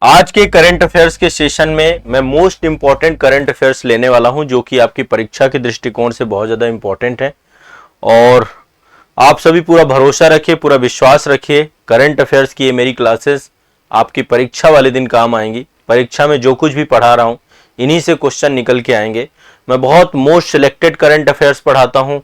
आज के current affairs के सेशन में मैं मोस्ट इंपॉर्टेंट करंट अफेयर्स लेने वाला हूं जो कि आपकी परीक्षा के दृष्टिकोण से बहुत ज़्यादा इंपॉर्टेंट है। और आप सभी पूरा भरोसा रखिए, पूरा विश्वास रखिए, करंट अफेयर्स की ये मेरी क्लासेस आपकी परीक्षा वाले दिन काम आएंगी। परीक्षा में जो कुछ भी पढ़ा रहा हूं इन्हीं से क्वेश्चन निकल के आएंगे। मैं बहुत मोस्ट सिलेक्टेड करंट अफेयर्स पढ़ाता हूं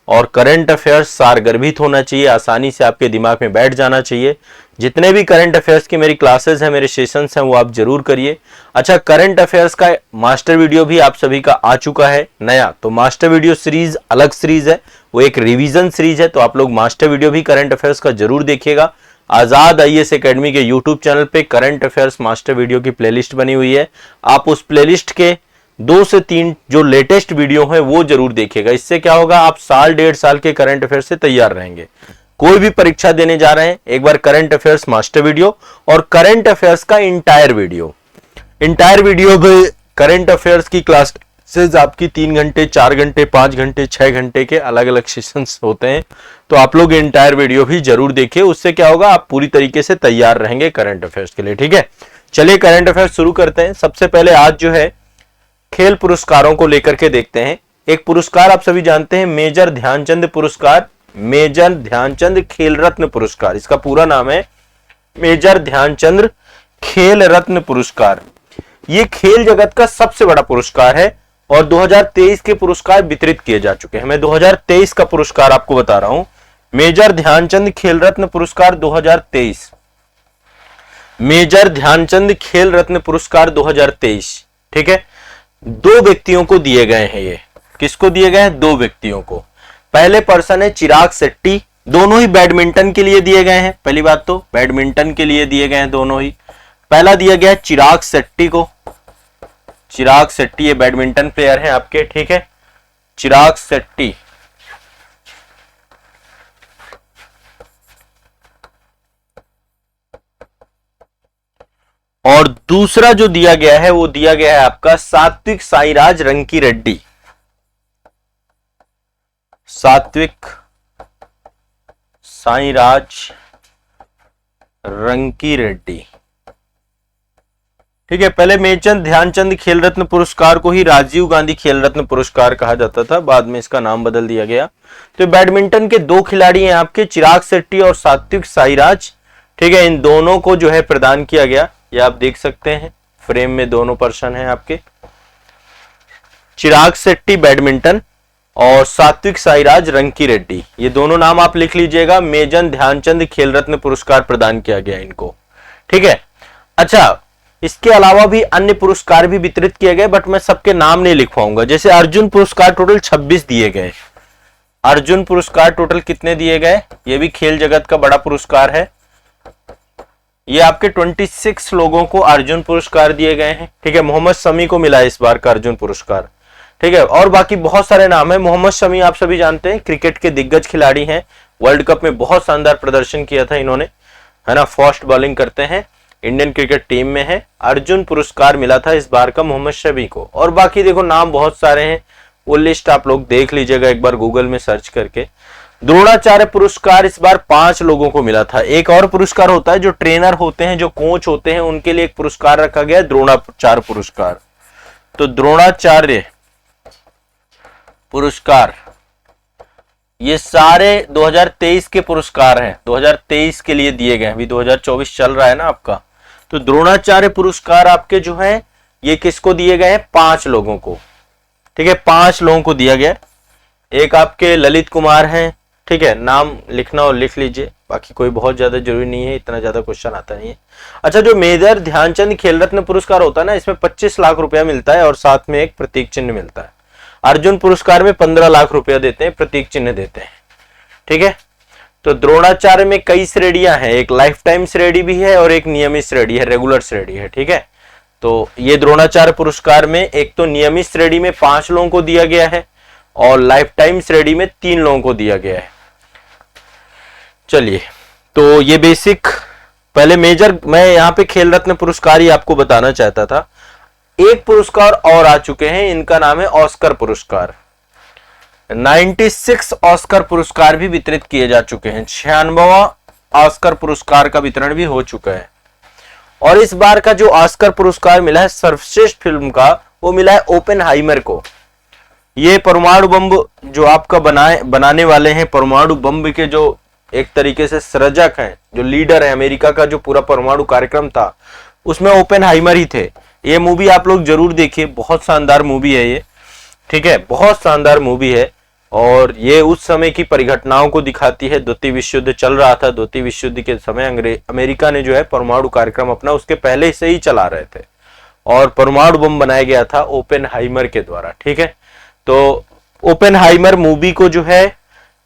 और करंट अफेयर्स सारगर्भित होना चाहिए, आसानी से आपके दिमाग में बैठ जाना चाहिए। जितने भी करंट अफेयर्स की मेरी क्लासेस हैं, मेरे सेशंस हैं, वो आप जरूर करिए। अच्छा, करंट अफेयर्स का मास्टर वीडियो भी आप सभी का आ चुका है नया। तो मास्टर वीडियो सीरीज अलग सीरीज है, वो एक रिवीजन सीरीज है, तो आप लोग मास्टर वीडियो भी करंट अफेयर्स का जरूर देखिएगा। आजाद आईएएस एकेडमी के यूट्यूब चैनल पे करंट अफेयर्स मास्टर वीडियो की प्लेलिस्ट बनी हुई है। आप उस प्लेलिस्ट के 2 से 3 जो लेटेस्ट वीडियो है वो जरूर देखिएगा। इससे क्या होगा, आप साल 1.5 साल के करंट अफेयर्स से तैयार रहेंगे। कोई भी परीक्षा देने जा रहे हैं, एक बार करंट अफेयर्स मास्टर वीडियो और करंट अफेयर्स का इंटायर वीडियो में करंट अफेयर्स की क्लासेस आपकी 3 घंटे, 4 घंटे, 5 घंटे, 6 घंटे के अलग अलग सेशंस होते हैं। तो आप लोग इंटायर वीडियो भी जरूर देखिए। उससे क्या होगा, आप पूरी तरीके से तैयार रहेंगे करंट अफेयर्स के लिए। ठीक है, चलिए करंट अफेयर्स शुरू करते हैं। सबसे पहले आज जो है खेल पुरस्कारों को लेकर के देखते हैं। एक पुरस्कार आप सभी जानते हैं, मेजर ध्यानचंद पुरस्कार, मेजर ध्यानचंद खेल रत्न पुरस्कार। इसका पूरा नाम है मेजर ध्यानचंद खेल रत्न पुरस्कार। ये खेल जगत का सबसे बड़ा पुरस्कार है और 2023 के पुरस्कार वितरित किए जा चुके हैं। मैं 2023 का पुरस्कार आपको बता रहा हूं, मेजर ध्यानचंद खेल रत्न पुरस्कार 2023, मेजर ध्यानचंद खेल रत्न पुरस्कार 2023। ठीक है, 2 व्यक्तियों को दिए गए हैं। ये किसको दिए गए हैं? 2 व्यक्तियों को। पहले पर्सन है चिराग शेट्टी, दोनों ही बैडमिंटन के लिए दिए गए हैं। पहली बात तो बैडमिंटन के लिए दिए गए हैं दोनों ही। पहला दिया गया है चिराग शेट्टी को। चिराग शेट्टी ये बैडमिंटन प्लेयर हैं आपके। ठीक है, चिराग शेट्टी। और दूसरा जो दिया गया है वो दिया गया है आपका सात्विक साईराज रंकी रेड्डी। सात्विक साईराज रंकी रेड्डी। ठीक है, पहले मेजर ध्यानचंद खेल रत्न पुरस्कार को ही राजीव गांधी खेल रत्न पुरस्कार कहा जाता था, बाद में इसका नाम बदल दिया गया। तो बैडमिंटन के 2 खिलाड़ी हैं आपके, चिराग शेट्टी और सात्विक साईराज। ठीक है, इन दोनों को जो है प्रदान किया गया। ये आप देख सकते हैं फ्रेम में दोनों पर्सन हैं आपके, चिराग शेट्टी बैडमिंटन और सात्विक साईराज रंकी रेड्डी। ये दोनों नाम आप लिख लीजिएगा। मेजर ध्यानचंद खेल रत्न पुरस्कार प्रदान किया गया इनको। ठीक है, अच्छा इसके अलावा भी अन्य पुरस्कार भी वितरित किए गए, बट मैं सबके नाम नहीं लिख पाऊंगा। जैसे अर्जुन पुरस्कार टोटल 26 दिए गए। अर्जुन पुरस्कार टोटल कितने दिए गए? ये भी खेल जगत का बड़ा पुरस्कार है। ये आपके 26 लोगों को अर्जुन पुरस्कार दिए गए हैं। ठीक है, मोहम्मद शमी को मिला इस बार का अर्जुन पुरस्कार। ठीक है, और बाकी बहुत सारे नाम है। मोहम्मद शमी आप सभी जानते हैं, क्रिकेट के दिग्गज खिलाड़ी हैं। वर्ल्ड कप में बहुत शानदार प्रदर्शन किया था इन्होंने, है ना। फास्ट बॉलिंग करते हैं, इंडियन क्रिकेट टीम में है। अर्जुन पुरस्कार मिला था इस बार का मोहम्मद शमी को। और बाकी देखो नाम बहुत सारे हैं, वो लिस्ट आप लोग देख लीजिएगा एक बार गूगल में सर्च करके। द्रोणाचार्य पुरस्कार इस बार 5 लोगों को मिला था। एक और पुरस्कार होता है, जो ट्रेनर होते हैं, जो कोच होते हैं, उनके लिए एक पुरस्कार रखा गया है, द्रोणाचार्य पुरस्कार। तो द्रोणाचार्य पुरस्कार ये सारे 2023 के पुरस्कार हैं, 2023 के लिए दिए गए हैं। अभी 2024 चल रहा है ना आपका। तो द्रोणाचार्य पुरस्कार आपके जो है ये किसको दिए गए हैं? 5 लोगों को। ठीक है, 5 लोगों को दिया गया। एक आपके ललित कुमार हैं। ठीक है, नाम लिखना और लिख लीजिए, बाकी कोई बहुत ज्यादा जरूरी नहीं है, इतना ज्यादा क्वेश्चन आता नहीं है। अच्छा, जो मेजर ध्यानचंद खेल रत्न पुरस्कार होता है ना, इसमें 25 लाख रुपया मिलता है और साथ में एक प्रतीक चिन्ह मिलता है। अर्जुन पुरस्कार में 15 लाख रुपया देते हैं, प्रतीक चिन्ह देते हैं। ठीक है, तो द्रोणाचार्य में कई श्रेणियां हैं, एक लाइफ टाइम श्रेणी भी है और एक नियमित श्रेणी है, रेगुलर श्रेणी है। ठीक है, तो ये द्रोणाचार्य पुरस्कार में एक तो नियमित श्रेणी में 5 लोगों को दिया गया है और लाइफ टाइम श्रेणी में 3 लोगों को दिया गया है। चलिए, तो ये बेसिक पहले मेजर, मैं यहाँ पे खेल रत्न पुरस्कार ही आपको बताना चाहता था। एक पुरस्कार और आ चुके हैं, इनका नाम है ऑस्कर पुरस्कार। 96 ऑस्कर पुरस्कार भी वितरित किए जा चुके हैं। 96वां ऑस्कर पुरस्कार का वितरण भी हो चुका है। और इस बार का जो ऑस्कर पुरस्कार मिला है सर्वश्रेष्ठ फिल्म का, वो मिला है ओपेनहाइमर को। ये परमाणु बम जो आपका बनाने वाले हैं, परमाणु बम के जो एक तरीके से सृजक हैं, जो लीडर है अमेरिका का, जो पूरा परमाणु कार्यक्रम था उसमें ओपेनहाइमर ही थे। ये मूवी आप लोग जरूर देखिए, बहुत शानदार मूवी है ये, ठीक है, बहुत शानदार मूवी है। और ये उस समय की परिघटनाओं को दिखाती है। द्वितीय विश्व युद्ध चल रहा था, द्वितीय विश्व युद्ध के समय अमेरिका ने जो है परमाणु कार्यक्रम अपना उसके पहले से ही चला रहे थे और परमाणु बम बनाया गया था ओपेनहाइमर के द्वारा, ठीक है। तो ओपेनहाइमर मूवी को जो है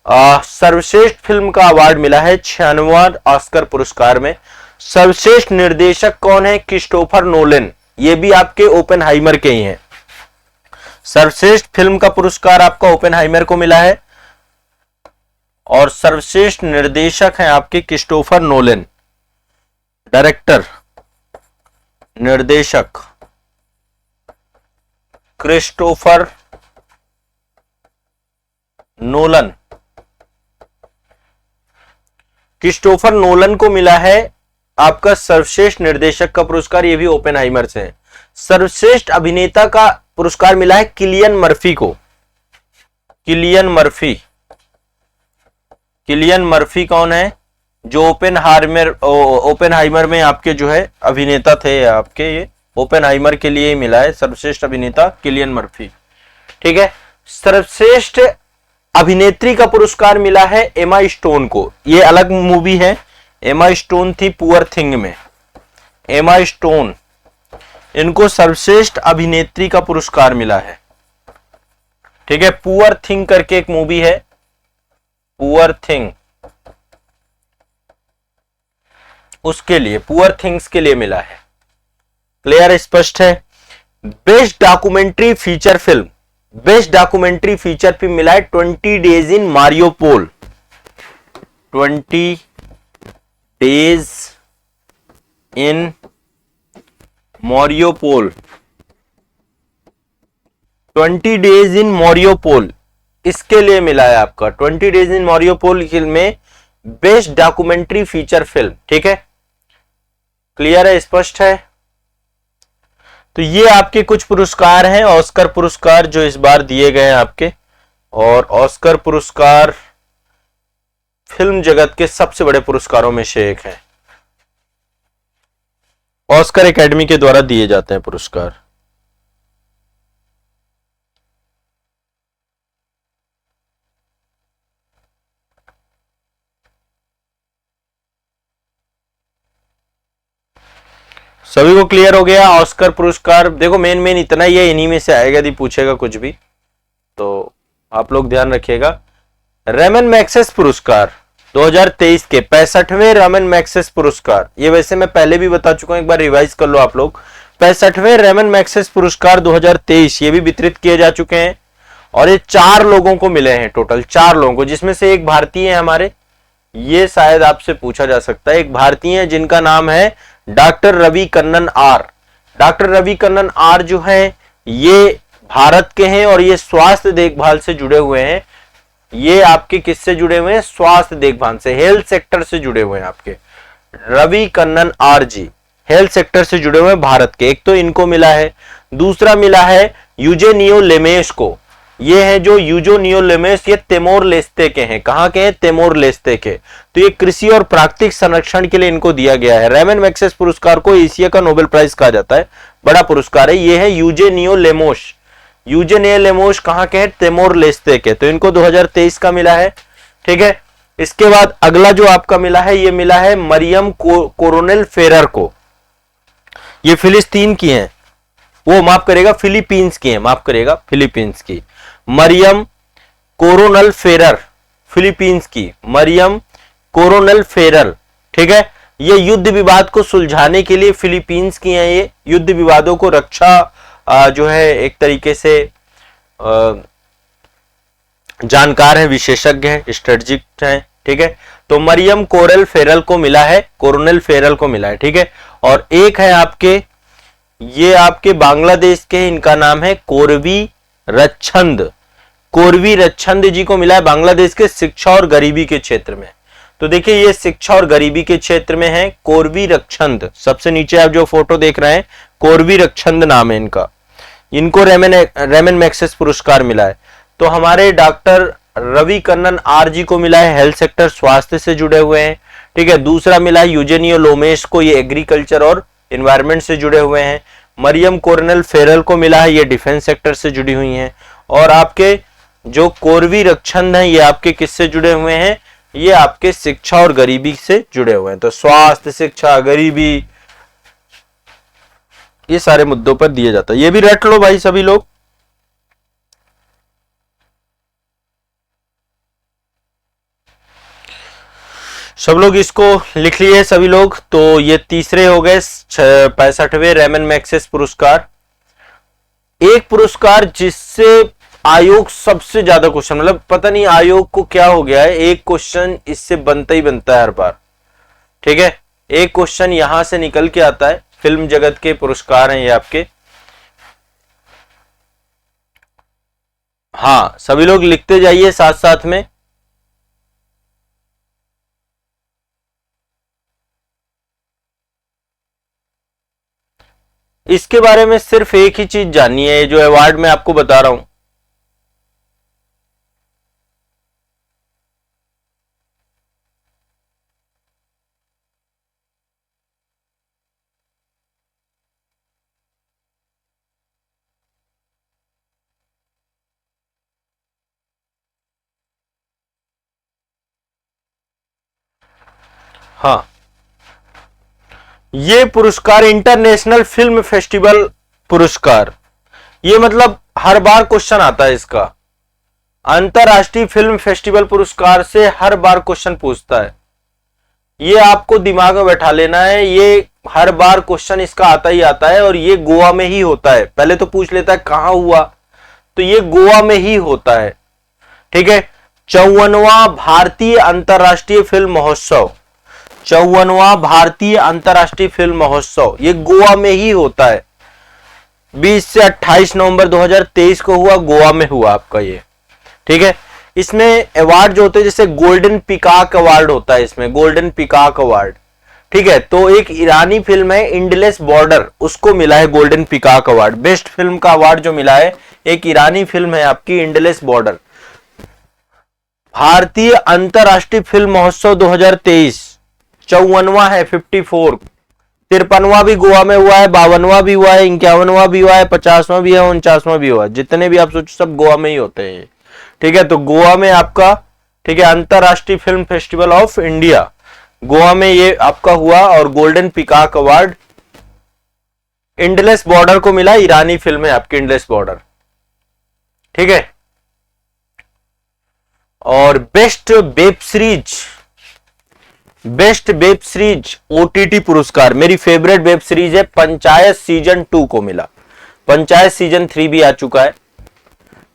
सर्वश्रेष्ठ फिल्म का अवार्ड मिला है 96वां ऑस्कर पुरस्कार में। सर्वश्रेष्ठ निर्देशक कौन है? क्रिस्टोफर नोलन, ये भी आपके ओपेनहाइमर के ही हैं। सर्वश्रेष्ठ फिल्म का पुरस्कार आपका ओपेनहाइमर को मिला है और सर्वश्रेष्ठ निर्देशक हैं आपके क्रिस्टोफर नोलन। डायरेक्टर, निर्देशक क्रिस्टोफर नोलन। क्रिस्टोफर नोलन को मिला है आपका सर्वश्रेष्ठ निर्देशक का पुरस्कार, ये भी ओपेनहाइमर से है। सर्वश्रेष्ठ अभिनेता का पुरस्कार मिला है किलियन मर्फी को। किलियन मर्फी, किलियन मर्फी कौन है? जो ओपेनहाइमर में आपके जो है अभिनेता थे आपके, ये ओपेनहाइमर के लिए ही मिला है सर्वश्रेष्ठ अभिनेता किलियन मर्फी, ठीक है। सर्वश्रेष्ठ अभिनेत्री का पुरस्कार मिला है एमा स्टोन को। ये अलग मूवी है, एमा स्टोन थी पुअर थिंग में। एमा स्टोन, इनको सर्वश्रेष्ठ अभिनेत्री का पुरस्कार मिला है, ठीक है। पुअर थिंग करके एक मूवी है, पुअर थिंग, उसके लिए, पुअर थिंग्स के लिए मिला है। क्लियर, स्पष्ट है। Best documentary feature film, best documentary feature film मिला है 20 days in Mariupol. 20 days in Mariupol, 20 days in Mariupol, इसके लिए मिला है आपका 20 डेज इन मारियोपोल में बेस्ट डॉक्यूमेंट्री फीचर फिल्म, ठीक है। क्लियर है, स्पष्ट है। तो ये आपके कुछ पुरस्कार हैं, ऑस्कर पुरस्कार जो इस बार दिए गए हैं आपके। और ऑस्कर पुरस्कार फिल्म जगत के सबसे बड़े पुरस्कारों में से एक है। ऑस्कर एकेडमी के द्वारा दिए जाते हैं पुरस्कार। सभी को क्लियर हो गया? ऑस्कर पुरस्कार देखो मेन इतना ही है, इन्हीं में से आएगा यदि पूछेगा कुछ भी तो आप लोग ध्यान रखिएगा। रेमन मैग्सेस पुरस्कार 2023 के 65वें रेमन मैग्सेस पुरस्कार, ये वैसे मैं पहले भी बता चुका हूं, एक बार रिवाइज कर लो आप लोग। 65वें रेमन मैग्सेस पुरस्कार 2023 ये भी वितरित किए जा चुके हैं और ये 4 लोगों को मिले हैं, टोटल 4 लोगों को, जिसमें से एक भारतीय है हमारे। ये शायद आपसे पूछा जा सकता है, एक भारतीय है जिनका नाम है doctor Ravi Kannan R. Doctor Ravi Kannan R जो है ये भारत के हैं और ये स्वास्थ्य देखभाल से जुड़े हुए हैं। ये आपके किससे जुड़े हुए हैं? स्वास्थ्य देखभाल से, हेल्थ सेक्टर से जुड़े हुए हैं आपके Ravi Kannan R ji, health sector से जुड़े हुए हैं भारत के। एक तो इनको मिला है, दूसरा मिला है यूजेनियो लेमेस को। ये है जो यूजेनियो लेमेस, ये तिमोर लेस्ते के हैं। कहां के हैं? तिमोर लेस्ते के। तो ये कृषि और प्राकृतिक संरक्षण के लिए इनको दिया गया है। रेमन मैग्सेस पुरस्कार को एशिया का नोबेल प्राइज कहा जाता है, बड़ा पुरस्कार है। ये है यूजेनियो लेमोस। यूजेनियो लेमोस कहां के हैं? तिमोर लेस्ते के। तो इनको 2023 का मिला है, ठीक है। इसके बाद अगला जो आपका मिला है, ये मिला है मरियम कोरोनेल फेरर को। ये फिलिस्तीन की हैं, वो माफ करेगा फिलीपींस की है, माफ करेगा फिलीपींस की। मरियम कोरोनल फेरर, फिलीपींस की मरियम कोरोनल फेरर, ठीक है। ये युद्ध विवाद को सुलझाने के लिए फिलीपींस की हैं। ये युद्ध विवादों को रक्षा जो है एक तरीके से जानकार है, विशेषज्ञ है, स्ट्रेटजिस्ट है, ठीक है। तो मरियम कोरल फेरल को मिला है, कोरोनल फेरल को मिला है, ठीक है। और एक है आपके, ये आपके बांग्लादेश के, इनका नाम है कोरवी रच्छंद। कोरवी रच्छंद जी को मिला है बांग्लादेश के शिक्षा और गरीबी के क्षेत्र में। तो देखिए ये शिक्षा और गरीबी के क्षेत्र में है। कोरवी रक्षंद, सबसे नीचे आप जो फोटो देख रहे हैं, कोरवी रक्षंद नाम है इनका। इनको रेमन मैग्सेसे पुरस्कार मिला है। तो हमारे डॉक्टर रवि कन्नन आर जी को मिला है, हेल्थ सेक्टर स्वास्थ्य से जुड़े हुए हैं। ठीक है, दूसरा मिला है यूजेनियो लोमेश को, ये एग्रीकल्चर और एनवायरमेंट से जुड़े हुए हैं। मरियम कोर्नेल फेरल को मिला है, ये डिफेंस सेक्टर से जुड़ी हुई हैं। और आपके जो कोरवी रक्षंद हैं ये आपके किससे जुड़े हुए हैं, ये आपके शिक्षा और गरीबी से जुड़े हुए हैं। तो स्वास्थ्य, शिक्षा, गरीबी, ये सारे मुद्दों पर दिया जाता है। ये भी रट लो भाई सभी लोग। सब लोग इसको लिख लिए सभी लोग। तो ये तीसरे हो गए 65वें रेमन मैग्सेसे पुरस्कार। एक पुरस्कार जिससे आयोग सबसे ज्यादा क्वेश्चन, मतलब पता नहीं आयोग को क्या हो गया है, एक क्वेश्चन इससे बनता ही बनता है हर बार। ठीक है, एक क्वेश्चन यहां से निकल के आता है। फिल्म जगत के पुरस्कार हैं ये आपके। हाँ, सभी लोग लिखते जाइए साथ साथ में। इसके बारे में सिर्फ एक ही चीज जाननी है, जो अवार्ड मैं आपको बता रहा हूं। हाँ, ये पुरस्कार इंटरनेशनल फिल्म फेस्टिवल पुरस्कार, ये मतलब हर बार क्वेश्चन आता है इसका। अंतरराष्ट्रीय फिल्म फेस्टिवल पुरस्कार से हर बार क्वेश्चन पूछता है, ये आपको दिमाग में बैठा लेना है। ये हर बार क्वेश्चन इसका आता ही आता है, और ये गोवा में ही होता है। पहले तो पूछ लेता है कहां हुआ, तो ये गोवा में ही होता है। ठीक है, 54वां भारतीय अंतरराष्ट्रीय फिल्म महोत्सव, 54वां भारतीय अंतरराष्ट्रीय फिल्म महोत्सव ये गोवा में ही होता है। 20 से 28 नवंबर 2023 को हुआ, गोवा में हुआ आपका ये। ठीक है, इसमें अवार्ड जो होते हैं, जैसे गोल्डन पिकॉक अवार्ड होता है इसमें, गोल्डन पिकॉक अवार्ड। ठीक है, तो एक ईरानी फिल्म है एंडलेस बॉर्डर, उसको मिला है golden peacock award. Best film का अवार्ड जो मिला है, एक ईरानी फिल्म है आपकी एंडलेस बॉर्डर। भारतीय अंतरराष्ट्रीय फिल्म महोत्सव 2023 54वां है, 54। 53वां भी गोवा में हुआ है, 52वां भी हुआ है, 51वां भी हुआ है, 50वां भी है, 49वां भी हुआ है। जितने भी आप सोचो सब गोवा में ही होते हैं। ठीक है, तो गोवा में आपका, ठीक है, अंतरराष्ट्रीय film festival of India Goa में ये आपका हुआ। और golden peacock award endless border को मिला, ईरानी फिल्म है आपकी एंडलेस बॉर्डर। ठीक है, और बेस्ट वेब सीरीज ओटीटी पुरस्कार, मेरी फेवरेट वेब सीरीज है पंचायत सीजन 2 को मिला। पंचायत सीजन 3 भी आ चुका है।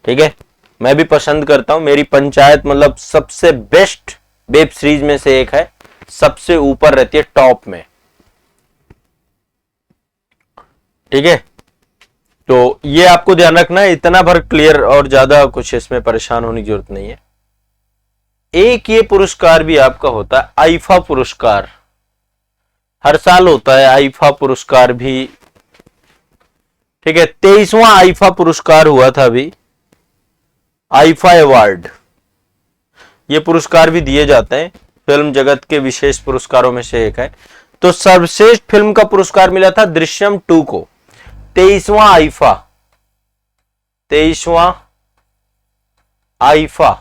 ठीक है, मैं भी पसंद करता हूं, मेरी पंचायत मतलब सबसे बेस्ट वेब सीरीज में से एक है, सबसे ऊपर रहती है टॉप में। ठीक है, तो ये आपको ध्यान रखना है, इतना भर क्लियर, और ज्यादा कुछ इसमें परेशान होने की जरूरत नहीं है। एक ये पुरस्कार भी आपका होता है आईफा पुरस्कार, हर साल होता है आईफा पुरस्कार भी। ठीक है, 23वां आईफा पुरस्कार हुआ था अभी, आईफा अवार्ड। ये पुरस्कार भी दिए जाते हैं, फिल्म जगत के विशेष पुरस्कारों में से एक है। तो सर्वश्रेष्ठ फिल्म का पुरस्कार मिला था दृश्यम 2 को, 23वां आईफा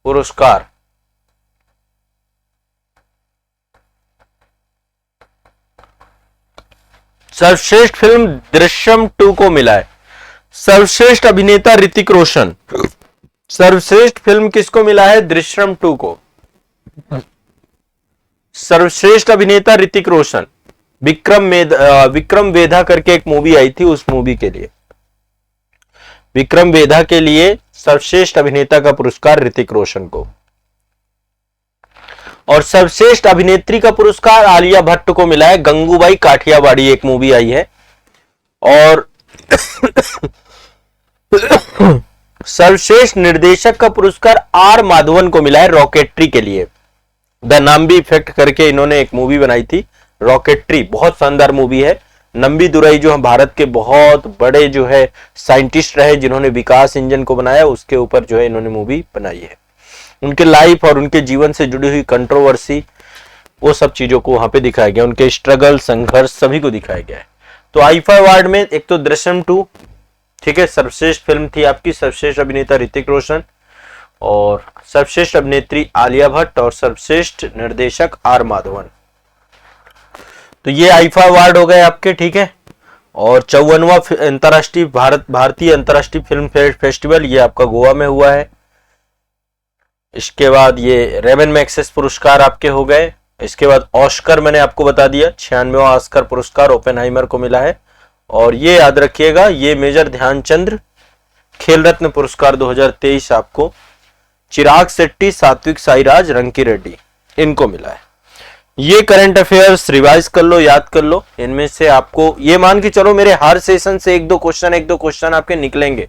पुरस्कार। सर्वश्रेष्ठ फिल्म दृश्यम 2 को मिला है। सर्वश्रेष्ठ अभिनेता ऋतिक रोशन। सर्वश्रेष्ठ फिल्म किसको मिला है? दृश्यम 2 को। सर्वश्रेष्ठ अभिनेता ऋतिक रोशन। विक्रम वेधा करके एक मूवी आई थी, उस मूवी के लिए, विक्रम वेधा के लिए सर्वश्रेष्ठ अभिनेता का पुरस्कार ऋतिक रोशन को। और सर्वश्रेष्ठ अभिनेत्री का पुरस्कार आलिया भट्ट को मिला है। गंगूबाई काठियावाड़ी एक मूवी आई है। और सर्वश्रेष्ठ निर्देशक का पुरस्कार आर माधवन को मिला है रॉकेट्री के लिए। द नाम्बी इफेक्ट करके इन्होंने एक मूवी बनाई थी रॉकेट्री, बहुत शानदार मूवी है। नंबी दुराई जो है भारत के बहुत बड़े जो है साइंटिस्ट रहे जिन्होंने विकास इंजन को बनाया, उसके ऊपर जो है इन्होंने मूवी बनाई है। उनके लाइफ और उनके जीवन से जुड़ी हुई कंट्रोवर्सी, वो सब चीजों को वहां पे दिखाया गया, उनके स्ट्रगल संघर्ष सभी को दिखाया गया है। तो आईफा अवार्ड में एक तो दृश्यम 2, ठीक है, सर्वश्रेष्ठ फिल्म थी आपकी, सर्वश्रेष्ठ अभिनेता ऋतिक रोशन और सर्वश्रेष्ठ अभिनेत्री आलिया भट्ट और सर्वश्रेष्ठ निर्देशक आर माधवन। तो ये आईफा अवार्ड हो गए आपके, ठीक है। और 54वां अंतरराष्ट्रीय भारतीय अंतरराष्ट्रीय फिल्म फेस्टिवल ये आपका गोवा में हुआ है। इसके बाद ये रेमन मैग्सेस पुरस्कार आपके हो गए। इसके बाद ऑस्कर मैंने आपको बता दिया, 96वां ऑस्कर पुरस्कार ओपेनहाइमर को मिला है। और ये याद रखिएगा, ये मेजर ध्यानचंद खेल रत्न पुरस्कार 2023 आपको चिराग शेट्टी, सात्विक साईराज, रंकी रेड्डी इनको मिला है। ये करंट अफेयर्स रिवाइज कर लो, याद कर लो। इनमें से आपको ये मान के चलो मेरे हर सेशन से एक दो क्वेश्चन आपके निकलेंगे।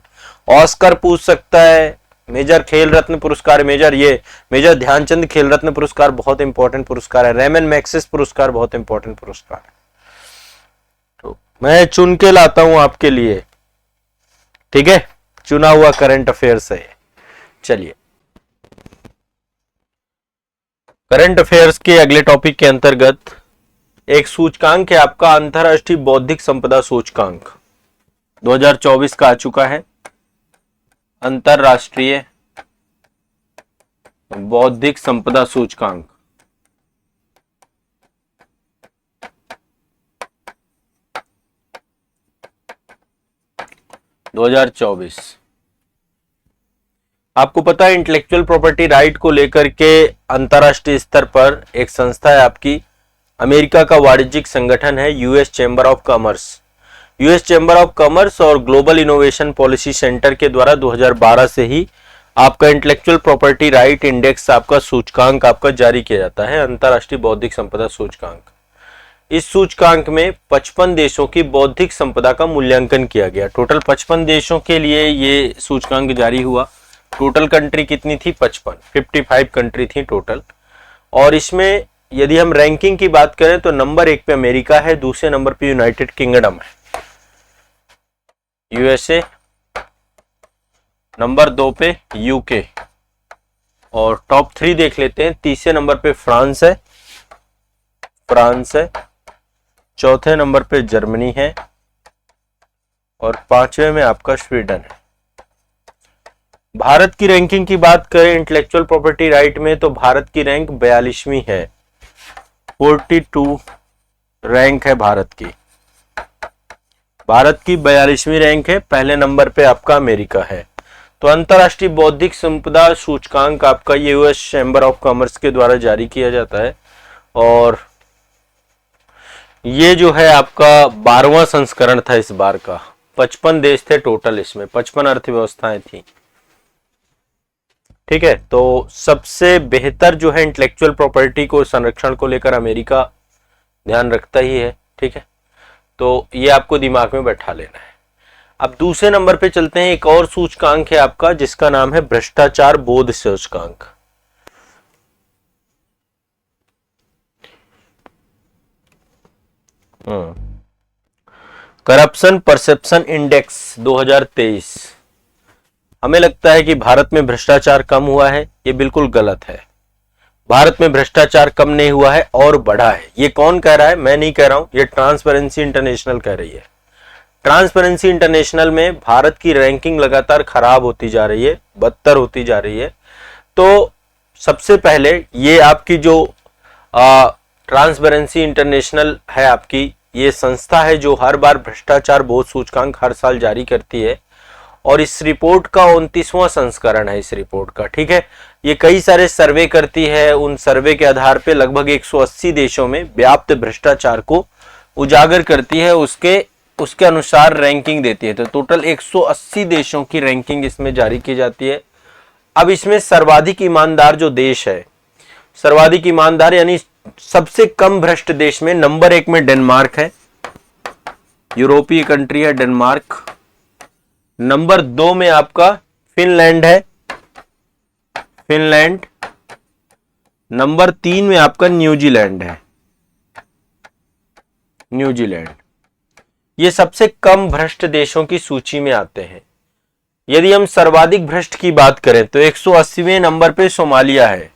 ऑस्कर पूछ सकता है, मेजर खेल रत्न पुरस्कार, मेजर ध्यानचंद खेल रत्न पुरस्कार बहुत इंपॉर्टेंट पुरस्कार है, रेमन मैग्सेस पुरस्कार बहुत इंपॉर्टेंट पुरस्कार है। तो मैं चुन के लाता हूं आपके लिए, ठीक है, चुना हुआ करंट अफेयर्स है। चलिए करंट अफेयर्स के अगले टॉपिक के अंतर्गत एक सूचकांक है आपका अंतरराष्ट्रीय बौद्धिक संपदा सूचकांक 2024 का आ चुका है। अंतरराष्ट्रीय बौद्धिक संपदा सूचकांक आपको पता है इंटेलेक्चुअल प्रॉपर्टी राइट को लेकर के अंतरराष्ट्रीय स्तर पर एक संस्था है आपकी, अमेरिका का वाणिज्यिक संगठन है US chamber of commerce. US chamber of commerce और ग्लोबल इनोवेशन पॉलिसी सेंटर के द्वारा 2012 से ही आपका इंटेलेक्चुअल प्रॉपर्टी राइट इंडेक्स आपका सूचकांक आपका जारी किया जाता है, अंतरराष्ट्रीय बौद्धिक संपदा सूचकांक। इस सूचकांक में 55 देशों की बौद्धिक संपदा का मूल्यांकन किया गया। टोटल 55 देशों के लिए ये सूचकांक जारी हुआ। टोटल कंट्री कितनी थी? 55 कंट्री थी टोटल। और इसमें यदि हम रैंकिंग की बात करें तो नंबर 1 पे अमेरिका है, दूसरे नंबर पे यूनाइटेड किंगडम है, यूएसए, नंबर 2 पे यूके, और टॉप 3 देख लेते हैं। तीसरे नंबर पे फ्रांस है, चौथे नंबर पे जर्मनी है और 5वें में आपका स्वीडन है। भारत की रैंकिंग की बात करें इंटेलेक्चुअल प्रॉपर्टी राइट में तो भारत की रैंक 42वीं है, 42 रैंक है भारत की। भारत की 42वीं रैंक है, पहले नंबर पे आपका अमेरिका है। तो अंतरराष्ट्रीय बौद्धिक संपदा सूचकांक आपका यूएस चैम्बर ऑफ कॉमर्स के द्वारा जारी किया जाता है और ये जो है आपका 12वां संस्करण था इस बार का। 55 देश थे टोटल, इसमें 55 अर्थव्यवस्थाएं थी, ठीक है। तो सबसे बेहतर जो है इंटेलेक्चुअल प्रॉपर्टी को संरक्षण को लेकर अमेरिका ध्यान रखता ही है, ठीक है। तो ये आपको दिमाग में बैठा लेना है। अब दूसरे नंबर पे चलते हैं, एक और सूचकांक है आपका जिसका नाम है भ्रष्टाचार बोध सूचकांक। Corruption perception index 2023। हमें लगता है कि भारत में भ्रष्टाचार कम हुआ है, ये बिल्कुल गलत है। भारत में भ्रष्टाचार कम नहीं हुआ है और बढ़ा है। ये कौन कह रहा है? मैं नहीं कह रहा हूं, ये ट्रांसपेरेंसी इंटरनेशनल कह रही है। ट्रांसपेरेंसी इंटरनेशनल में भारत की रैंकिंग लगातार खराब होती जा रही है, बदतर होती जा रही है। तो सबसे पहले ये आपकी जो ट्रांसपेरेंसी इंटरनेशनल है आपकी, ये संस्था है जो हर बार भ्रष्टाचार बोध सूचकांक हर साल जारी करती है और इस रिपोर्ट का 29वां संस्करण है इस रिपोर्ट का, ठीक है। ये कई सारे सर्वे करती है, उन सर्वे के आधार पे लगभग 180 देशों में व्याप्त भ्रष्टाचार को उजागर करती है, उसके अनुसार रैंकिंग देती है। तो टोटल 180 देशों की रैंकिंग इसमें जारी की जाती है। अब इसमें सर्वाधिक ईमानदार जो देश है, सर्वाधिक ईमानदार यानी सबसे कम भ्रष्ट देश में नंबर 1 में डेनमार्क है, यूरोपीय कंट्री है डेनमार्क। नंबर 2 में आपका फिनलैंड है, फिनलैंड। नंबर 3 में आपका न्यूजीलैंड है, न्यूजीलैंड। ये सबसे कम भ्रष्ट देशों की सूची में आते हैं। यदि हम सर्वाधिक भ्रष्ट की बात करें तो 180वें नंबर पे सोमालिया है,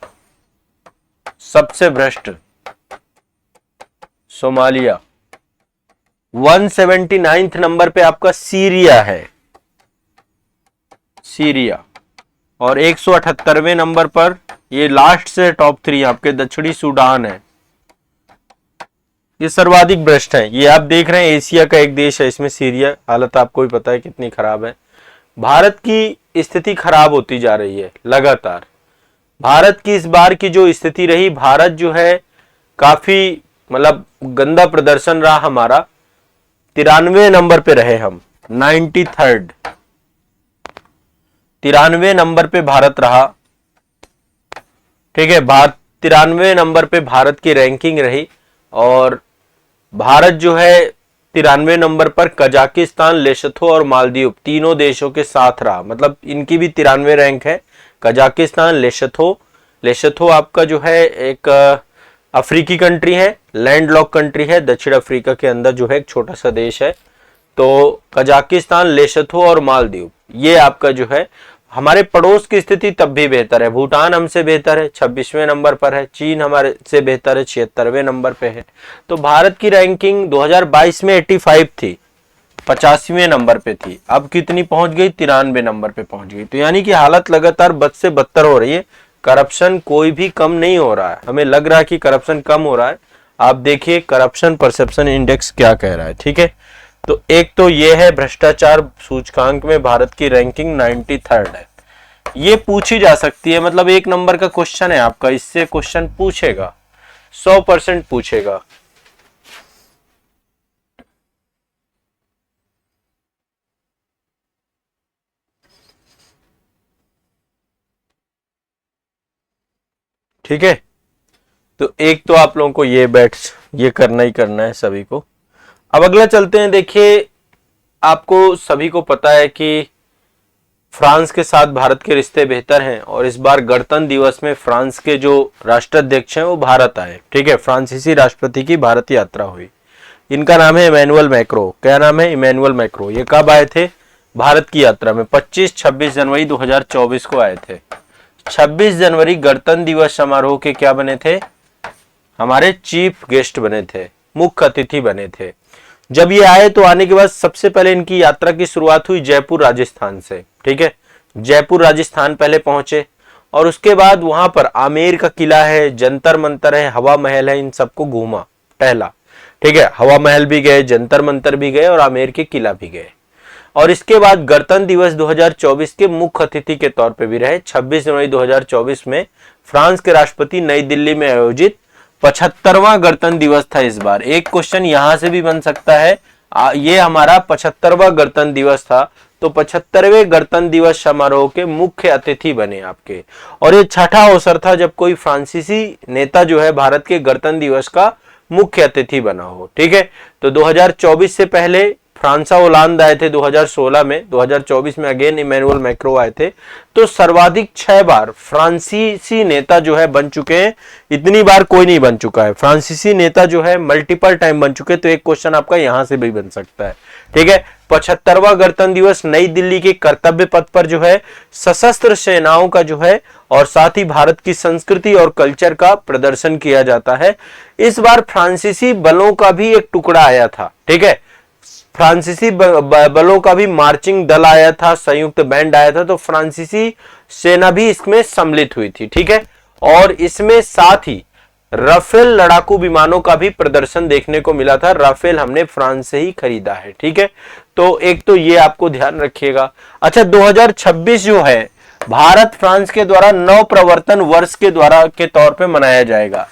सबसे भ्रष्ट सोमालिया। 179 नंबर पे आपका सीरिया है, सीरिया। और 178वें नंबर पर, ये लास्ट से टॉप 3 आपके दक्षिणी सूडान है। ये सर्वाधिक भ्रष्ट है। ये आप देख रहे हैं एशिया का एक देश है, इसमें सीरिया। हालत आपको ही पता है कितनी खराब है। भारत की स्थिति खराब होती जा रही है लगातार। भारत की इस बार की जो स्थिति रही, भारत जो है काफी मतलब गंदा प्रदर्शन रहा हमारा। 93 नंबर पे रहे हम, 93rd, 93 नंबर पे भारत रहा। ठीक है, 93 नंबर पे भारत की रैंकिंग रही। और भारत जो है 93 नंबर पर कजाकिस्तान, लेसोथो और मालदीव तीनों देशों के साथ रहा। मतलब इनकी भी 93 रैंक है। कजाकिस्तान, लेसोथो आपका जो है एक अफ्रीकी कंट्री है, लैंडलॉक कंट्री है, दक्षिण अफ्रीका के अंदर जो है एक छोटा सा देश है। तो कजाकिस्तान, लेसोथो और मालदीव ये आपका जो है हमारे पड़ोस की स्थिति तब भी बेहतर है। भूटान हमसे बेहतर है, 26वें नंबर पर है। चीन हमारे से बेहतर है, 76वें नंबर पे है। तो भारत की रैंकिंग 2022 में 85 थी, 85वें नंबर पे थी। अब कितनी पहुंच गई? 93 नंबर पे पहुंच गई। तो यानी कि हालत लगातार बद से बदतर हो रही है। करप्शन कोई भी कम नहीं हो रहा है। हमें लग रहा है कि करप्शन कम हो रहा है। आप देखिए करप्शन परसेप्शन इंडेक्स क्या कह रहा है। ठीक है, तो एक तो ये है भ्रष्टाचार सूचकांक में भारत की रैंकिंग 93rd है। ये पूछी जा सकती है, मतलब 1 नंबर का क्वेश्चन है आपका, इससे क्वेश्चन पूछेगा, 100% पूछेगा। ठीक है, तो एक तो आप लोगों को ये करना ही करना है सभी को। अब अगला चलते हैं। देखिए, आपको सभी को पता है कि फ्रांस के साथ भारत के रिश्ते बेहतर हैं और इस बार गणतंत्र दिवस में फ्रांस के जो राष्ट्राध्यक्ष हैं वो भारत आए। ठीक है, फ्रांसीसी राष्ट्रपति की भारत यात्रा हुई। इनका नाम है इमैनुअल मैक्रो। क्या नाम है? Emmanuel Macron. ये कब आए थे भारत की यात्रा में? 25-26 जनवरी 2024 को आए थे। 26 जनवरी गणतंत्र दिवस समारोह के क्या बने थे? हमारे चीफ गेस्ट बने थे, मुख्य अतिथि बने थे। जब ये आए तो आने के बाद सबसे पहले इनकी यात्रा की शुरुआत हुई जयपुर राजस्थान से। ठीक है, जयपुर राजस्थान पहले पहुंचे और उसके बाद वहां पर आमेर का किला है, जंतर मंतर है, हवा महल है, इन सबको घूमा, टहला। ठीक है, हवा महल भी गए, जंतर मंतर भी गए और आमेर के किला भी गए। और इसके बाद गणतंत्र दिवस 2024 के मुख्य अतिथि के तौर पे भी रहे। 26 जनवरी 2024 में फ्रांस के राष्ट्रपति नई दिल्ली में आयोजित 75वां गणतंत्र दिवस था इस बार। एक क्वेश्चन यहां से भी बन सकता है, ये हमारा 75वां गणतंत्र दिवस था, तो 75वें गणतंत्र दिवस समारोह के मुख्य अतिथि बने आपके। और ये छठा अवसर था जब कोई फ्रांसीसी नेता जो है भारत के गणतंत्र दिवस का मुख्य अतिथि बना हो। ठीक है, तो 2024 से पहले फ्रांसा ओलांद आए थे 2016 में, 2024 में अगेन इमैनुअल मैक्रो आए थे। तो सर्वाधिक 6 बार फ्रांसीसी नेता जो है बन चुके हैं। इतनी बार कोई नहीं बन चुका है फ्रांसीसी नेता जो है, मल्टीपल टाइम बन चुके। तो एक क्वेश्चन आपका यहां से भी बन सकता है। ठीक है, 75वां गणतंत्र दिवस नई दिल्ली के कर्तव्य पथ पर जो है सशस्त्र सेनाओं का जो है और साथ ही भारत की संस्कृति और कल्चर का प्रदर्शन किया जाता है। इस बार फ्रांसीसी बलों का भी एक टुकड़ा आया था। ठीक है, फ्रांसीसी बलों का भी मार्चिंग दल आया था, संयुक्त बैंड आया था। तो फ्रांसीसी सेना भी इसमें सम्मिलित हुई थी। ठीक है, और इसमें साथ ही राफेल लड़ाकू विमानों का भी प्रदर्शन देखने को मिला था। राफेल हमने फ्रांस से ही खरीदा है। ठीक है, तो एक तो ये आपको ध्यान रखिएगा। अच्छा, 2026 जो है भारत फ्रांस के द्वारा नव प्रवर्तन वर्ष के तौर पे मनाया जाएगा।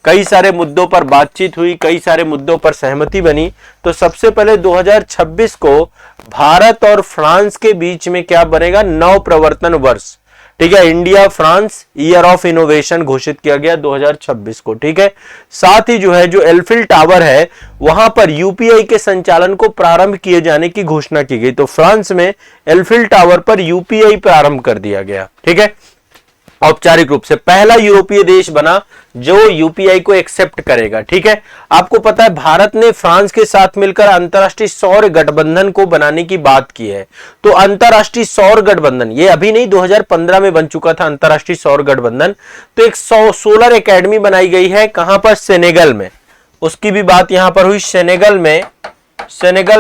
कई सारे मुद्दों पर बातचीत हुई, कई सारे मुद्दों पर सहमति बनी। तो सबसे पहले 2026 को भारत और फ्रांस के बीच में क्या बनेगा? नव प्रवर्तन वर्ष। ठीक है। India France year of innovation घोषित किया गया 2026 को, ठीक है। साथ ही जो है जो एलिफिल टावर है वहां पर यूपीआई के संचालन को प्रारंभ किए जाने की घोषणा की गई। तो फ्रांस में एलिफिल टावर पर यूपीआई प्रारंभ कर दिया गया, ठीक है। औपचारिक रूप से पहला यूरोपीय देश बना जो यूपीआई को एक्सेप्ट करेगा, ठीक है। आपको पता है भारत ने फ्रांस के साथ मिलकर अंतरराष्ट्रीय सौर गठबंधन को बनाने की बात की है। तो अंतरराष्ट्रीय सौर गठबंधन ये अभी नहीं, 2015 में बन चुका था अंतरराष्ट्रीय सौर गठबंधन। तो एक सोलर एकेडमी बनाई गई है, कहां पर, सेनेगल में। उसकी भी बात यहां पर हुई, सेनेगल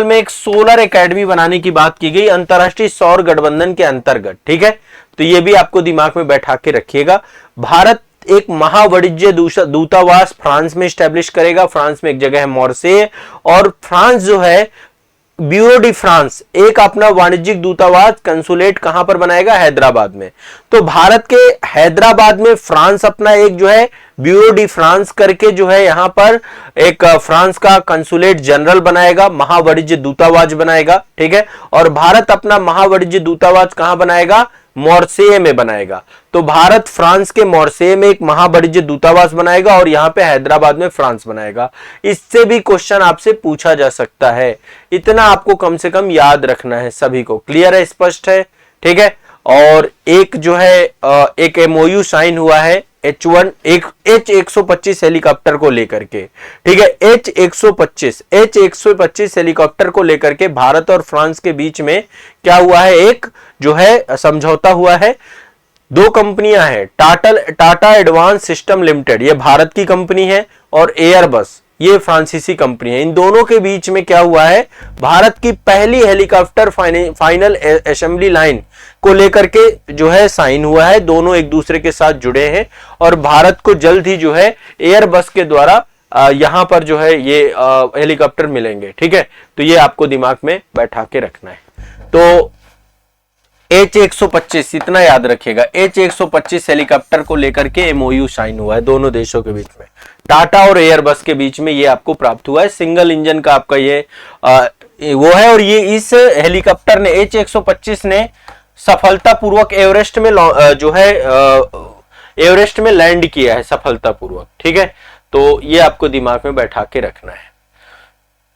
में एक सोलर एकेडमी बनाने की बात की गई अंतरराष्ट्रीय सौर गठबंधन के अंतर्गत, ठीक है। तो ये भी आपको दिमाग में बैठा के रखिएगा। भारत एक महावाणिज्य दूतावास फ्रांस में स्टैब्लिश करेगा। फ्रांस में एक जगह है मॉर्से, और फ्रांस जो है ब्यूरो डी फ्रांस एक अपना वाणिज्यिक दूतावास कंसुलेट कहां पर बनाएगा, हैदराबाद में। तो भारत के हैदराबाद में फ्रांस अपना एक जो है ब्यूरो डी फ्रांस करके जो है यहां पर एक फ्रांस का कंसुलेट जनरल बनाएगा, महावाणिज्य दूतावास बनाएगा, ठीक है। और भारत अपना महावाणिज्य दूतावास कहां बनाएगा, मॉर्से में बनाएगा। तो भारत फ्रांस के मॉर्से में एक महावाणिज्य दूतावास बनाएगा और यहां पे हैदराबाद में फ्रांस बनाएगा। इससे भी क्वेश्चन आपसे पूछा जा सकता है, इतना आपको कम से कम याद रखना है। सभी को क्लियर है, स्पष्ट है, ठीक है। और एक जो है एक एमओयू साइन हुआ है H125 हेलीकॉप्टर को लेकर के, ठीक है। H125 हेलीकॉप्टर को लेकर के भारत और फ्रांस के बीच में क्या हुआ है, एक जो है समझौता हुआ है। दो कंपनियां हैं, टाटा एडवांस सिस्टम लिमिटेड ये भारत की कंपनी है, और एयरबस ये फ्रांसीसी कंपनी है। इन दोनों के बीच में क्या हुआ है, भारत की पहली हेलीकॉप्टर फाइनल असेंबली लाइन को लेकर के जो है साइन हुआ है। दोनों एक दूसरे के साथ जुड़े हैं और भारत को जल्द ही जो है एयरबस के द्वारा यहां पर जो है ये हेलीकॉप्टर मिलेंगे, ठीक है। तो ये आपको दिमाग में बैठा के रखना है। तो H125 इतना याद रखिएगा, H125 हेलीकॉप्टर को लेकर के एमओयू साइन हुआ है दोनों देशों के बीच में, टाटा और एयरबस के बीच में ये आपको प्राप्त हुआ है। सिंगल इंजन का आपका ये वो है, और ये इस हेलीकॉप्टर ने H125 ने सफलतापूर्वक एवरेस्ट में जो है एवरेस्ट में लैंड किया है सफलतापूर्वक, ठीक है। तो ये आपको दिमाग में बैठा के रखना है।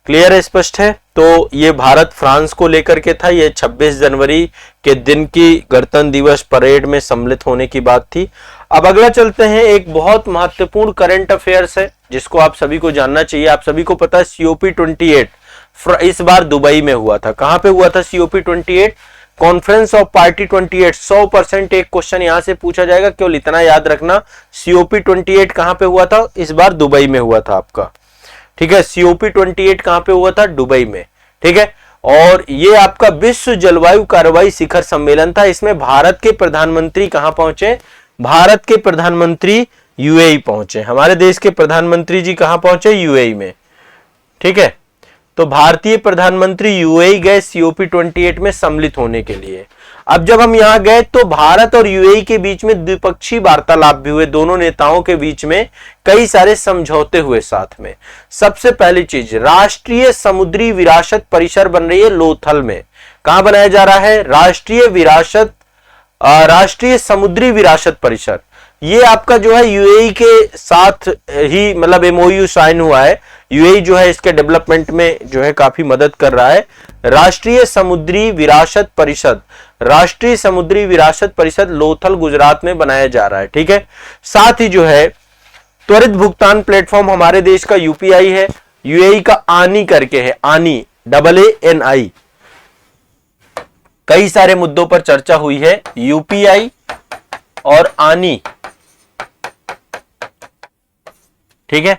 क्लियर है, स्पष्ट है। तो ये भारत फ्रांस को लेकर के था, ये 26 जनवरी के दिन की गणतंत्र दिवस परेड में सम्मिलित होने की बात थी। अब अगला चलते हैं, एक बहुत महत्वपूर्ण करंट अफेयर्स है जिसको आप सभी को जानना चाहिए। आप सभी को पता है COP28 इस बार दुबई में हुआ था। कहां पे हुआ था COP28? Conference of party 28। 100% एक क्वेश्चन यहां से पूछा जाएगा, केवल इतना याद रखना। COP28 कहां पे हुआ था? इस बार दुबई में हुआ था आपका, ठीक है। COP28 कहां पे हुआ था? दुबई में, ठीक है। और ये आपका विश्व जलवायु कार्रवाई शिखर सम्मेलन था। इसमें भारत के प्रधानमंत्री कहां पहुंचे? भारत के प्रधानमंत्री यूएई पहुंचे। हमारे देश के प्रधानमंत्री जी कहां पहुंचे? यूएई में, ठीक है। तो भारतीय प्रधानमंत्री यूएई गए COP28 में सम्मिलित होने के लिए। अब जब हम यहां गए तो भारत और यूएई के बीच में द्विपक्षीय वार्तालाप भी हुए। दोनों नेताओं के बीच में कई सारे समझौते हुए साथ में। सबसे पहली चीज, राष्ट्रीय समुद्री विरासत परिसर बन रही है लोथल में। कहां बनाया जा रहा है? राष्ट्रीय समुद्री विरासत परिसर। ये आपका जो है यूएई के साथ ही मतलब एमओयू साइन हुआ है। यूएई जो है इसके डेवलपमेंट में जो है काफी मदद कर रहा है। राष्ट्रीय समुद्री विरासत परिषद लोथल गुजरात में बनाया जा रहा है, ठीक है। साथ ही जो है त्वरित भुगतान प्लेटफॉर्म हमारे देश का यूपीआई है, यूएई का आनी करके है, आनी AANI। कई सारे मुद्दों पर चर्चा हुई है, यूपीआई और आनी, ठीक है।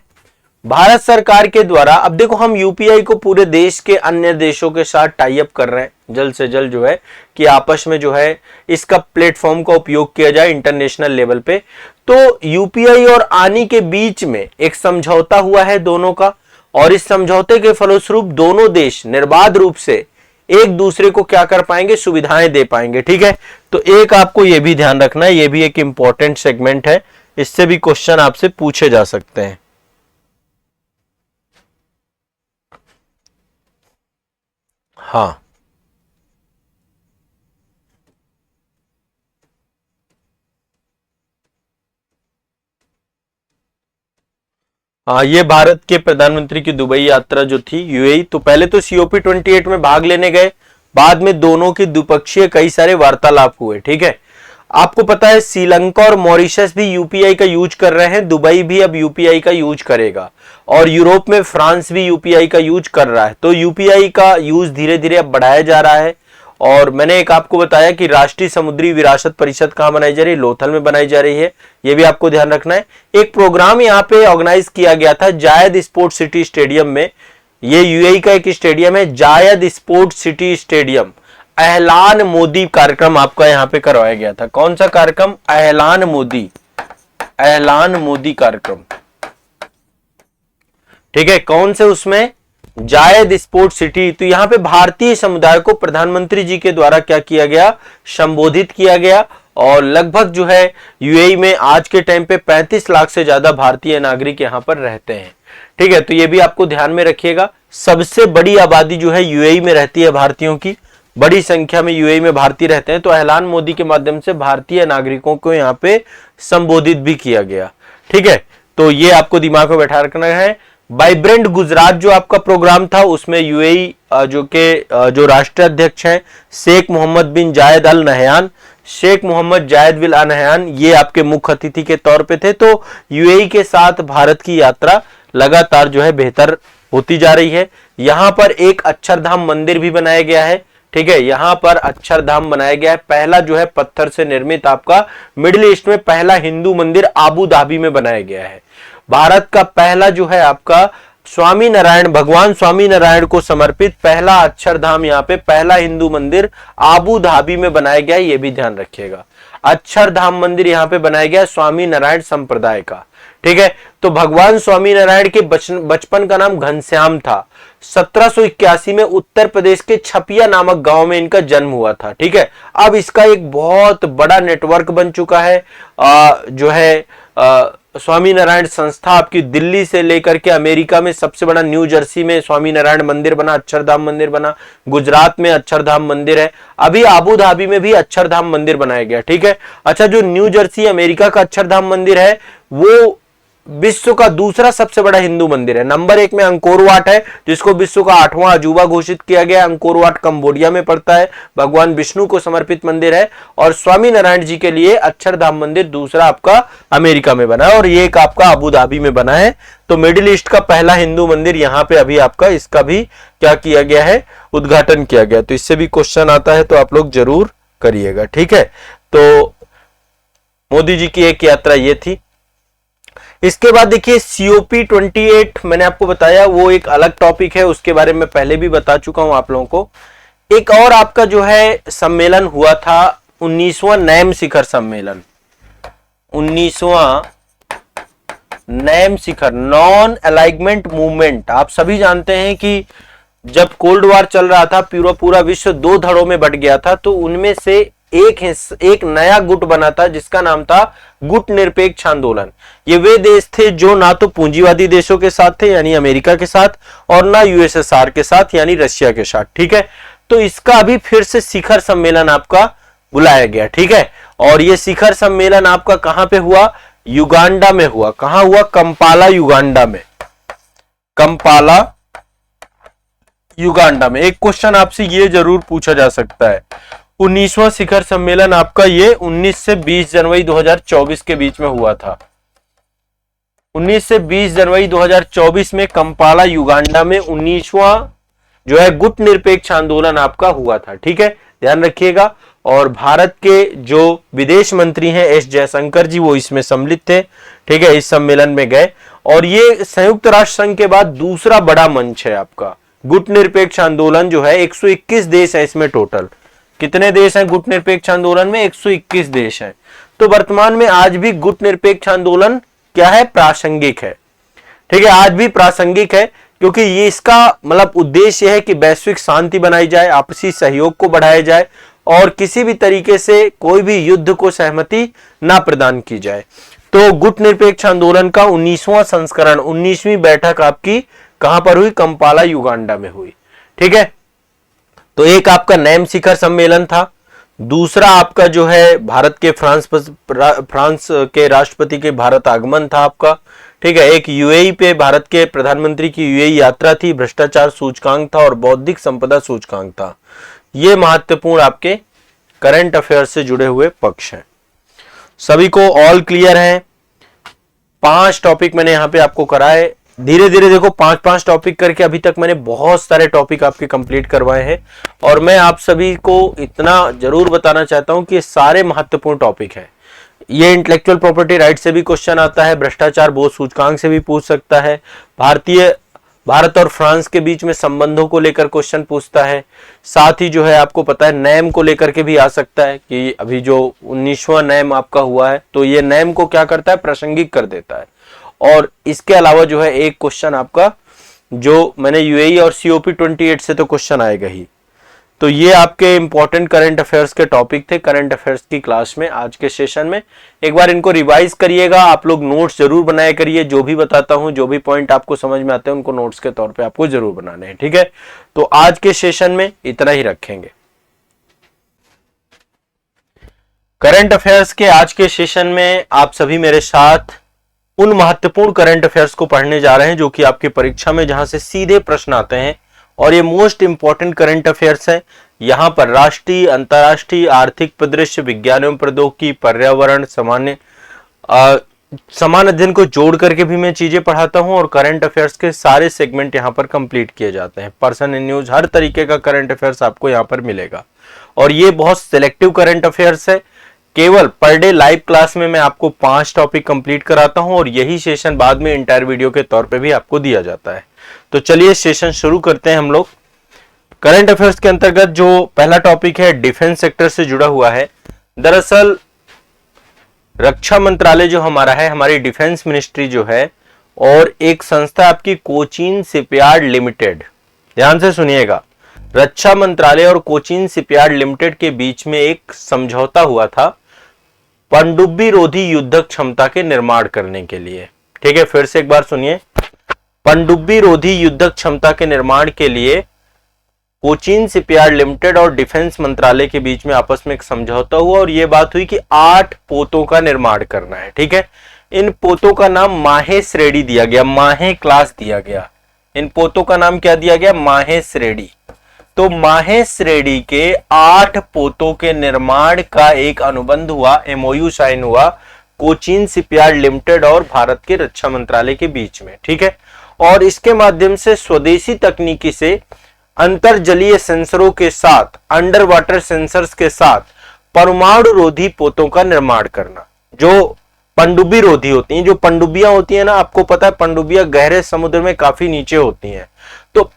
भारत सरकार के द्वारा, अब देखो हम यूपीआई को पूरे देश के अन्य देशों के साथ टाई अप कर रहे हैं जल्द से जल्द जो है कि आपस में जो है इसका प्लेटफॉर्म का उपयोग किया जाए इंटरनेशनल लेवल पे। तो यूपीआई और आनी के बीच में एक समझौता हुआ है दोनों का, और इस समझौते के फलस्वरूप दोनों देश निर्बाध रूप से एक दूसरे को क्या कर पाएंगे? सुविधाएं दे पाएंगे, ठीक है। तो एक आपको यह भी ध्यान रखना है, यह भी एक इंपॉर्टेंट सेगमेंट है, इससे भी क्वेश्चन आपसे पूछे जा सकते हैं। हाँ, ये भारत के प्रधानमंत्री की दुबई यात्रा जो थी यूएई, तो पहले तो COP28 में भाग लेने गए, बाद में दोनों की द्विपक्षीय कई सारे वार्तालाप हुए। ठीक है, आपको पता है श्रीलंका और मॉरिशस भी यूपीआई का यूज कर रहे हैं, दुबई भी अब यूपीआई का यूज करेगा, और यूरोप में फ्रांस भी यूपीआई का यूज कर रहा है। तो यूपीआई का यूज धीरे धीरे अब बढ़ाया जा रहा है। और मैंने एक आपको बताया कि राष्ट्रीय समुद्री विरासत परिषद कहां बनाई जा रही है, लोथल में बनाई जा रही है, यह भी आपको ध्यान रखना है। एक प्रोग्राम यहां पे ऑर्गेनाइज किया गया था जायद स्पोर्ट सिटी स्टेडियम में, ये यूएई का एक स्टेडियम है, जायद स्पोर्ट सिटी स्टेडियम। एहलान मोदी कार्यक्रम आपका यहां पे करवाया गया था। कौन सा कार्यक्रम? एहलान मोदी कार्यक्रम। ठीक है, कौन से? उसमें जायद स्पोर्ट सिटी। तो यहां पे भारतीय समुदाय को प्रधानमंत्री जी के द्वारा क्या किया गया? संबोधित किया गया। और लगभग जो है यूएई में आज के टाइम पे 35 लाख से ज्यादा भारतीय नागरिक यहां पर रहते हैं। ठीक है, तो ये भी आपको ध्यान में रखिएगा। सबसे बड़ी आबादी जो है यूएई में रहती है भारतीयों की, बड़ी संख्या में यूएई में भारतीय रहते हैं। तो एहलान मोदी के माध्यम से भारतीय नागरिकों को यहाँ पे संबोधित भी किया गया। ठीक है, तो ये आपको दिमाग में बैठा रखना है। वाइब्रेंट गुजरात जो आपका प्रोग्राम था, उसमें यूएई जो राष्ट्राध्यक्ष हैं शेख मोहम्मद बिन जायद अल नहयान, शेख मोहम्मद जायद बिन अल नहयान, ये आपके मुख्य अतिथि के तौर पे थे। तो यूएई के साथ भारत की यात्रा लगातार जो है बेहतर होती जा रही है। यहां पर एक अक्षरधाम मंदिर भी बनाया गया है। ठीक है, यहां पर अक्षरधाम बनाया गया है, पहला जो है पत्थर से निर्मित आपका मिडिल ईस्ट में पहला हिंदू मंदिर आबू धाबी में बनाया गया है। भारत का पहला जो है आपका स्वामी नारायण, भगवान स्वामी नारायण को समर्पित पहला अक्षरधाम, यहाँ पे पहला हिंदू मंदिर आबू धाबी में बनाया गया है, ये भी ध्यान रखिएगा। अक्षरधाम मंदिर यहाँ पे बनाया गया स्वामी नारायण संप्रदाय का। ठीक है, तो भगवान स्वामी नारायण के बचपन का नाम घनश्याम था। 1781 में उत्तर प्रदेश के छपिया नामक गांव में इनका जन्म हुआ था। ठीक है, अब इसका एक बहुत बड़ा नेटवर्क बन चुका है। जो है स्वामी नारायण संस्था आपकी दिल्ली से लेकर के अमेरिका में सबसे बड़ा न्यू जर्सी में स्वामी नारायण मंदिर बना, अक्षरधाम मंदिर बना, गुजरात में अक्षरधाम मंदिर है, अभी आबू धाबी में भी अक्षरधाम मंदिर बनाया गया। ठीक है, अच्छा, जो न्यू जर्सी अमेरिका का अक्षरधाम मंदिर है वो विश्व का दूसरा सबसे बड़ा हिंदू मंदिर है। नंबर 1 में अंकोर वाट है, जिसको विश्व का 8वां अजूबा घोषित किया गया। अंकोर वाट कंबोडिया में पड़ता है, भगवान विष्णु को समर्पित मंदिर है। और स्वामी नारायण जी के लिए अक्षरधाम मंदिर दूसरा आपका अमेरिका में बना है, और ये एक आपका अबू धाबी में बना है। तो मिडिल ईस्ट का पहला हिंदू मंदिर यहाँ पे अभी आपका इसका भी क्या किया गया है? उद्घाटन किया गया। तो इससे भी क्वेश्चन आता है, तो आप लोग जरूर करिएगा। ठीक है, तो मोदी जी की एक यात्रा ये थी। इसके बाद देखिए COP28 मैंने आपको बताया, वो एक अलग टॉपिक है, उसके बारे में पहले भी बता चुका हूं आप लोगों को। एक और आपका जो है सम्मेलन हुआ था, 19वां नैम शिखर सम्मेलन, 19वां नैम शिखर, नॉन अलाइनमेंट मूवमेंट। आप सभी जानते हैं कि जब कोल्ड वॉर चल रहा था, पूरा विश्व 2 धड़ों में बट गया था, तो उनमें से एक नया गुट बना था जिसका नाम था गुट निरपेक्ष आंदोलन। ये वे देश थे जो ना तो पूंजीवादी देशों के साथ थे यानी अमेरिका के साथ, और ना यूएसएसआर के साथ यानी रशिया के साथ। ठीक है, तो इसका अभी फिर से शिखर सम्मेलन आपका बुलाया गया। ठीक है, और ये शिखर सम्मेलन आपका कहां पे हुआ? युगांडा में हुआ। कहां हुआ? कंपाला युगांडा में, कंपाला युगांडा में। एक क्वेश्चन आपसे ये जरूर पूछा जा सकता है, 19वां शिखर सम्मेलन आपका ये 19 से 20 जनवरी 2024 के बीच में हुआ था। 19 से 20 जनवरी 2024 में कंपाला युगांडा में 19वां जो है गुट निरपेक्ष आंदोलन आपका हुआ था। ठीक है, ध्यान रखिएगा। और भारत के जो विदेश मंत्री हैं एस जयशंकर जी, वो इसमें सम्मिलित थे। ठीक है, इस सम्मेलन में गए। और ये संयुक्त राष्ट्र संघ के बाद दूसरा बड़ा मंच है आपका गुट निरपेक्ष आंदोलन जो है। 121 देश है इसमें टोटल। कितने देश हैं गुट निरपेक्ष आंदोलन में? 121 देश हैं। तो वर्तमान में आज भी गुट निरपेक्ष आंदोलन क्या है? प्रासंगिक है। ठीक है, आज भी प्रासंगिक है, क्योंकि ये इसका मतलब उद्देश्य है कि वैश्विक शांति बनाई जाए, आपसी सहयोग को बढ़ाया जाए, और किसी भी तरीके से कोई भी युद्ध को सहमति ना प्रदान की जाए। तो गुट निरपेक्ष आंदोलन का 19वां संस्करण, 19वीं बैठक आपकी कहां पर हुई? कंपाला युगांडा में हुई। ठीक है, तो एक आपका नैम शिखर सम्मेलन था, दूसरा आपका जो है भारत के फ्रांस के राष्ट्रपति के भारत आगमन था आपका। ठीक है, एक यूएई पे भारत के प्रधानमंत्री की यूएई यात्रा थी, भ्रष्टाचार सूचकांक था और बौद्धिक संपदा सूचकांक था। ये महत्वपूर्ण आपके करंट अफेयर्स से जुड़े हुए पक्ष हैं। सभी को ऑल क्लियर है? 5 टॉपिक मैंने यहां पे आपको कराए। धीरे धीरे देखो 5-5 टॉपिक करके अभी तक मैंने बहुत सारे टॉपिक आपके कंप्लीट करवाए हैं और मैं आप सभी को इतना जरूर बताना चाहता हूं कि ये सारे महत्वपूर्ण टॉपिक हैं। ये इंटेलेक्चुअल प्रॉपर्टी राइट से भी क्वेश्चन आता है, भ्रष्टाचार बोध सूचकांक से भी पूछ सकता है, भारत और फ्रांस के बीच में संबंधों को लेकर क्वेश्चन पूछता है, साथ ही जो है आपको पता है नैम को लेकर के भी आ सकता है कि अभी जो 19वां नैम आपका हुआ है तो ये नैम को क्या करता है, प्रासंगिक कर देता है। और इसके अलावा जो है एक क्वेश्चन आपका जो मैंने यूएई और सीओपी 28 से तो क्वेश्चन आएगा ही। तो ये आपके इंपॉर्टेंट करंट अफेयर्स के टॉपिक थे करंट अफेयर्स की क्लास में आज के सेशन में। एक बार इनको रिवाइज करिएगा, आप लोग नोट्स जरूर बनाया करिए, जो भी बताता हूं जो भी पॉइंट आपको समझ में आते हैं उनको नोट्स के तौर पे आपको जरूर बनाने हैं, ठीक है। तो आज के सेशन में इतना ही रखेंगे। करंट अफेयर्स के आज के सेशन में आप सभी मेरे साथ उन महत्वपूर्ण करंट अफेयर्स को पढ़ने जा रहे हैं जो कि आपकी परीक्षा में जहां से सीधे प्रश्न आते हैं और ये मोस्ट इंपॉर्टेंट करंट अफेयर्स है। यहां पर राष्ट्रीय, अंतर्राष्ट्रीय, आर्थिक परिदृश्य, विज्ञान एवं प्रौद्योगिकी, पर्यावरण, समान अध्ययन को जोड़ करके भी मैं चीजें पढ़ाता हूं और करंट अफेयर्स के सारे सेगमेंट यहां पर कंप्लीट किए जाते हैं। पर्सन इन न्यूज, हर तरीके का करंट अफेयर्स आपको यहां पर मिलेगा और ये बहुत सिलेक्टिव करंट अफेयर्स है। केवल पर डे लाइव क्लास में मैं आपको 5 टॉपिक कंप्लीट कराता हूं और यही सेशन बाद में इंटायर वीडियो के तौर पे भी आपको दिया जाता है। तो चलिए सेशन शुरू करते हैं हम लोग। करंट अफेयर्स के अंतर्गत जो पहला टॉपिक है डिफेंस सेक्टर से जुड़ा हुआ है। दरअसल रक्षा मंत्रालय जो हमारा है, हमारी डिफेंस मिनिस्ट्री जो है और एक संस्था आपकी कोचीन शिपयार्ड लिमिटेड, ध्यान से सुनिएगा, रक्षा मंत्रालय और कोचीन शिपयार्ड लिमिटेड के बीच में एक समझौता हुआ था पनडुब्बी रोधी युद्धक क्षमता के निर्माण करने के लिए। ठीक है, फिर से एक बार सुनिए, पनडुब्बी रोधी युद्धक क्षमता के निर्माण के लिए कोचीन शिपयार्ड लिमिटेड और डिफेंस मंत्रालय के बीच में आपस में एक समझौता हुआ और यह बात हुई कि 8 पोतों का निर्माण करना है। ठीक है, इन पोतों का नाम माहे श्रेणी दिया गया, माहे क्लास दिया गया। इन पोतों का नाम क्या दिया गया, माहे श्रेणी। तो माहे श्रेणी के 8 पोतों के निर्माण का एक अनुबंध हुआ, एमओयू साइन हुआ कोचीन शिपयार्ड लिमिटेड और भारत के रक्षा मंत्रालय के बीच में। ठीक है, और इसके माध्यम से स्वदेशी तकनीकी से अंतरजलीय सेंसरों के साथ, अंडर वाटर सेंसर्स के साथ परमाणु रोधी पोतों का निर्माण करना, जो पनडुब्बी रोधी होती हैं। जो पनडुब्बियां होती हैं ना, आपको पता है पनडुब्बियां गहरे समुद्र में काफी नीचे होती हैं। तो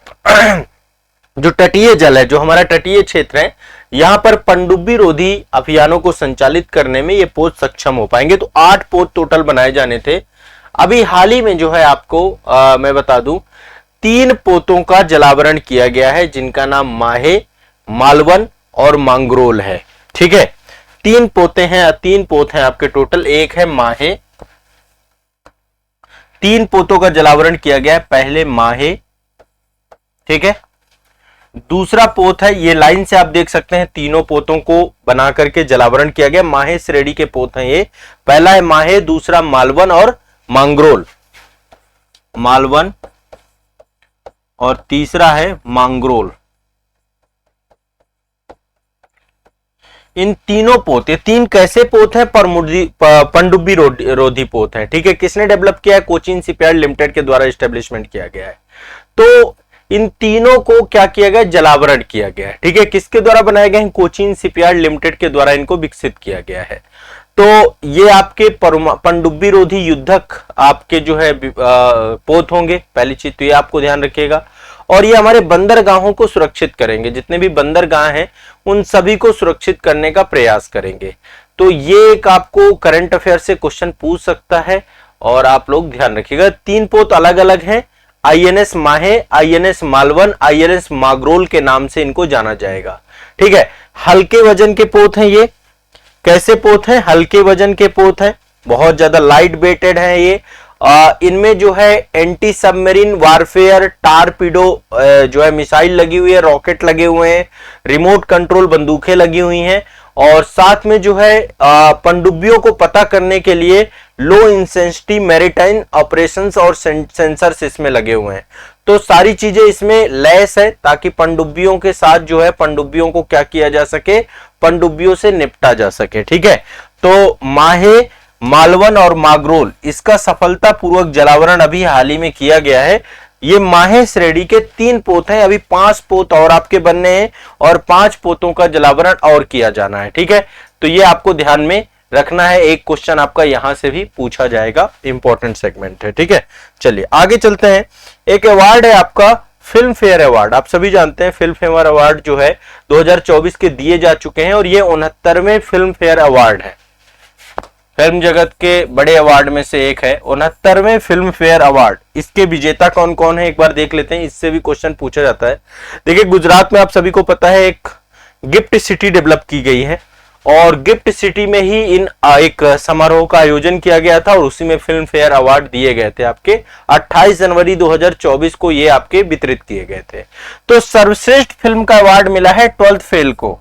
जो तटीय जल है, जो हमारा तटीय क्षेत्र है, यहां पर पनडुब्बी रोधी अभियानों को संचालित करने में ये पोत सक्षम हो पाएंगे। तो 8 पोत टोटल बनाए जाने थे। अभी हाल ही में जो है आपको मैं बता दूं, 3 पोतों का जलावरण किया गया है जिनका नाम माहे, मालवन और मांगरोल है। ठीक है, 3 पोते हैं, 3 पोत हैं आपके टोटल। एक है माहे, 3 पोतों का जलावरण किया गया है। पहले माहे, ठीक है, दूसरा पोत है, ये लाइन से आप देख सकते हैं, तीनों पोतों को बना करके जलावरण किया गया। माहे श्रेणी के पोत हैं ये। पहला है माहे, दूसरा मालवन और मांगरोल, मालवन और तीसरा है मांगरोल। इन तीनों पोत, ये 3 कैसे पोत हैं, पनडुब्बी रोधी पोत हैं। ठीक है, किसने डेवलप किया है, कोचीन शिपयार्ड लिमिटेड के द्वारा एस्टेब्लिशमेंट किया गया है। तो इन तीनों को क्या किया गया, जलावरण किया गया है। ठीक है, किसके द्वारा बनाए गए हैं, कोचीन शिपयार्ड लिमिटेड के द्वारा इनको विकसित किया गया है। तो ये आपके पनडुब्बी रोधी युद्धक आपके जो है पोत होंगे, पहली चीज तो ये आपको ध्यान रखिएगा। और ये हमारे बंदरगाहों को सुरक्षित करेंगे, जितने भी बंदरगाह हैं उन सभी को सुरक्षित करने का प्रयास करेंगे। तो ये एक आपको करंट अफेयर से क्वेश्चन पूछ सकता है और आप लोग ध्यान रखिएगा। 3 पोत अलग अलग हैं, आईएनएस माहे, आईएनएस मालवन, आईएनएस मांगरोल के नाम से इनको जाना जाएगा। ठीक है, हल्के वजन के पोत हैं ये। कैसे पोत हैं, हल्के वजन के पोत हैं, बहुत ज्यादा लाइट वेटेड हैं ये। इनमें जो है एंटी सबमरीन वारफेयर, टारपीडो जो है मिसाइल लगी हुई है, रॉकेट लगे हुए हैं, रिमोट कंट्रोल बंदूकें लगी हुई हैं और साथ में जो है पनडुब्बियों को पता करने के लिए लो इंटेंसिटी मैरीटाइम ऑपरेशंस और सेंसर्स इसमें लगे हुए हैं। तो सारी चीजें इसमें लैस है ताकि पनडुब्बियों के साथ जो है पनडुब्बियों को क्या किया जा सके, पनडुब्बियों से निपटा जा सके। ठीक है, तो माहे, मालवन और मागरोल इसका सफलतापूर्वक जलावरण अभी हाल ही में किया गया है। ये माहे श्रेणी के 3 पोत हैं, अभी 5 पोत और आपके बनने हैं और 5 पोतों का जलावरण और किया जाना है। ठीक है, तो ये आपको ध्यान में रखना है, एक क्वेश्चन आपका यहां से भी पूछा जाएगा, इंपॉर्टेंट सेगमेंट है। ठीक है, चलिए आगे चलते हैं। एक अवार्ड है आपका फिल्म फेयर अवार्ड। आप सभी जानते हैं फिल्म फेयर अवार्ड जो है 2024 के दिए जा चुके हैं और ये 69वें फिल्म फेयर अवार्ड है। फिल्म जगत के बड़े अवार्ड में से एक है 69वें फिल्म फेयर अवार्ड। इसके विजेता कौन कौन है एक बार देख लेते हैं, इससे भी क्वेश्चन पूछा जाता है। देखिए, गुजरात में आप सभी को पता है एक गिफ्ट सिटी डेवलप की गई है और गिफ्ट सिटी में ही इन एक समारोह का आयोजन किया गया था और उसी में फिल्म फेयर अवार्ड दिए गए थे। आपके 28 जनवरी 2024 को ये आपके वितरित किए गए थे। तो सर्वश्रेष्ठ फिल्म का अवार्ड मिला है 12th फेल को।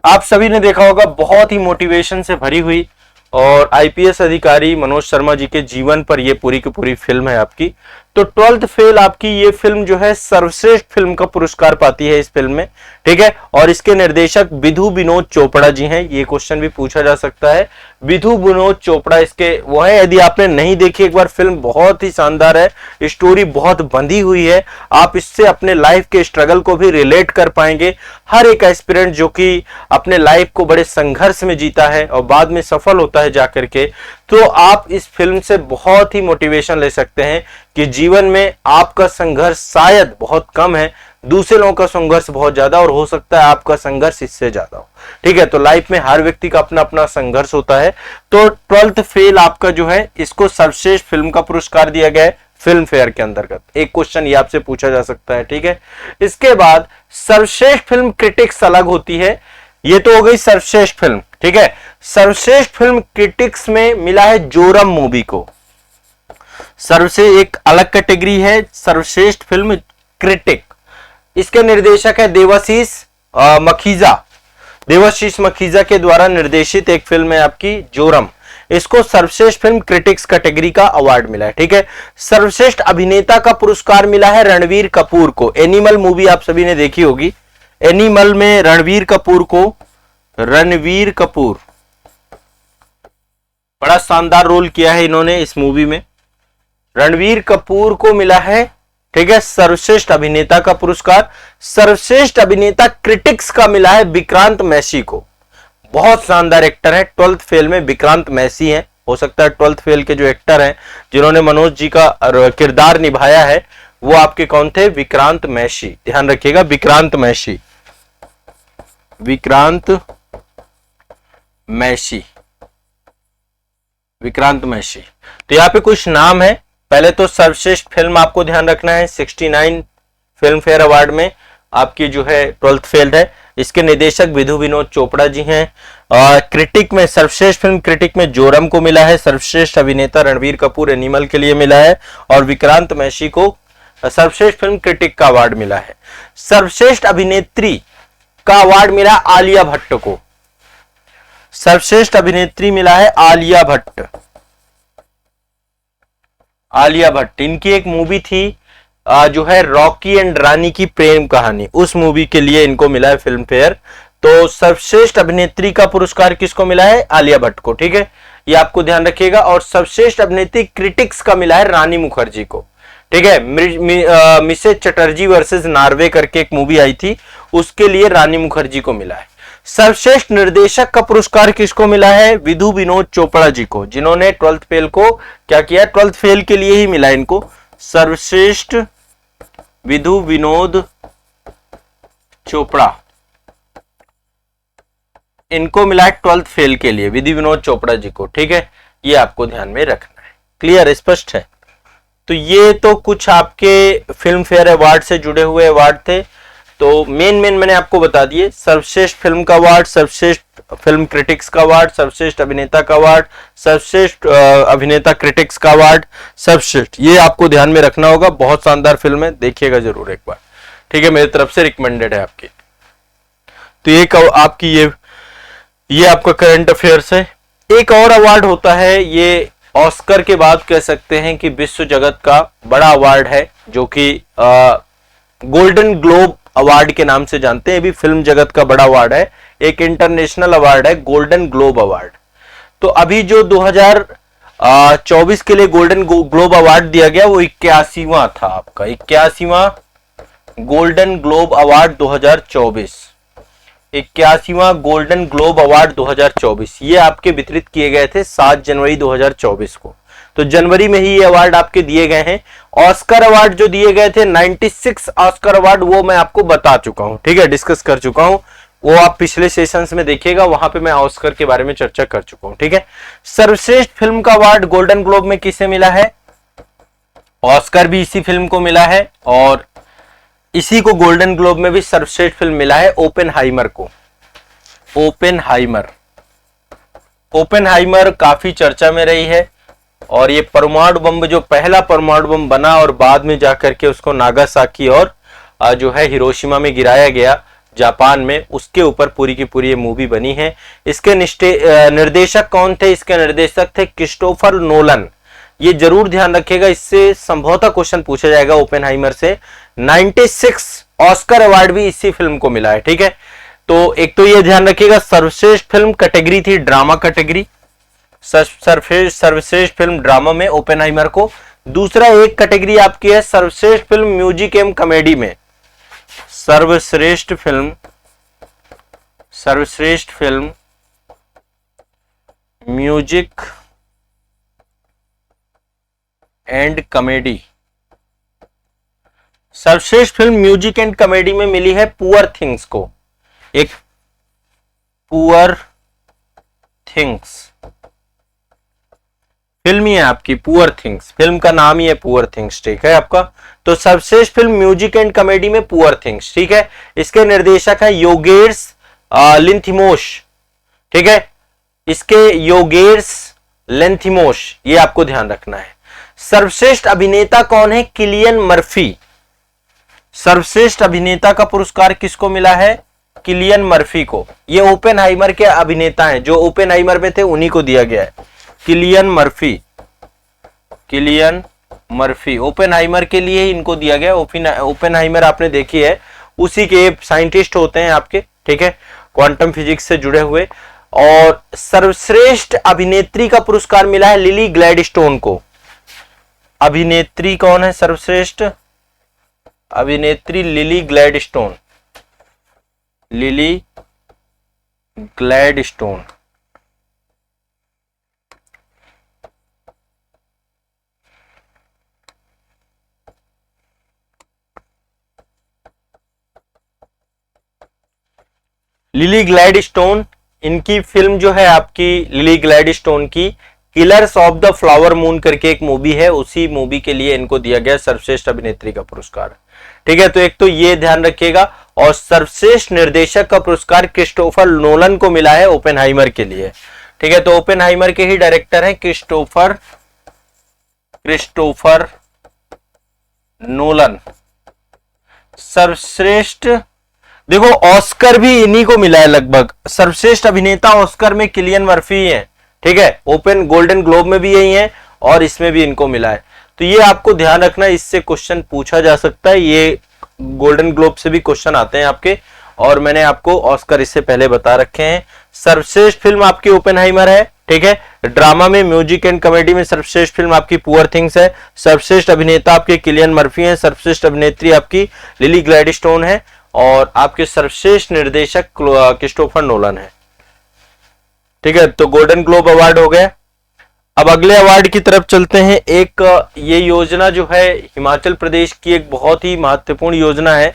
आप सभी ने देखा होगा, बहुत ही मोटिवेशन से भरी हुई और आईपीएस अधिकारी मनोज शर्मा जी के जीवन पर यह पूरी की पूरी फिल्म है आपकी। तो 12th फेल आपकी ये फिल्म जो है सर्वश्रेष्ठ फिल्म का पुरस्कार पाती है इस फिल्म में। ठीक है, और इसके निर्देशक विधु विनोद चोपड़ा जी हैं। ये क्वेश्चन भी पूछा जा सकता है, विधु विनोद चोपड़ा इसके वो है। यदि आपने नहीं देखी एक बार फिल्म, बहुत ही शानदार है, स्टोरी बहुत बंधी हुई है, आप इससे अपने लाइफ के स्ट्रगल को भी रिलेट कर पाएंगे। हर एक एस्पिरेंट जो कि अपने लाइफ को बड़े संघर्ष में जीता है और बाद में सफल होता है जाकर के, तो आप इस फिल्म से बहुत ही मोटिवेशन ले सकते हैं कि जीवन में आपका संघर्ष शायद बहुत कम है, दूसरे लोगों का संघर्ष बहुत ज्यादा, और हो सकता है आपका संघर्ष इससे ज्यादा हो। ठीक है, तो लाइफ में हर व्यक्ति का अपना अपना संघर्ष होता है। तो 12th फेल आपका जो है, इसको सर्वश्रेष्ठ फिल्म का पुरस्कार दिया गया है फिल्म फेयर के अंतर्गत। एक क्वेश्चन ये आपसे पूछा जा सकता है। ठीक है, इसके बाद सर्वश्रेष्ठ फिल्म क्रिटिक्स अलग होती है। ये तो हो गई सर्वश्रेष्ठ फिल्म। ठीक है, सर्वश्रेष्ठ फिल्म क्रिटिक्स में मिला है जोरम मूवी को। सर्वश्रेष्ठ एक अलग कैटेगरी है, सर्वश्रेष्ठ फिल्म क्रिटिक। इसके निर्देशक है देवाशीष मखीजा। देवाशीष मखीजा के द्वारा निर्देशित एक फिल्म है आपकी जोरम। इसको सर्वश्रेष्ठ फिल्म क्रिटिक्स कैटेगरी का अवार्ड मिला है। ठीक है, सर्वश्रेष्ठ अभिनेता का पुरस्कार मिला है रणवीर कपूर को। एनिमल मूवी आप सभी ने देखी होगी। एनिमल में रणवीर कपूर बड़ा शानदार रोल किया है इन्होंने इस मूवी में। रणवीर कपूर को मिला है, ठीक है, सर्वश्रेष्ठ अभिनेता का पुरस्कार। सर्वश्रेष्ठ अभिनेता क्रिटिक्स का मिला है विक्रांत मैसी को। बहुत शानदार एक्टर है। 12th फेल में विक्रांत मैसी हैं। हो सकता है 12th फेल के जो एक्टर हैं जिन्होंने मनोज जी का किरदार निभाया है वो आपके कौन थे? विक्रांत मैसी। ध्यान रखिएगा, विक्रांत मैसी। तो यहाँ पे कुछ नाम है। पहले तो सर्वश्रेष्ठ फिल्म आपको ध्यान रखना है, 69 फिल्म फेयर अवार्ड में आपकी जो है 12th फेल है। इसके निदेशक विधु विनोद चोपड़ा जी हैं। क्रिटिक में, सर्वश्रेष्ठ फिल्म क्रिटिक में जोरम को मिला है। सर्वश्रेष्ठ अभिनेता रणवीर कपूर एनिमल के लिए मिला है और विक्रांत मैसी को सर्वश्रेष्ठ फिल्म क्रिटिक का अवार्ड मिला है। सर्वश्रेष्ठ अभिनेत्री का अवार्ड मिला आलिया भट्ट को। सर्वश्रेष्ठ अभिनेत्री मिला है आलिया भट्ट। इनकी एक मूवी थी जो है रॉकी एंड रानी की प्रेम कहानी, उस मूवी के लिए इनको मिला है फिल्म फेयर। तो सर्वश्रेष्ठ अभिनेत्री का पुरस्कार किसको मिला है? आलिया भट्ट को। ठीक है, ये आपको ध्यान रखिएगा। और सर्वश्रेष्ठ अभिनेत्री क्रिटिक्स का मिला है रानी मुखर्जी को। ठीक है, मिसेज चटर्जी वर्सेस नॉर्वे करके एक मूवी आई थी, उसके लिए रानी मुखर्जी को मिला है। सर्वश्रेष्ठ निर्देशक का पुरस्कार किसको मिला है? विधु विनोद चोपड़ा जी को, जिन्होंने 12th फेल को क्या किया? 12th फेल के लिए ही मिला इनको। सर्वश्रेष्ठ विधु विनोद चोपड़ा, इनको मिला है 12th फेल के लिए, विधु विनोद चोपड़ा जी को। ठीक है, ये आपको ध्यान में रखना है। क्लियर, स्पष्ट है? तो ये तो कुछ आपके फिल्म फेयर अवार्ड से जुड़े हुए अवार्ड थे। तो मेन मैंने आपको बता दिए। सर्वश्रेष्ठ फिल्म का अवार्ड, सर्वश्रेष्ठ फिल्म क्रिटिक्स का अवार्ड, सर्वश्रेष्ठ अभिनेता का अवार्ड, सर्वश्रेष्ठ अभिनेता क्रिटिक्स का अवार्ड, सर्वश्रेष्ठ, ये आपको ध्यान में रखना होगा। बहुत शानदार फिल्म है, देखिएगा जरूर एक बार। ठीक है, मेरी तरफ से रिकमेंडेड है आपकी। तो ये आपकी ये ये आपका करंट अफेयर्स है। एक और अवार्ड होता है, ये ऑस्कर के बाद कह सकते हैं कि विश्व जगत का बड़ा अवार्ड है, जो कि गोल्डन ग्लोब अवार्ड के नाम से जानते हैं। भी फिल्म जगत का बड़ा अवार्ड है, एक इंटरनेशनल अवार्ड है, गोल्डन ग्लोब अवार्ड। तो अभी जो 2024 के लिए गोल्डन ग्लोब अवार्ड दिया गया वो 81वां था, आपका 81वां गोल्डन ग्लोब अवार्ड 2024, 81वां गोल्डन ग्लोब अवार्ड 2024। ये आपके वितरित किए गए थे 7 जनवरी 2024 को। तो जनवरी में ही ये अवार्ड आपके दिए गए हैं। ऑस्कर अवार्ड जो दिए गए थे 96 ऑस्कर अवार्ड, वो मैं आपको बता चुका हूं, ठीक है, डिस्कस कर चुका हूं। वो आप पिछले सेशंस में देखिएगा, वहां पे मैं ऑस्कर के बारे में चर्चा कर चुका हूं, ठीक है। सर्वश्रेष्ठ फिल्म का अवार्ड गोल्डन ग्लोब में किसे मिला है? ऑस्कर भी इसी फिल्म को मिला है, और इसी को गोल्डन ग्लोब में भी सर्वश्रेष्ठ फिल्म मिला है ओपेनहाइमर को। ओपेनहाइमर काफी चर्चा में रही है, और ये परमाणु बम जो पहला परमाणु बम बना और बाद में जाकर के उसको नागासाकी और जो है हिरोशिमा में गिराया गया जापान में, उसके ऊपर पूरी की पूरी ये मूवी बनी है। इसके निर्देशक कौन थे? इसके निर्देशक थे क्रिस्टोफर नोलन। ये जरूर ध्यान रखिएगा, इससे संभवतः क्वेश्चन पूछा जाएगा ओपेनहाइमर से। 96 ऑस्कर अवार्ड भी इसी फिल्म को मिला है, ठीक है। तो एक तो ये ध्यान रखिएगा, सर्वश्रेष्ठ फिल्म कैटेगरी थी ड्रामा कैटेगरी, सर्वश्रेष्ठ फिल्म ड्रामा में ओपेनहाइमर को। दूसरा एक कैटेगरी आपकी है सर्वश्रेष्ठ फिल्म म्यूजिक एवं कॉमेडी में। सर्वश्रेष्ठ फिल्म म्यूजिक एंड कॉमेडी, सर्वश्रेष्ठ फिल्म म्यूजिक एंड कॉमेडी में मिली है पुअर थिंग्स को। एक पुअर थिंग्स फिल्म ही है आपकी, पुअर थिंग्स, फिल्म का नाम ही है पुअर थिंग्स, ठीक है आपका। तो सर्वश्रेष्ठ फिल्म म्यूजिक एंड कॉमेडी में पुअर थिंग्स, ठीक है। इसके निर्देशक है योगेश लिंथिमोस, ठीक है, इसके योगेश लिंथिमोस, ये आपको ध्यान रखना है। सर्वश्रेष्ठ अभिनेता कौन है? Cillian Murphy. सर्वश्रेष्ठ अभिनेता का पुरस्कार किसको मिला है? किलियन मर्फी को। ये ओपेनहाइमर के अभिनेता हैं, जो ओपेनहाइमर में थे उन्हीं को दिया गया है। किलियन मर्फी ओपेनहाइमर के लिए ही इनको दिया गया। ओपेनहाइमर आपने देखी है, उसी के साइंटिस्ट होते हैं आपके, ठीक है, क्वांटम फिजिक्स से जुड़े हुए। और सर्वश्रेष्ठ अभिनेत्री का पुरस्कार मिला है लिली ग्लैडस्टोन को। अभिनेत्री कौन है? सर्वश्रेष्ठ अभिनेत्री लिली ग्लैडस्टोन। लिली ग्लैडस्टोन, इनकी फिल्म जो है आपकी लिली ग्लैडस्टोन की killers of the flower moon करके एक मूवी है, उसी मूवी के लिए इनको दिया गया सर्वश्रेष्ठ अभिनेत्री का पुरस्कार, ठीक है। तो एक तो ये ध्यान रखिएगा। और सर्वश्रेष्ठ निर्देशक का पुरस्कार क्रिस्टोफर नोलन को मिला है ओपेनहाइमर के लिए, ठीक है। तो ओपेनहाइमर के ही डायरेक्टर हैं क्रिस्टोफर नोलन। सर्वश्रेष्ठ, देखो ऑस्कर भी इन्हीं को मिला है लगभग। सर्वश्रेष्ठ अभिनेता ऑस्कर में किलियन मर्फी है, ठीक है। ओपन गोल्डन ग्लोब में भी यही है और इसमें भी इनको मिला है। तो ये आपको ध्यान रखना, इससे क्वेश्चन पूछा जा सकता है। ये गोल्डन ग्लोब से भी क्वेश्चन आते हैं आपके, और मैंने आपको ऑस्कर इससे पहले बता रखे हैं। सर्वश्रेष्ठ फिल्म आपकी ओपेनहाइमर है, ठीक है। ड्रामा में, म्यूजिक एंड कॉमेडी में सर्वश्रेष्ठ फिल्म आपकी पुअर थिंग्स है। सर्वश्रेष्ठ अभिनेता आपके किलियन मर्फी है। सर्वश्रेष्ठ अभिनेत्री आपकी लिली ग्लैडस्टोन है, और आपके सर्वश्रेष्ठ निर्देशक क्रिस्टोफर नोलन है, ठीक है। तो गोल्डन ग्लोब अवार्ड हो गया। अब अगले अवार्ड की तरफ चलते हैं। एक ये योजना जो है हिमाचल प्रदेश की एक बहुत ही महत्वपूर्ण योजना है।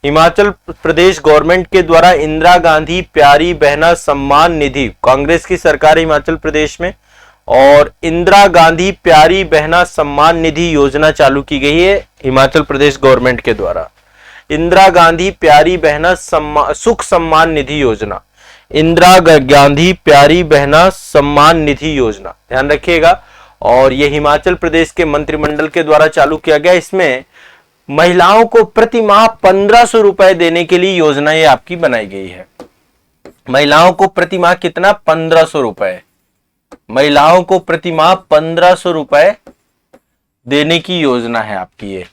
हिमाचल प्रदेश गवर्नमेंट के द्वारा इंदिरा गांधी प्यारी बहना सम्मान निधि, कांग्रेस की सरकार है हिमाचल प्रदेश में, और इंदिरा गांधी प्यारी बहना सम्मान निधि योजना चालू की गई है हिमाचल प्रदेश गवर्नमेंट के द्वारा। इंदिरा गांधी प्यारी बहना सुख सम्मान निधि योजना, इंदिरा गांधी प्यारी बहना सम्मान निधि योजना, ध्यान रखिएगा। और यह हिमाचल प्रदेश के मंत्रिमंडल के द्वारा चालू किया गया। इसमें महिलाओं को प्रति माह 1500 रुपए देने के लिए योजना ये आपकी बनाई गई है। महिलाओं को प्रति माह कितना? 1500 रुपए। महिलाओं को प्रति माह 1500 रुपए देने की योजना है आपकी ये,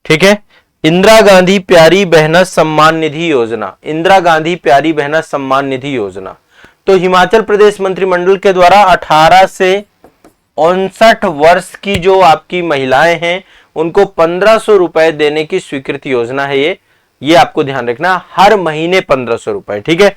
ठीक है। इंदिरा गांधी प्यारी बहना सम्मान निधि योजना, इंदिरा गांधी प्यारी बहना सम्मान निधि योजना। तो हिमाचल प्रदेश मंत्रिमंडल के द्वारा 18 से 59 वर्ष की जो आपकी महिलाएं हैं उनको 1500 रुपए देने की स्वीकृत योजना है ये आपको ध्यान रखना, हर महीने 1500 रुपए, ठीक है।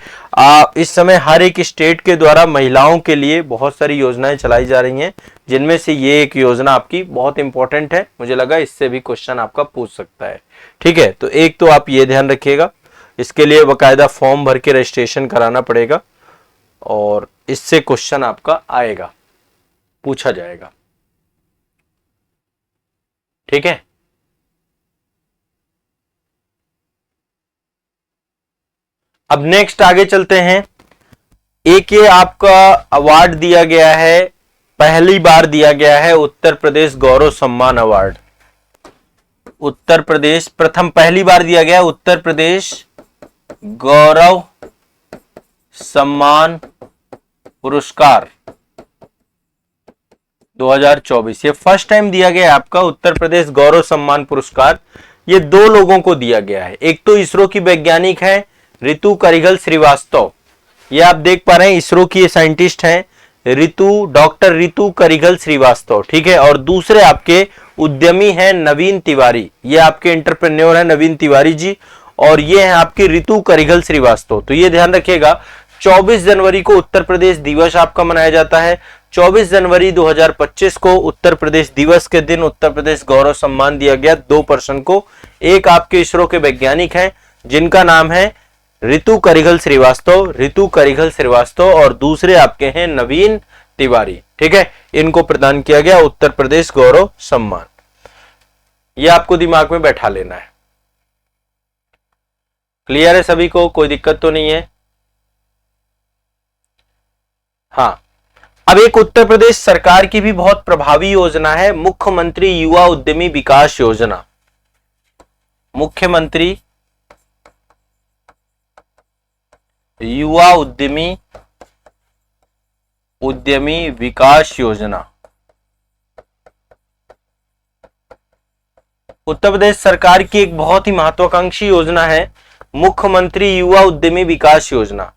इस समय हर एक स्टेट के द्वारा महिलाओं के लिए बहुत सारी योजनाएं चलाई जा रही हैं, जिनमें से ये एक योजना आपकी बहुत इंपॉर्टेंट है। मुझे लगा इससे भी क्वेश्चन आपका पूछ सकता है, ठीक है। तो एक तो आप ये ध्यान रखिएगा, इसके लिए बकायदा फॉर्म भर के रजिस्ट्रेशन कराना पड़ेगा और इससे क्वेश्चन आपका आएगा, पूछा जाएगा, ठीक है। अब नेक्स्ट आगे चलते हैं। एक ये आपका अवार्ड दिया गया है, पहली बार दिया गया है उत्तर प्रदेश गौरव सम्मान अवार्ड। उत्तर प्रदेश प्रथम पहली बार दिया गया उत्तर प्रदेश गौरव सम्मान पुरस्कार 2024, ये फर्स्ट टाइम दिया गया है आपका उत्तर प्रदेश गौरव सम्मान पुरस्कार। ये 2 लोगों को दिया गया है, एक तो इसरो की वैज्ञानिक है रितु करिगल श्रीवास्तव, ये आप देख पा रहे हैं इसरो की ये साइंटिस्ट हैं डॉक्टर रितु करिगल श्रीवास्तव, ठीक है। और दूसरे आपके उद्यमी हैं नवीन तिवारी, ये आपके एंटरप्रेन्योर हैं नवीन तिवारी जी, और ये हैं आपके रितु करिगल श्रीवास्तव। तो ये ध्यान रखिएगा 24 जनवरी को उत्तर प्रदेश दिवस आपका मनाया जाता है। 24 जनवरी 2025 को उत्तर प्रदेश दिवस के दिन उत्तर प्रदेश गौरव सम्मान दिया गया 2 पर्सन को। एक आपके इसरो के वैज्ञानिक हैं जिनका नाम है रितु करिगल श्रीवास्तव, और दूसरे आपके हैं नवीन तिवारी, ठीक है। इनको प्रदान किया गया उत्तर प्रदेश गौरव सम्मान, यह आपको दिमाग में बैठा लेना है। क्लियर है सभी को? कोई दिक्कत तो नहीं है? हाँ, अब एक उत्तर प्रदेश सरकार की भी बहुत प्रभावी योजना है, मुख्यमंत्री युवा उद्यमी विकास योजना। मुख्यमंत्री युवा उद्यमी विकास योजना उत्तर प्रदेश सरकार की एक बहुत ही महत्वाकांक्षी योजना है, मुख्यमंत्री युवा उद्यमी विकास योजना।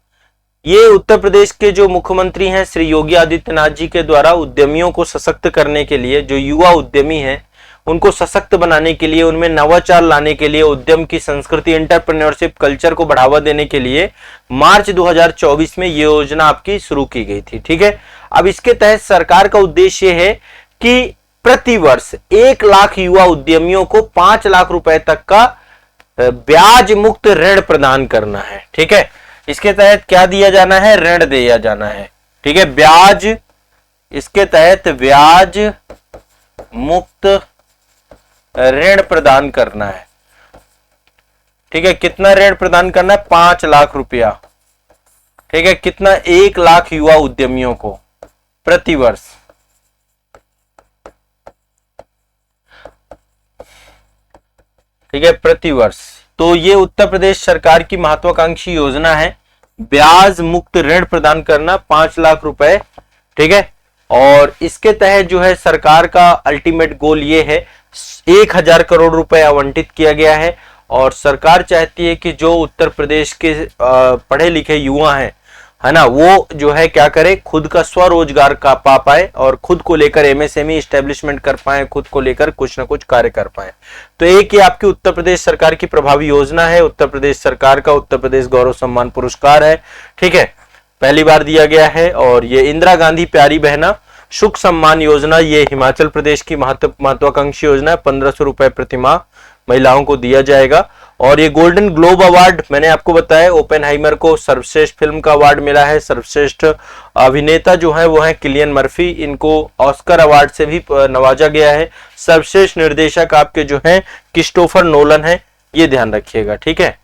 ये उत्तर प्रदेश के जो मुख्यमंत्री हैं श्री योगी आदित्यनाथ जी के द्वारा उद्यमियों को सशक्त करने के लिए, जो युवा उद्यमी हैं उनको सशक्त बनाने के लिए, उनमें नवाचार लाने के लिए, उद्यम की संस्कृति एंटरप्रेन्योरशिप कल्चर को बढ़ावा देने के लिए मार्च 2024 में ये योजना आपकी शुरू की गई थी, ठीक है। अब इसके तहत सरकार का उद्देश्य है कि प्रति वर्ष 1 लाख युवा उद्यमियों को 5 लाख रुपए तक का ब्याज मुक्त ऋण प्रदान करना है, ठीक है। इसके तहत क्या दिया जाना है? ऋण दिया जाना है, ठीक है। ब्याज, इसके तहत ब्याज मुक्त ऋण प्रदान करना है, ठीक है। कितना ऋण प्रदान करना है? 5 लाख रुपया, ठीक है। कितना? 1 लाख युवा उद्यमियों को प्रति वर्ष, ठीक है, प्रति वर्ष। तो ये उत्तर प्रदेश सरकार की महत्वाकांक्षी योजना है, ब्याज मुक्त ऋण प्रदान करना 5 लाख रुपए, ठीक है। और इसके तहत जो है सरकार का अल्टीमेट गोल ये है, 1000 करोड़ रुपए आवंटित किया गया है। और सरकार चाहती है कि जो उत्तर प्रदेश के पढ़े लिखे युवा हैं, है ना, वो जो है क्या करे, खुद का स्वरोजगार का पा पाए और खुद को लेकर एमएसएमई एस्टेब्लिशमेंट कर पाए, खुद को लेकर कुछ ना कुछ कार्य कर पाए। तो एक ये आपकी उत्तर प्रदेश सरकार की प्रभावी योजना है, उत्तर प्रदेश सरकार का उत्तर प्रदेश गौरव सम्मान पुरस्कार है, ठीक है, पहली बार दिया गया है। और ये इंदिरा गांधी प्यारी बहना सुख सम्मान योजना, ये हिमाचल प्रदेश की महत्वाकांक्षी योजना है, 1500 रुपए प्रति माह महिलाओं को दिया जाएगा। और ये गोल्डन ग्लोब अवार्ड मैंने आपको बताया, ओपेनहाइमर को सर्वश्रेष्ठ फिल्म का अवार्ड मिला है। सर्वश्रेष्ठ अभिनेता जो है वो है किलियन मर्फी, इनको ऑस्कर अवार्ड से भी नवाजा गया है। सर्वश्रेष्ठ निर्देशक आपके जो है क्रिस्टोफर नोलन है, ये ध्यान रखिएगा, ठीक है।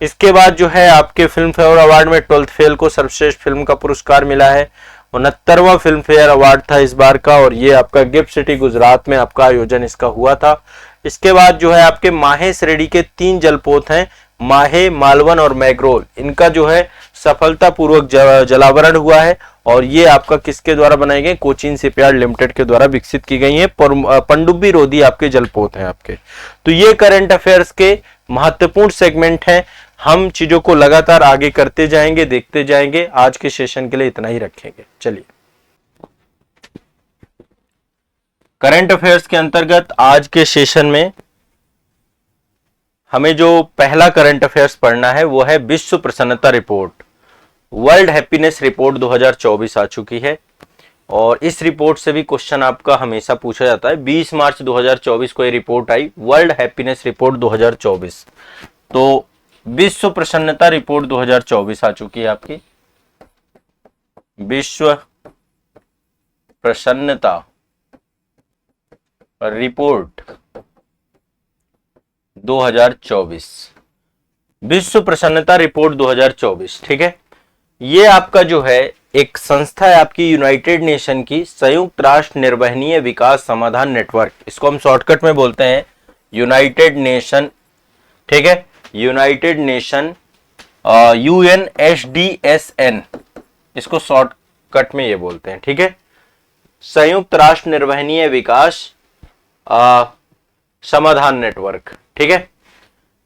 इसके बाद जो है आपके फिल्म फेयर अवार्ड में 12th फेल को सर्वश्रेष्ठ फिल्म का पुरस्कार मिला है। 69वां फिल्म फेयर अवार्ड था इस बार का, और ये आपका गिफ्ट सिटी गुजरात में आपका आयोजन इसका हुआ था। इसके बाद जो है आपके माहे श्रेणी के 3 जलपोत हैं, माहे, मालवन और मैग्रोल, इनका जो है सफलतापूर्वक जलावरण हुआ है और ये आपका किसके द्वारा बनाई गई, कोचीन शिपयार्ड लिमिटेड के द्वारा विकसित की गई है। पनडुब्बी रोधी आपके जलपोत हैं आपके। तो ये करंट अफेयर्स के महत्वपूर्ण सेगमेंट हैं। हम चीजों को लगातार आगे करते जाएंगे, देखते जाएंगे। आज के सेशन के लिए इतना ही रखेंगे। चलिए, करंट अफेयर्स के अंतर्गत आज के सेशन में हमें जो पहला करंट अफेयर्स पढ़ना है वो है विश्व प्रसन्नता रिपोर्ट। वर्ल्ड हैप्पीनेस रिपोर्ट 2024 आ चुकी है और इस रिपोर्ट से भी क्वेश्चन आपका हमेशा पूछा जाता है। 20 मार्च 2024 को ये रिपोर्ट आई, वर्ल्ड हैप्पीनेस रिपोर्ट 2024। तो विश्व प्रसन्नता रिपोर्ट 2024 आ चुकी है आपकी। विश्व प्रसन्नता रिपोर्ट 2024, विश्व प्रसन्नता रिपोर्ट 2024, ठीक है। ये आपका जो है एक संस्था है आपकी, यूनाइटेड नेशन की संयुक्त राष्ट्र निर्वहनीय विकास समाधान नेटवर्क, इसको हम शॉर्टकट में बोलते हैं यूनाइटेड नेशन, ठीक है, यूनाइटेड नेशन UNSDSN, इसको शॉर्टकट में ये बोलते हैं, ठीक है, संयुक्त राष्ट्र निर्वहनीय विकास समाधान नेटवर्क, ठीक है।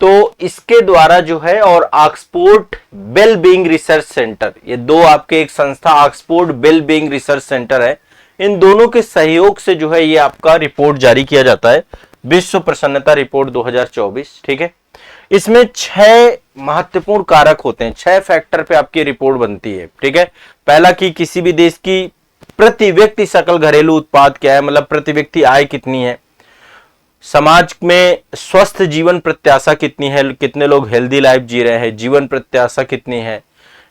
तो इसके द्वारा जो है, और Oxford well being research centre, ये दो आपके एक संस्था Oxford well being research centre है, इन दोनों के सहयोग से जो है ये आपका रिपोर्ट जारी किया जाता है, विश्व प्रसन्नता रिपोर्ट 2024, ठीक है। इसमें 6 महत्वपूर्ण कारक होते हैं, 6 फैक्टर पे आपकी रिपोर्ट बनती है, ठीक है। पहला कि किसी भी देश की प्रति व्यक्ति सकल घरेलू उत्पाद क्या है, मतलब प्रति व्यक्ति आय कितनी है, समाज में स्वस्थ जीवन प्रत्याशा कितनी है, कितने लोग हेल्दी लाइफ जी रहे हैं, जीवन प्रत्याशा कितनी है।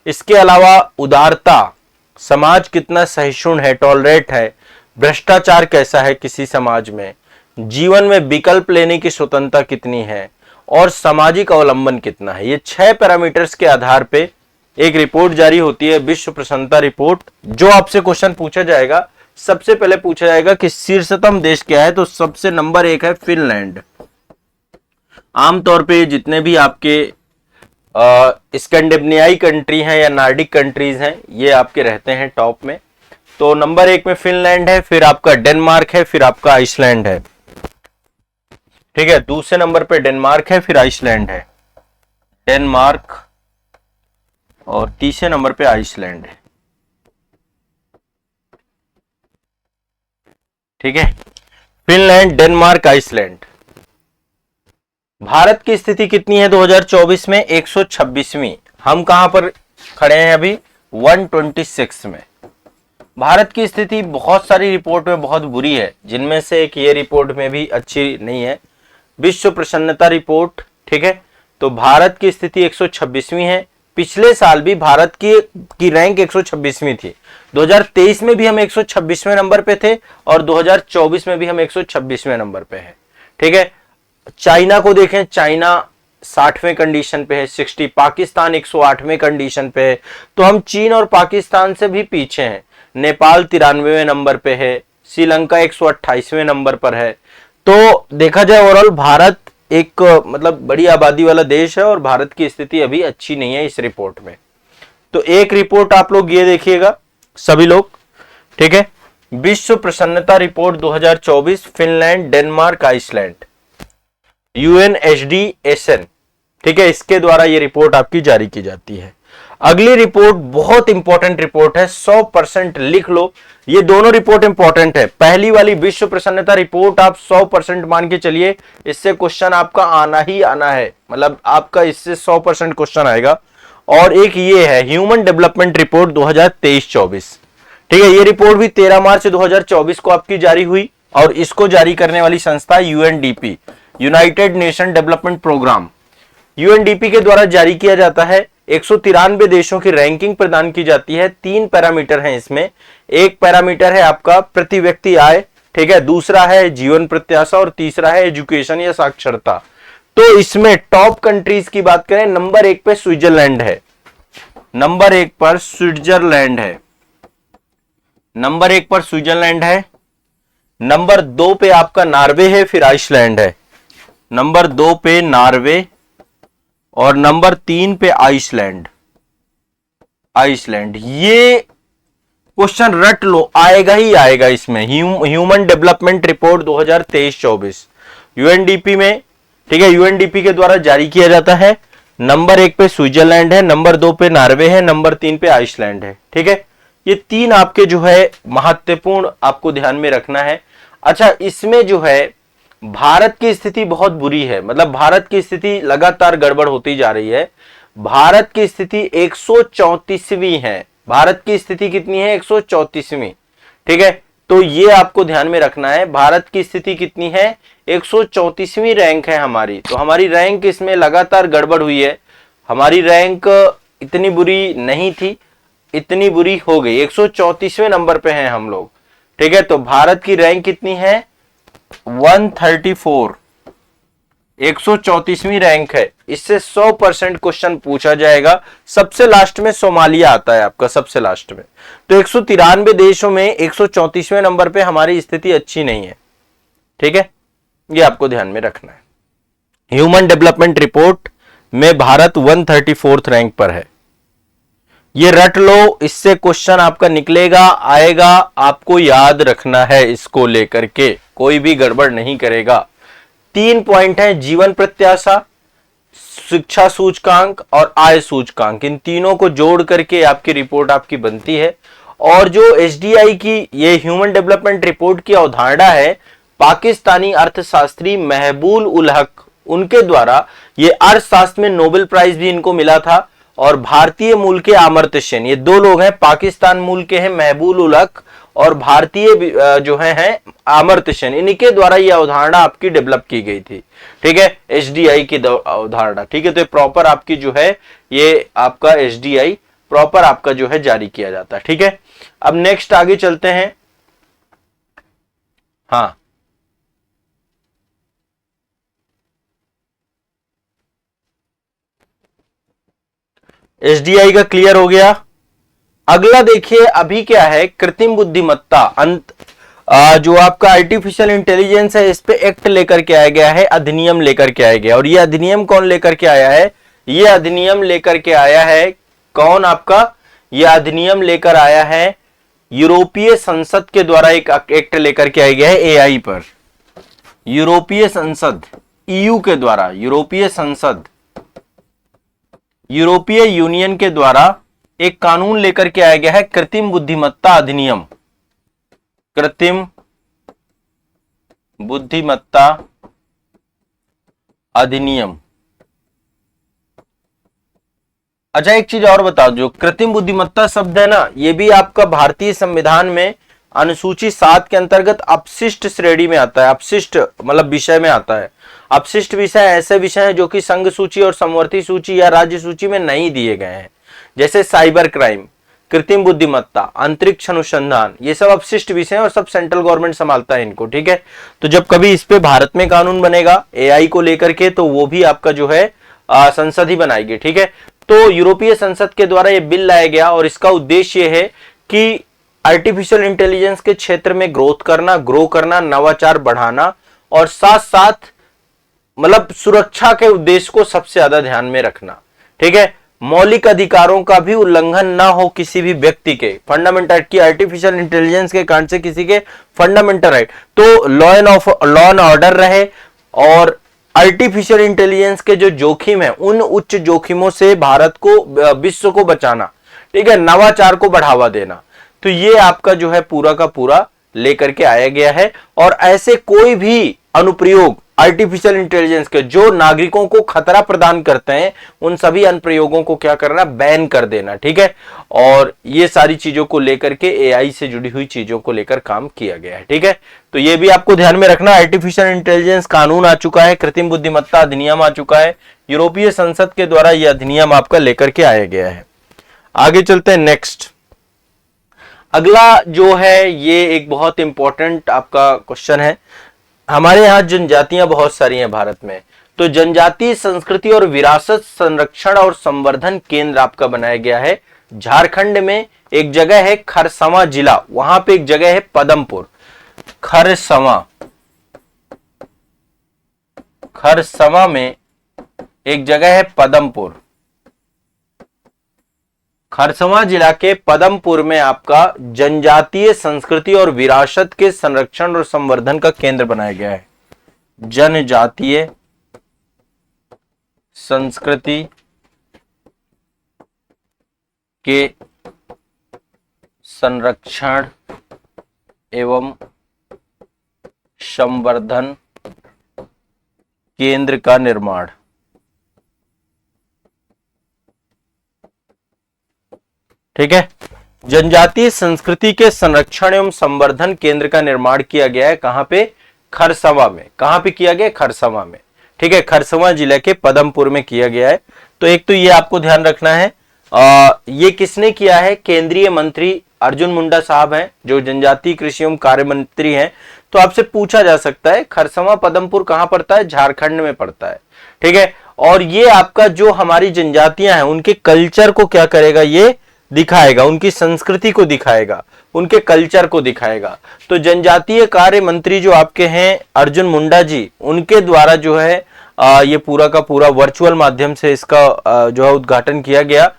इसके अलावा उदारता, समाज कितना सहिष्णु है, टॉलरेट है, भ्रष्टाचार कैसा है किसी समाज में, जीवन में विकल्प लेने की स्वतंत्रता कितनी है और सामाजिक अवलंबन कितना है। ये 6 पैरामीटर्स के आधार पे एक रिपोर्ट जारी होती है, विश्व प्रसन्नता रिपोर्ट। जो आपसे क्वेश्चन पूछा जाएगा, सबसे पहले पूछा जाएगा कि शीर्षतम देश क्या है, तो सबसे नंबर 1 है फिनलैंड। आमतौर पे जितने भी आपके स्कैंडिनेवियाई कंट्री हैं या नॉर्डिक कंट्रीज हैं, ये आपके रहते हैं टॉप में। तो नंबर 1 में फिनलैंड है, फिर आपका डेनमार्क है, फिर आपका आइसलैंड है, ठीक है। दूसरे नंबर पे डेनमार्क है, फिर आइसलैंड है, डेनमार्क, और तीसरे नंबर पे आइसलैंड है, ठीक है। Finland, Denmark, Iceland. भारत की स्थिति कितनी है 2024 में? 126वीं। हम कहां पर खड़े हैं अभी? 126 में। भारत की स्थिति बहुत सारी रिपोर्ट में बहुत बुरी है, जिनमें से एक ये रिपोर्ट में भी अच्छी नहीं है, विश्व प्रसन्नता रिपोर्ट, ठीक है। तो भारत की स्थिति 126वीं है। पिछले साल भी भारत की रैंक 126वीं थी। 2023 में भी हम 126वें नंबर पे थे और 2024 में भी हम 126वें नंबर पे हैं, ठीक है। चाइना को देखें, चाइना 60वें कंडीशन पे है, 60। पाकिस्तान 108वें कंडीशन पे है। तो हम चीन और पाकिस्तान से भी पीछे हैं। नेपाल 93वें नंबर पे है, श्रीलंका 128वें नंबर पर है। तो देखा जाए ओवरऑल भारत एक मतलब बड़ी आबादी वाला देश है और भारत की स्थिति अभी अच्छी नहीं है इस रिपोर्ट में। तो एक रिपोर्ट आप लोग ये देखिएगा सभी लोग, ठीक है, विश्व प्रसन्नता report 2024, Finland, Denmark, Iceland, UNSDSN, ठीक है, इसके द्वारा ये रिपोर्ट आपकी जारी की जाती है। अगली रिपोर्ट बहुत इंपॉर्टेंट रिपोर्ट है, 100% लिख लो। ये दोनों रिपोर्ट इंपॉर्टेंट है। पहली वाली विश्व प्रसन्नता रिपोर्ट आप 100% मान के चलिए, इससे क्वेश्चन आपका आना ही आना है, मतलब आपका इससे 100% क्वेश्चन आएगा। और एक ये है ह्यूमन डेवलपमेंट रिपोर्ट 2023-24, ठीक है। ये रिपोर्ट भी 13 मार्च 2024 को आपकी जारी हुई और इसको जारी करने वाली संस्था UNDP, United Nation Development Programme, UNDP के द्वारा जारी किया जाता है। 193 देशों की रैंकिंग प्रदान की जाती है। 3 पैरामीटर हैं इसमें। एक पैरामीटर है आपका प्रति व्यक्ति आय, ठीक है, दूसरा है जीवन प्रत्याशा और तीसरा है एजुकेशन या साक्षरता। तो इसमें टॉप कंट्रीज की बात करें, नंबर 1 पे स्विट्जरलैंड है, नंबर 1 पर स्विट्जरलैंड है, नंबर 1 पर स्विट्जरलैंड है, नंबर 2 पे आपका नॉर्वे है, फिर आइसलैंड है, नंबर 2 पे नॉर्वे और नंबर 3 पे आइसलैंड, आइसलैंड। ये क्वेश्चन रट लो, आएगा ही आएगा इसमें। ह्यूमन डेवलपमेंट रिपोर्ट 2023-24 यूएनडीपी में, ठीक है, यूएनडीपी के द्वारा जारी किया जाता है। नंबर 1 पे स्विट्जरलैंड है, नंबर 2 पे नॉर्वे है, नंबर 3 पे आइसलैंड है, ठीक है। ये 3 आपके जो है महत्वपूर्ण आपको ध्यान में रखना है। अच्छा, इसमें जो है भारत की स्थिति बहुत बुरी है, मतलब भारत की स्थिति लगातार गड़बड़ होती जा रही है। भारत की स्थिति 134वीं है। भारत की स्थिति कितनी है? 134वीं, ठीक है। तो ये आपको ध्यान में रखना है, भारत की स्थिति कितनी है? 134वीं रैंक है हमारी। तो हमारी रैंक इसमें लगातार गड़बड़ हुई है। हमारी रैंक इतनी बुरी नहीं थी, इतनी बुरी हो गई। 134वें नंबर पे हैं हम लोग, ठीक है। तो भारत की रैंक कितनी है? 134, 134वीं रैंक है। इससे 100% क्वेश्चन पूछा जाएगा। सबसे लास्ट में सोमालिया आता है आपका, सबसे लास्ट में। तो 193 देशों में 134वें नंबर पे हमारी स्थिति अच्छी नहीं है, ठीक है। ये आपको ध्यान में रखना है। ह्यूमन डेवलपमेंट रिपोर्ट में भारत 134th रैंक पर है। ये रट लो, इससे क्वेश्चन आपका निकलेगा, आएगा, आपको याद रखना है। इसको लेकर के कोई भी गड़बड़ नहीं करेगा। 3 पॉइंट है, जीवन प्रत्याशा, शिक्षा सूचकांक और आय सूचकांक। इन तीनों को जोड़ करके आपकी रिपोर्ट आपकी बनती है। और जो एसडीआई की ये ह्यूमन डेवलपमेंट रिपोर्ट की अवधारणा है, पाकिस्तानी अर्थशास्त्री महबूब उल हक, उनके द्वारा ये अर्थशास्त्र में नोबेल प्राइज भी इनको मिला था। और भारतीय मूल के अमर्त्य सेन, ये 2 लोग हैं, पाकिस्तान मूल के हैं महबूब उल हक, और भारतीय जो है अमर्त्य सेन, इनके द्वारा ये अवधारणा आपकी डेवलप की गई थी, ठीक है, एसडीआई की अवधारणा, ठीक है। तो प्रॉपर आपकी जो है ये आपका एसडीआई प्रॉपर आपका जो है जारी किया जाता है, ठीक है। अब नेक्स्ट आगे चलते हैं। हाँ, एसडीआई का क्लियर हो गया। अगला देखिए, अभी क्या है, कृत्रिम बुद्धिमत्ता, जो आपका आर्टिफिशियल इंटेलिजेंस है, इस पे एक्ट लेकर के आया गया है, अधिनियम लेकर के आया गया। और ये अधिनियम कौन लेकर के आया है? ये अधिनियम लेकर के आया है कौन आपका? ये अधिनियम लेकर आया है यूरोपीय संसद के द्वारा एक एक्ट लेकर के आया गया है एआई पर। यूरोपीय संसद, ईयू के द्वारा, यूरोपीय संसद, यूरोपीय यूनियन के द्वारा एक कानून लेकर के आया गया है, कृत्रिम बुद्धिमत्ता अधिनियम। कृत्रिम बुद्धिमत्ता अधिनियम। अच्छा, एक चीज और बता दो, कृत्रिम बुद्धिमत्ता शब्द है ना, ये भी आपका भारतीय संविधान में अनुसूची 7 के अंतर्गत अपशिष्ट श्रेणी में आता है। अपशिष्ट मतलब विषय में आता है। अपशिष्ट विषय ऐसे विषय हैं जो कि संघ सूची और समवर्ती सूची या राज्य सूची में नहीं दिए गए हैं, जैसे साइबर क्राइम, कृत्रिम बुद्धिमत्ता, अंतरिक्ष अनुसंधान, ये सब अपशिष्ट विषय हैं और सब सेंट्रल गवर्नमेंट संभालता है इनको, ठीक है। तो जब कभी इस पे भारत में कानून बनेगा एआई को लेकर के, तो वो भी आपका जो है संसद ही बनाएगी, ठीक है। तो यूरोपीय संसद के द्वारा ये बिल लाया गया और इसका उद्देश्य ये है कि आर्टिफिशियल इंटेलिजेंस के क्षेत्र में ग्रो करना, नवाचार बढ़ाना, और साथ साथ मतलब सुरक्षा के उद्देश्य को सबसे ज्यादा ध्यान में रखना, ठीक है। मौलिक अधिकारों का भी उल्लंघन ना हो किसी भी व्यक्ति के, फंडामेंटल की आर्टिफिशियल इंटेलिजेंस के कारण से किसी के फंडामेंटल राइट, तो लॉ एंड ऑर्डर रहे, और आर्टिफिशियल इंटेलिजेंस के जो जोखिम है उन उच्च जोखिमों से भारत को, विश्व को बचाना, ठीक है, नवाचार को बढ़ावा देना। तो ये आपका जो है पूरा का पूरा लेकर के आया गया है। और ऐसे कोई भी अनुप्रयोग आर्टिफिशियल इंटेलिजेंस के जो नागरिकों को खतरा प्रदान करते हैं, उन सभी अनुप्रयोगों को क्या करना? बैन कर देना, ठीक है। और ये सारी चीजों को लेकर के एआई से जुड़ी हुई चीजों को लेकर काम किया गया है, ठीक है। तो ये भी आपको ध्यान में रखना। आर्टिफिशियल इंटेलिजेंस कानून आ चुका है, कृत्रिम बुद्धिमत्ता अधिनियम आ चुका है, यूरोपीय संसद के द्वारा यह अधिनियम आपका लेकर के आया गया है। आगे चलते हैं नेक्स्ट। अगला जो है ये एक बहुत इंपॉर्टेंट आपका क्वेश्चन है। हमारे यहाँ जनजातियां बहुत सारी हैं भारत में, तो जनजातीय संस्कृति और विरासत संरक्षण और संवर्धन केंद्र आपका बनाया गया है झारखंड में। एक जगह है खरसवां जिला, वहां पे एक जगह है पदमपुर। खरसवां में एक जगह है पदमपुर। खरसवां जिला के पदमपुर में आपका जनजातीय संस्कृति और विरासत के संरक्षण और संवर्धन का केंद्र बनाया गया है। जनजातीय संस्कृति के संरक्षण एवं संवर्धन केंद्र का निर्माण। ठीक है, जनजातीय संस्कृति के संरक्षण एवं संवर्धन केंद्र का निर्माण किया गया है। कहां पे? खरसवां में। कहां पे किया गया? खरसवां में। ठीक है, खरसवां जिले के पदमपुर में किया गया है। तो एक तो ये आपको ध्यान रखना है, ये किसने किया है? केंद्रीय मंत्री अर्जुन मुंडा साहब हैं, जो जनजातीय कृषि एवं कार्य मंत्री हैं। तो आपसे पूछा जा सकता है खरसवां पदमपुर कहां पड़ता है? झारखंड में पड़ता है। ठीक है, और ये आपका जो हमारी जनजातियां हैं उनके कल्चर को क्या करेगा? ये दिखाएगा, उनकी संस्कृति को दिखाएगा, उनके कल्चर को दिखाएगा। तो जनजातीय कार्य मंत्री जो आपके हैं अर्जुन मुंडा जी, उनके द्वारा जो है ये पूरा का पूरा वर्चुअल माध्यम से इसका जो है उद्घाटन किया गया।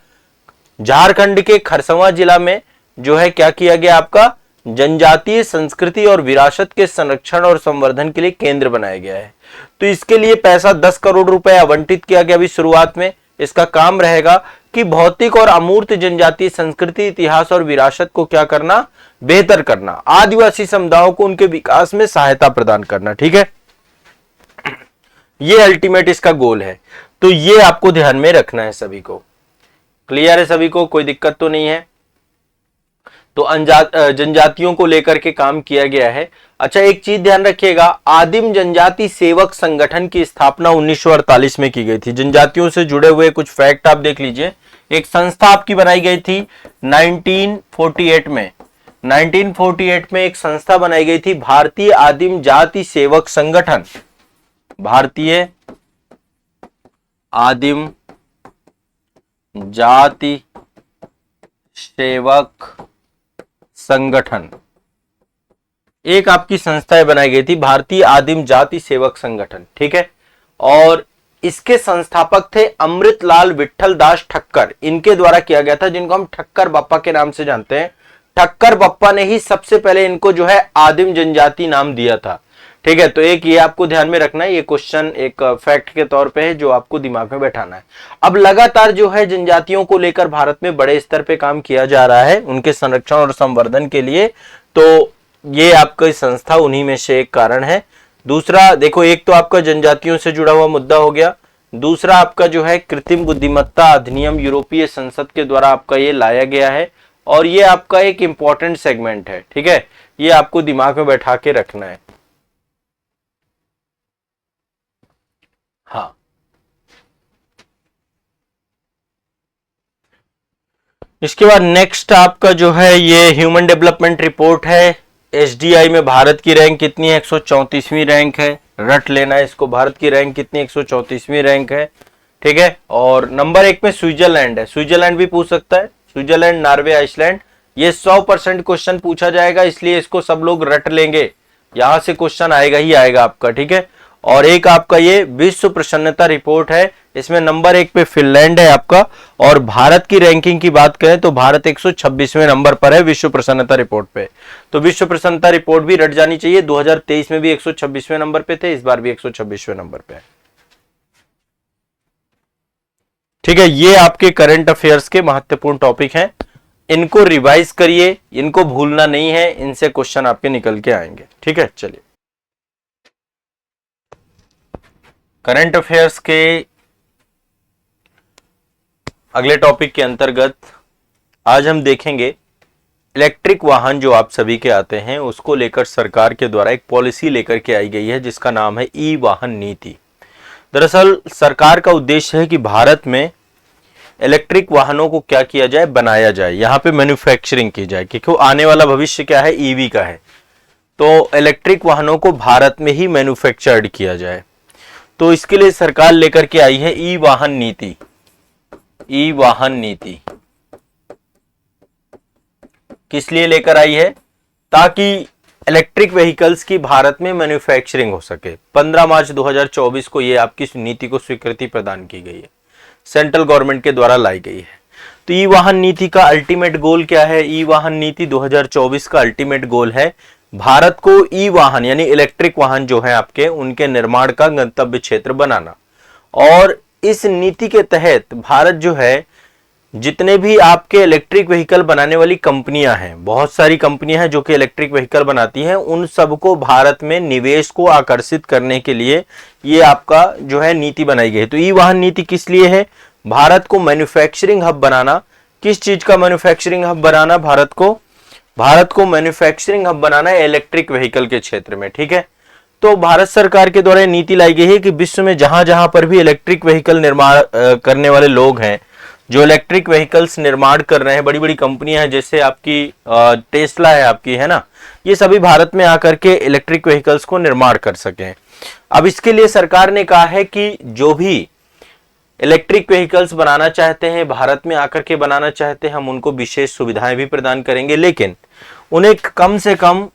झारखंड के खरसवां जिला में जो है क्या किया गया? आपका जनजातीय संस्कृति और विरासत के संरक्षण और संवर्धन के लिए केंद्र बनाया गया है। तो इसके लिए पैसा 10 करोड़ रुपए आवंटित किया गया अभी शुरुआत में। इसका काम रहेगा कि भौतिक और अमूर्त जनजातीय संस्कृति, इतिहास और विरासत को क्या करना? बेहतर करना, आदिवासी समुदायों को उनके विकास में सहायता प्रदान करना। ठीक है, ये अल्टीमेट इसका गोल है। तो ये आपको ध्यान में रखना है सभी को। क्लियर है सभी को? कोई दिक्कत तो नहीं है? तो जनजातियों को लेकर के काम किया गया है। अच्छा, एक चीज ध्यान रखिएगा, आदिम जनजाति सेवक संगठन की स्थापना 1948 में की गई थी। जनजातियों से जुड़े हुए कुछ फैक्ट आप देख लीजिए। एक संस्था आपकी बनाई गई थी 1948 में। 1948 में एक संस्था बनाई गई थी, भारतीय आदिम जाति सेवक संगठन। भारतीय आदिम जाति सेवक संगठन, एक आपकी संस्थाएं बनाई गई थी, भारतीय आदिम जाति सेवक संगठन। ठीक है, और इसके संस्थापक थे अमृतलाल विठल दास ठक्कर। इनके द्वारा किया गया था, जिनको हम ठक्कर बप्पा के नाम से जानते हैं। ठक्कर बप्पा ने ही सबसे पहले इनको जो है आदिम जनजाति नाम दिया था। ठीक है, तो एक ये आपको ध्यान में रखना है, ये क्वेश्चन एक फैक्ट के तौर पे है जो आपको दिमाग में बैठाना है। अब लगातार जो है जनजातियों को लेकर भारत में बड़े स्तर पे काम किया जा रहा है, उनके संरक्षण और संवर्धन के लिए। तो ये आपका संस्था उन्हीं में से एक कारण है। दूसरा देखो, एक तो आपका जनजातियों से जुड़ा हुआ मुद्दा हो गया। दूसरा आपका जो है कृत्रिम बुद्धिमत्ता अधिनियम यूरोपीय संसद के द्वारा आपका ये लाया गया है, और ये आपका एक इंपॉर्टेंट सेगमेंट है। ठीक है, ये आपको दिमाग में बैठा के रखना है। हाँ, इसके बाद नेक्स्ट आपका जो है ये ह्यूमन डेवलपमेंट रिपोर्ट है। एसडीआई में भारत की रैंक कितनी है? 134वीं रैंक है। रट लेना है इसको, भारत की रैंक कितनी? 134वीं रैंक है। ठीक है, और नंबर 1 में स्विट्जरलैंड है। स्विट्जरलैंड भी पूछ सकता है, स्विट्जरलैंड, नॉर्वे, आइसलैंड। ये 100% क्वेश्चन पूछा जाएगा, इसलिए इसको सब लोग रट लेंगे, यहां से क्वेश्चन आएगा ही आएगा आपका। ठीक है, और एक आपका ये विश्व प्रसन्नता रिपोर्ट है, इसमें नंबर 1 पे फिनलैंड है आपका। और भारत की रैंकिंग की बात करें तो भारत 126वें नंबर पर है विश्व प्रसन्नता रिपोर्ट पे। तो विश्व प्रसन्नता रिपोर्ट भी रट जानी चाहिए। 2023 में भी 126वें नंबर पे थे, इस बार भी 126वें नंबर पे है। ठीक है, ये आपके करंट अफेयर्स के महत्वपूर्ण टॉपिक हैं, इनको रिवाइज करिए, इनको भूलना नहीं है, इनसे क्वेश्चन आपके निकल के आएंगे। ठीक है, चलिए करंट अफेयर्स के अगले टॉपिक के अंतर्गत आज हम देखेंगे इलेक्ट्रिक वाहन जो आप सभी के आते हैं, उसको लेकर सरकार के द्वारा एक पॉलिसी लेकर के आई गई है जिसका नाम है ई वाहन नीति। दरअसल सरकार का उद्देश्य है कि भारत में इलेक्ट्रिक वाहनों को क्या किया जाए? बनाया जाए, यहाँ पे मैन्युफैक्चरिंग की जाए, क्योंकि आने वाला भविष्य क्या है? ईवी का है। तो इलेक्ट्रिक वाहनों को भारत में ही मैन्युफैक्चर्ड किया जाए। तो इसके लिए सरकार लेकर के आई है ई वाहन नीति। ई वाहन नीति किस लिए लेकर आई है? ताकि इलेक्ट्रिक व्हीकल्स की भारत में मैन्युफैक्चरिंग हो सके। 15 मार्च 2024 को ये आपकी नीति को स्वीकृति प्रदान की गई है, सेंट्रल गवर्नमेंट के द्वारा लाई गई है। तो ई वाहन नीति का अल्टीमेट गोल क्या है? ई वाहन नीति 2024 का अल्टीमेट गोल है भारत को ई वाहन यानी इलेक्ट्रिक वाहन जो है आपके, उनके निर्माण का गंतव्य क्षेत्र बनाना। और इस नीति के तहत भारत जो है जितने भी आपके इलेक्ट्रिक व्हीकल बनाने वाली कंपनियां हैं, बहुत सारी कंपनियां हैं जो कि इलेक्ट्रिक व्हीकल बनाती हैं, उन सबको भारत में निवेश को आकर्षित करने के लिए ये आपका जो है नीति बनाई गई है। तो ई वाहन नीति किस लिए है? भारत को मैन्युफैक्चरिंग हब बनाना। किस चीज का मैन्युफैक्चरिंग हब बनाना? भारत को मैन्युफैक्चरिंग हब बनाना है इलेक्ट्रिक व्हीकल के क्षेत्र में। ठीक है, तो भारत सरकार के द्वारा नीति लाई गई है कि विश्व में जहां जहां पर भी इलेक्ट्रिक व्हीकल निर्माण करने वाले लोग हैं, जो इलेक्ट्रिक व्हीकल्स निर्माण कर रहे हैं, बड़ी बड़ी कंपनियां हैं जैसे आपकी टेस्ला है आपकी, है ना, ये सभी भारत में आकर के इलेक्ट्रिक व्हीकल्स को निर्माण कर सकें। अब इसके लिए सरकार ने कहा है कि जो भी इलेक्ट्रिक व्हीकल्स बनाना चाहते हैं, भारत में आकर के बनाना चाहते हैं, हम उनको विशेष सुविधाएं भी प्रदान करेंगे, लेकिन उन्हें कम से कम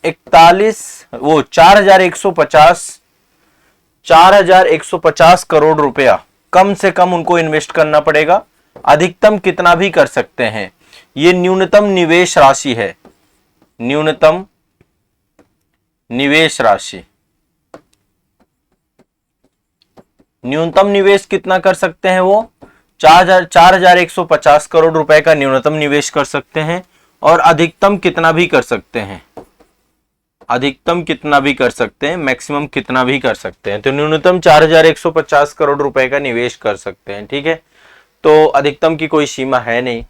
4,150 करोड़ रुपया कम से कम उनको इन्वेस्ट करना पड़ेगा। अधिकतम कितना भी कर सकते हैं, ये न्यूनतम निवेश राशि है। न्यूनतम निवेश राशि, न्यूनतम निवेश कितना कर सकते हैं? वो 4,150 करोड़ रुपए का न्यूनतम निवेश कर सकते हैं, और अधिकतम कितना भी कर सकते हैं, अधिकतम कितना भी कर सकते हैं, मैक्सिमम कितना भी कर सकते हैं। तो न्यूनतम 4,150 करोड़ रुपए का निवेश कर सकते हैं। ठीक है, तो अधिकतम की कोई सीमा है नहीं।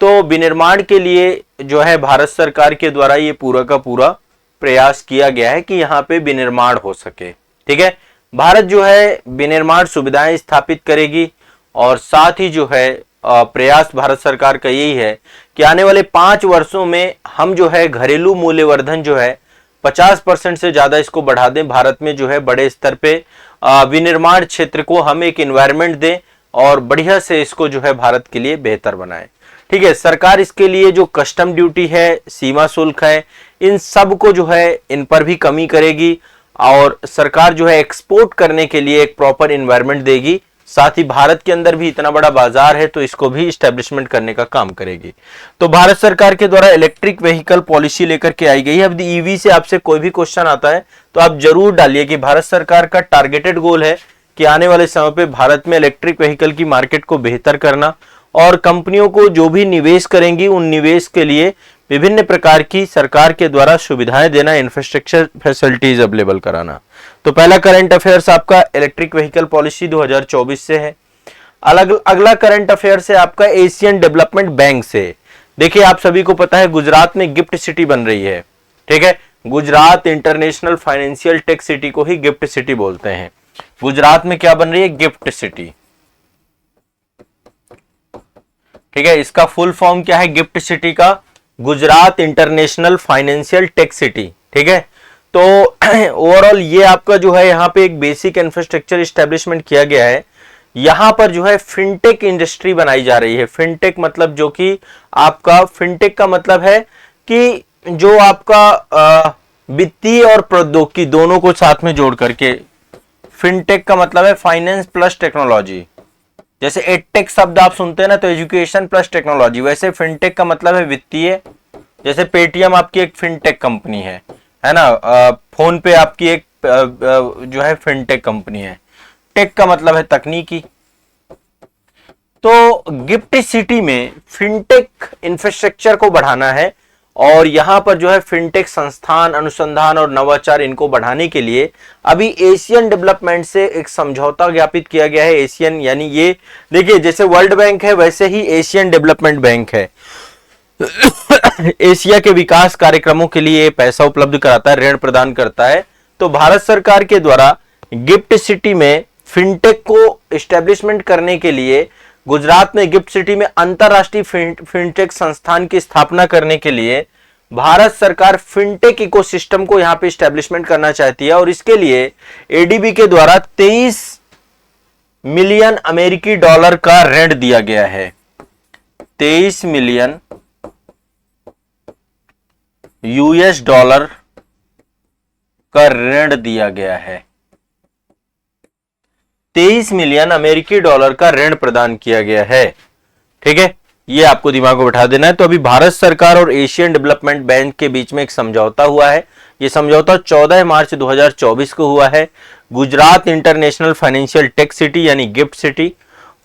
तो विनिर्माण के लिए जो है भारत सरकार के द्वारा ये पूरा का पूरा प्रयास किया गया है कि यहाँ पे विनिर्माण हो सके। ठीक है, भारत जो है विनिर्माण सुविधाएं स्थापित करेगी, और साथ ही जो है प्रयास भारत सरकार का यही है कि आने वाले 5 वर्षों में हम जो है घरेलू मूल्यवर्धन जो है 50% से ज्यादा इसको बढ़ा दें। भारत में जो है बड़े स्तर पे विनिर्माण क्षेत्र को हम एक इन्वायरमेंट दें और बढ़िया से इसको जो है भारत के लिए बेहतर बनाएं। ठीक है, सरकार इसके लिए जो कस्टम ड्यूटी है, सीमा शुल्क है, इन सब को जो है इन पर भी कमी करेगी, और सरकार जो है एक्सपोर्ट करने के लिए एक प्रॉपर इन्वायरमेंट देगी। साथ ही भारत के अंदर भी इतना बड़ा बाजार है तो इसको भी इस्टेब्लिशमेंट करने का काम करेगी। तो भारत सरकार के द्वारा इलेक्ट्रिक व्हीकल पॉलिसी लेकर के आई गई है। अब ईवी से आपसे कोई भी क्वेश्चन आता है तो आप जरूर डालिए कि भारत सरकार का टारगेटेड गोल है कि आने वाले समय पे भारत में इलेक्ट्रिक व्हीकल की मार्केट को बेहतर करना, और कंपनियों को जो भी निवेश करेंगी उन निवेश के लिए विभिन्न प्रकार की सरकार के द्वारा सुविधाएं देना, इंफ्रास्ट्रक्चर फैसिलिटीज अवेलेबल कराना। तो पहला करंट अफेयर्स आपका इलेक्ट्रिक व्हीकल पॉलिसी 2024 से है। अगला करंट अफेयर्स है आपका एशियन डेवलपमेंट बैंक से। देखिए, आप सभी को पता है गुजरात में गिफ्ट सिटी बन रही है। ठीक है, Gujarat international financial tech city को ही गिफ्ट सिटी बोलते हैं। गुजरात में क्या बन रही है? GIFT city. ठीक है, इसका फुल फॉर्म क्या है गिफ्ट सिटी का? Gujarat international financial tech city. ठीक है, तो ओवरऑल ये आपका जो है यहाँ पे एक बेसिक इंफ्रास्ट्रक्चर इस्टेब्लिशमेंट किया गया है। यहाँ पर जो है फिनटेक इंडस्ट्री बनाई जा रही है। फिनटेक मतलब जो कि आपका, फिनटेक का मतलब है कि जो आपका वित्तीय और प्रौद्योगिकी दोनों को साथ में जोड़ करके, फिनटेक का मतलब है फाइनेंस प्लस टेक्नोलॉजी। जैसे एडटेक शब्द आप सुनते हैं ना, तो एजुकेशन प्लस टेक्नोलॉजी, वैसे फिनटेक का मतलब है वित्तीय। जैसे पेटीएम आपकी एक फिनटेक कंपनी है ना, फोन पे आपकी एक जो है फिनटेक कंपनी है। टेक का मतलब है तकनीकी। तो गिफ्ट सिटी में फिनटेक इंफ्रास्ट्रक्चर को बढ़ाना है, और यहां पर जो है फिनटेक संस्थान, अनुसंधान और नवाचार, इनको बढ़ाने के लिए अभी एशियन डेवलपमेंट से एक समझौता ज्ञापित किया गया है। एशियन यानी ये देखिए, जैसे वर्ल्ड बैंक है वैसे ही एशियन डेवलपमेंट बैंक है। एशिया के विकास कार्यक्रमों के लिए पैसा उपलब्ध कराता है, ऋण प्रदान करता है। तो भारत सरकार के द्वारा गिफ्ट सिटी में फिनटेक को एस्टेब्लिशमेंट करने के लिए, गुजरात में गिफ्ट सिटी में अंतरराष्ट्रीय फिनटेक संस्थान की स्थापना करने के लिए भारत सरकार फिनटेक इकोसिस्टम को यहां पे एस्टेब्लिशमेंट करना चाहती है, और इसके लिए एडीबी के द्वारा 23 मिलियन अमेरिकी डॉलर का ऋण दिया गया है। 23 मिलियन यूएस डॉलर का ऋण दिया गया है। 23 मिलियन अमेरिकी डॉलर का ऋण प्रदान किया गया है। ठीक है, ये आपको दिमाग में बैठा देना है। तो अभी भारत सरकार और एशियन डेवलपमेंट बैंक के बीच में एक समझौता हुआ है। ये समझौता 14 मार्च 2024 को हुआ है। Gujarat international financial tech city यानी गिफ्ट सिटी,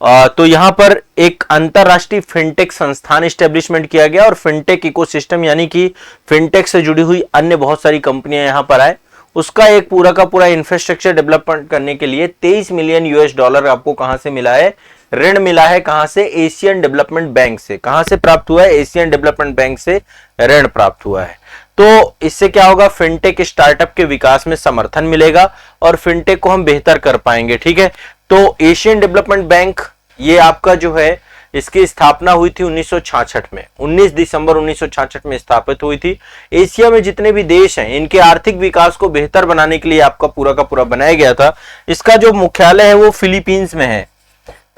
तो यहां पर एक अंतरराष्ट्रीय फिनटेक संस्थान इस्टेब्लिशमेंट किया गया और फिनटेक इकोसिस्टम यानी कि फिनटेक से जुड़ी हुई अन्य बहुत सारी कंपनियां यहां पर आए, उसका एक पूरा का पूरा इंफ्रास्ट्रक्चर डेवलपमेंट करने के लिए 23 मिलियन US$ आपको कहां से मिला है, ऋण मिला है। कहां से? एशियन डेवलपमेंट बैंक से। कहां से प्राप्त हुआ है? एशियन डेवलपमेंट बैंक से ऋण प्राप्त हुआ है। तो इससे क्या होगा, फिनटेक स्टार्टअप के विकास में समर्थन मिलेगा और फिनटेक को हम बेहतर कर पाएंगे। ठीक है, तो एशियन डेवलपमेंट बैंक ये आपका जो है, इसकी स्थापना हुई थी 1966 में, 19 दिसंबर 1966 में स्थापित हुई थी। एशिया में जितने भी देश हैं, इनके आर्थिक विकास को बेहतर बनाने के लिए आपका पूरा का पूरा बनाया गया था। इसका जो मुख्यालय है वो फिलीपींस में है।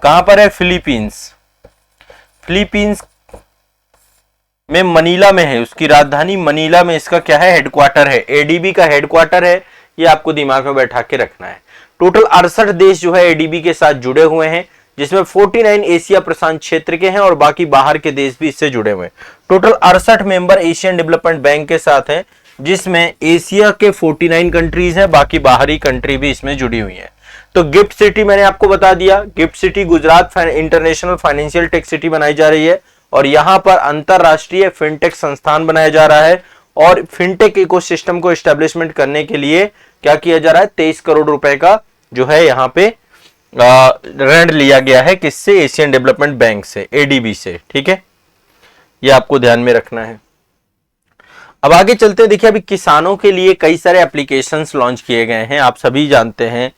कहां पर है? फिलीपींस। फिलीपींस में मनीला में है, उसकी राजधानी मनीला में इसका क्या है? हेडक्वार्टर है। एडीबी का हेडक्वार्टर है, ये आपको दिमाग में बैठा के रखना है। टोटल 68 देश जो है एडीबी के साथ जुड़े हुए हैं, जिसमें 49 एशिया प्रशांत क्षेत्र के हैं और बाकी बाहर के देश भी इससे जुड़े हुए हैं। Total 68 member Asian development bank के साथ हैं, जिसमें एशिया के 49 कंट्रीज हैं, बाकी बाहरी कंट्री भी इसमें जुड़ी हुई है। तो गिफ्ट सिटी मैंने आपको बता दिया, GIFT city Gujarat international financial tech city बनाई जा रही है और यहां पर अंतरराष्ट्रीय फिनटेक संस्थान बनाया जा रहा है और फिनटेक इकोसिस्टम को एस्टेब्लिशमेंट करने के लिए क्या किया जा रहा है? 23 करोड़ रुपए का जो है यहाँ पे ऋण लिया गया है। किससे? एशियन डेवलपमेंट बैंक से, एडीबी से। ठीक है, ये आपको ध्यान में रखना है। अब आगे चलते हैं। देखिए, अभी किसानों के लिए कई सारे एप्लीकेशंस लॉन्च किए गए हैं। आप सभी जानते हैं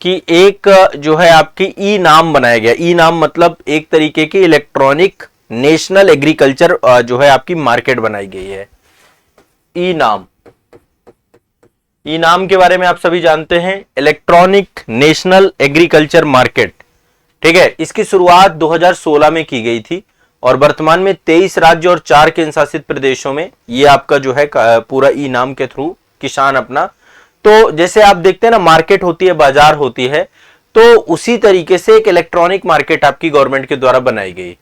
कि एक जो है आपकी ई नाम बनाया गया। ई नाम मतलब एक तरीके की इलेक्ट्रॉनिक नेशनल एग्रीकल्चर जो है आपकी मार्केट बनाई गई है। ई नाम, ई नाम के बारे में आप सभी जानते हैं, इलेक्ट्रॉनिक नेशनल एग्रीकल्चर मार्केट। ठीक है, इसकी शुरुआत 2016 में की गई थी और वर्तमान में 23 राज्य और 4 केंद्र शासित प्रदेशों में ये आपका जो है पूरा ई नाम के थ्रू किसान अपना, तो जैसे आप देखते हैं ना, मार्केट होती है, बाजार होती है, तो उसी तरीके से एक इलेक्ट्रॉनिक मार्केट आपकी गवर्नमेंट के द्वारा बनाई गई।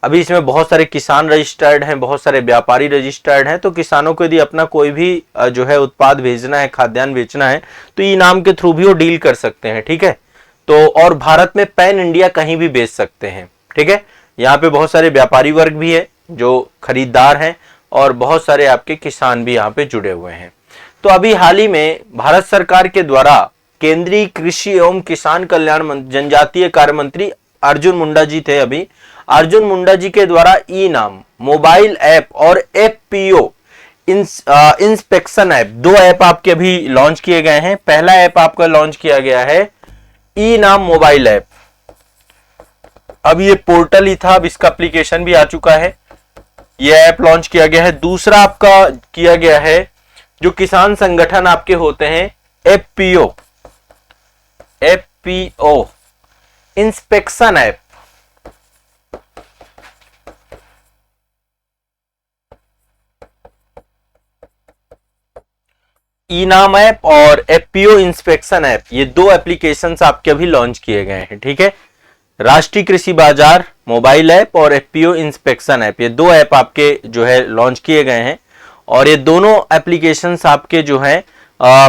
अभी इसमें बहुत सारे किसान रजिस्टर्ड हैं, बहुत सारे व्यापारी रजिस्टर्ड हैं, तो किसानों को यदि अपना कोई भी जो है उत्पाद भेजना है, खाद्यान्न बेचना है, तो ई नाम के थ्रू भी वो डील कर सकते हैं। ठीक है, तो और भारत में पैन इंडिया कहीं भी बेच सकते हैं। ठीक है, यहाँ पे बहुत सारे व्यापारी वर्ग भी है जो खरीदार हैं और बहुत सारे आपके किसान भी यहाँ पे जुड़े हुए हैं। तो अभी हाल ही में भारत सरकार के द्वारा केंद्रीय कृषि एवं किसान कल्याण जनजातीय कार्य मंत्री अर्जुन मुंडा जी थे। अभी अर्जुन मुंडा जी के द्वारा ई नाम मोबाइल ऐप और एफपीओ इंस्पेक्शन ऐप, 2 ऐप आपके अभी लॉन्च किए गए हैं। पहला ऐप आपका लॉन्च किया गया है ई नाम मोबाइल ऐप। अब ये पोर्टल ही था, अब इसका एप्लीकेशन भी आ चुका है, ये ऐप लॉन्च किया गया है। दूसरा आपका किया गया है जो किसान संगठन आपके होते हैं, एफपीओ इंस्पेक्शन ऐप। ई नाम ऐप और एफपीओ इंस्पेक्शन ऐप, ये 2 एप्लीकेशंस आपके अभी लॉन्च किए गए हैं। ठीक है, राष्ट्रीय कृषि बाजार मोबाइल ऐप और एफपीओ इंस्पेक्शन ऐप, ये 2 ऐप आपके जो है लॉन्च किए गए हैं और ये दोनों एप्लीकेशंस आपके जो है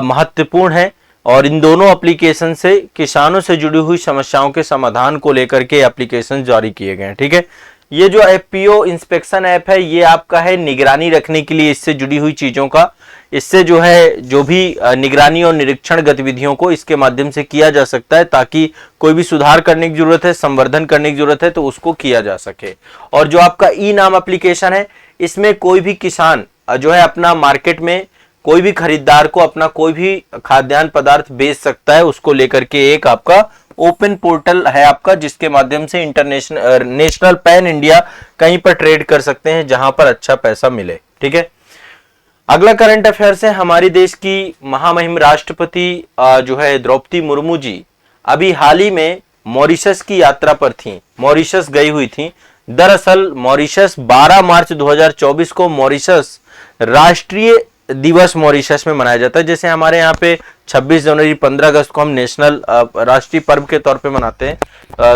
महत्वपूर्ण है और इन दोनों एप्लीकेशन से किसानों से जुड़ी हुई समस्याओं के समाधान को लेकर के एप्लीकेशन जारी किए गए हैं। ठीक है, ये जो एफपीओ इंस्पेक्शन ऐप है ये आपका है निगरानी रखने के लिए, इससे जुड़ी हुई चीजों का, इससे जो है जो भी निगरानी और निरीक्षण गतिविधियों को इसके माध्यम से किया जा सकता है, ताकि कोई भी सुधार करने की जरूरत है, संवर्धन करने की जरूरत है तो उसको किया जा सके। और जो आपका ई नाम एप्लीकेशन है, इसमें कोई भी किसान जो है अपना मार्केट में कोई भी खरीदार को अपना कोई भी खाद्यान्न पदार्थ बेच सकता है, उसको लेकर के एक आपका ओपन पोर्टल है आपका, जिसके माध्यम से इंटरनेशनल नेशनल पैन इंडिया कहीं पर ट्रेड कर सकते हैं जहां पर अच्छा पैसा मिले। ठीक है, अगला करंट अफेयर्स है, हमारी देश की महामहिम राष्ट्रपति जो है द्रौपदी मुर्मू जी अभी हाल ही में मॉरिशस की यात्रा पर थी, मॉरिशस गई हुई थी। दरअसल मॉरिशस 12 मार्च 2024 को मॉरिशस राष्ट्रीय दिवस मॉरिशस में मनाया जाता है। जैसे हमारे यहाँ पे 26 जनवरी 15 अगस्त को हम नेशनल राष्ट्रीय पर्व के तौर पे मनाते हैं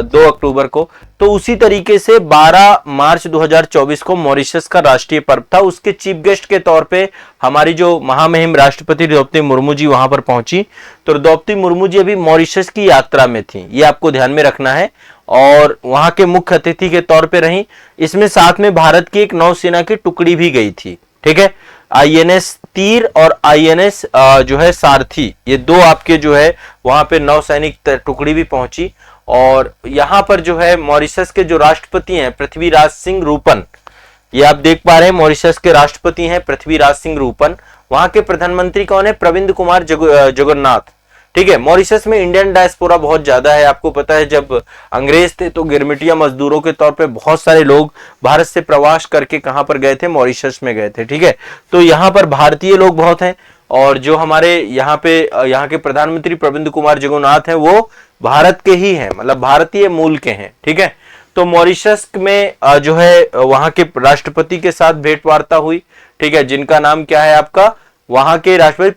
2 अक्टूबर को, तो उसी तरीके से 12 मार्च 2024 को मॉरिशस का राष्ट्रीय पर्व था। उसके चीफ गेस्ट के तौर पे हमारी जो महामहिम राष्ट्रपति द्रौपदी मुर्मू जी वहां पर पहुंची। तो द्रौपदी मुर्मू जी अभी मॉरिशस की यात्रा में थी, ये आपको ध्यान में रखना है, और वहां के मुख्य अतिथि के तौर पे रही। इसमें साथ में भारत की एक नौसेना की टुकड़ी भी गई थी, ठीक है, आईएनएस तीर और आईएनएस जो है सारथी, ये दो आपके जो है वहां पे नौसैनिक टुकड़ी भी पहुंची। और यहां पर जो है मॉरिशस के जो राष्ट्रपति हैं पृथ्वीराज सिंह रूपन, ये आप देख पा रहे हैं मॉरिशस के राष्ट्रपति हैं पृथ्वीराज सिंह रूपन। वहां के प्रधानमंत्री कौन है? प्रविंद कुमार जगन्नाथ, ठीक है। मॉरिशस में इंडियन डायस्पोरा बहुत ज्यादा है, आपको पता है जब अंग्रेज थे तो गिरमिटिया मजदूरों के तौर पे बहुत सारे लोग भारत से प्रवास करके कहां पर गए थे? मॉरिशस में गए थे, ठीक है। तो यहां पर भारतीय लोग बहुत हैं, और जो हमारे यहाँ पे यहाँ के प्रधानमंत्री प्रविंद कुमार जगन्नाथ हैं वो भारत के ही हैं, मतलब भारतीय मूल के हैं, ठीक है। तो मॉरिशस में जो है वहां के राष्ट्रपति के साथ भेंट वार्ता हुई, ठीक है, जिनका नाम क्या है आपका? वहां के राष्ट्रपति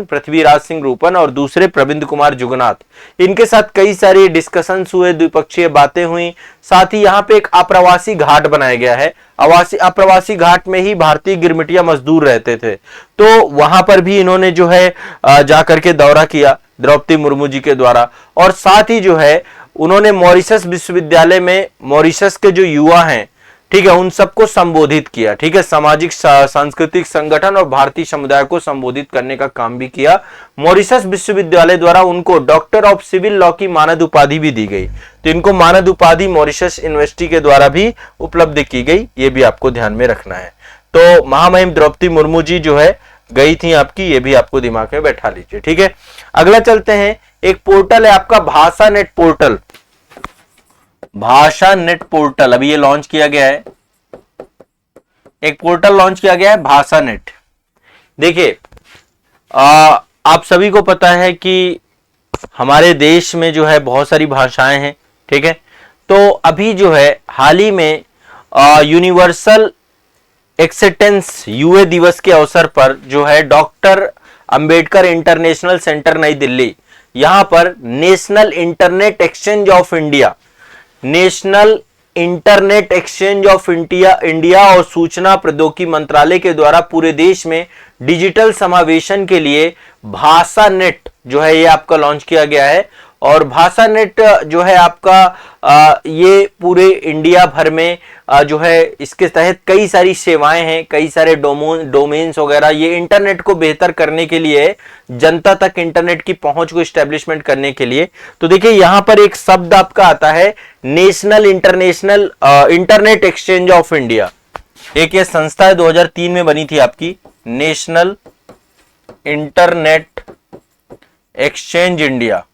पृथ्वीराज सिंह रूपन और दूसरे प्रविंद कुमार जुगनाथ। इनके साथ कई सारी डिस्कशंस हुए, द्विपक्षीय बातें हुई। साथ ही यहाँ पे एक आप्रवासी घाट बनाया गया है, आप्रवासी घाट में ही भारतीय गिरमिटिया मजदूर रहते थे, तो वहां पर भी इन्होंने जो है जाकर के दौरा किया द्रौपदी मुर्मू जी के द्वारा। और साथ ही जो है उन्होंने मॉरिशस विश्वविद्यालय में मॉरिशस के जो युवा हैं, ठीक है, उन सबको संबोधित किया, ठीक है, सामाजिक सांस्कृतिक संगठन और भारतीय समुदाय को संबोधित करने का काम भी किया। मॉरिशस विश्वविद्यालय द्वारा उनको डॉक्टर ऑफ सिविल लॉ की मानद उपाधि भी दी गई, तो इनको मानद उपाधि मॉरिशस यूनिवर्सिटी के द्वारा भी उपलब्ध की गई, ये भी आपको ध्यान में रखना है। तो महामहिम द्रौपदी मुर्मू जी जो है गई थी आपकी, ये भी आपको दिमाग में बैठा लीजिए, ठीक है। अगला चलते हैं, एक पोर्टल है आपका भाषा नेट पोर्टल, भाषा नेट पोर्टल अभी ये लॉन्च किया गया है, एक पोर्टल लॉन्च किया गया है भाषा नेट। देखिए आप सभी को पता है कि हमारे देश में जो है बहुत सारी भाषाएं हैं, ठीक है। तो अभी जो है हाल ही में यूनिवर्सल एक्सेप्टेंस यूए दिवस के अवसर पर जो है डॉक्टर अंबेडकर इंटरनेशनल सेंटर नई दिल्ली, यहां पर national internet exchange of India, national internet exchange of India और सूचना प्रौद्योगिकी मंत्रालय के द्वारा पूरे देश में डिजिटल समावेशन के लिए भाषा नेट जो है ये आपका लॉन्च किया गया है। और भाषा नेट जो है आपका ये पूरे इंडिया भर में जो है इसके तहत कई सारी सेवाएं हैं, कई सारे डोमेन्स वगैरह, ये इंटरनेट को बेहतर करने के लिए, जनता तक इंटरनेट की पहुंच को इस्टेब्लिशमेंट करने के लिए। तो देखिए यहां पर एक शब्द आपका आता है national internet exchange of India. एक ये संस्था है 2003 में बनी थी आपकी, नेशनल इंटरनेट एक्सचेंज इंडिया।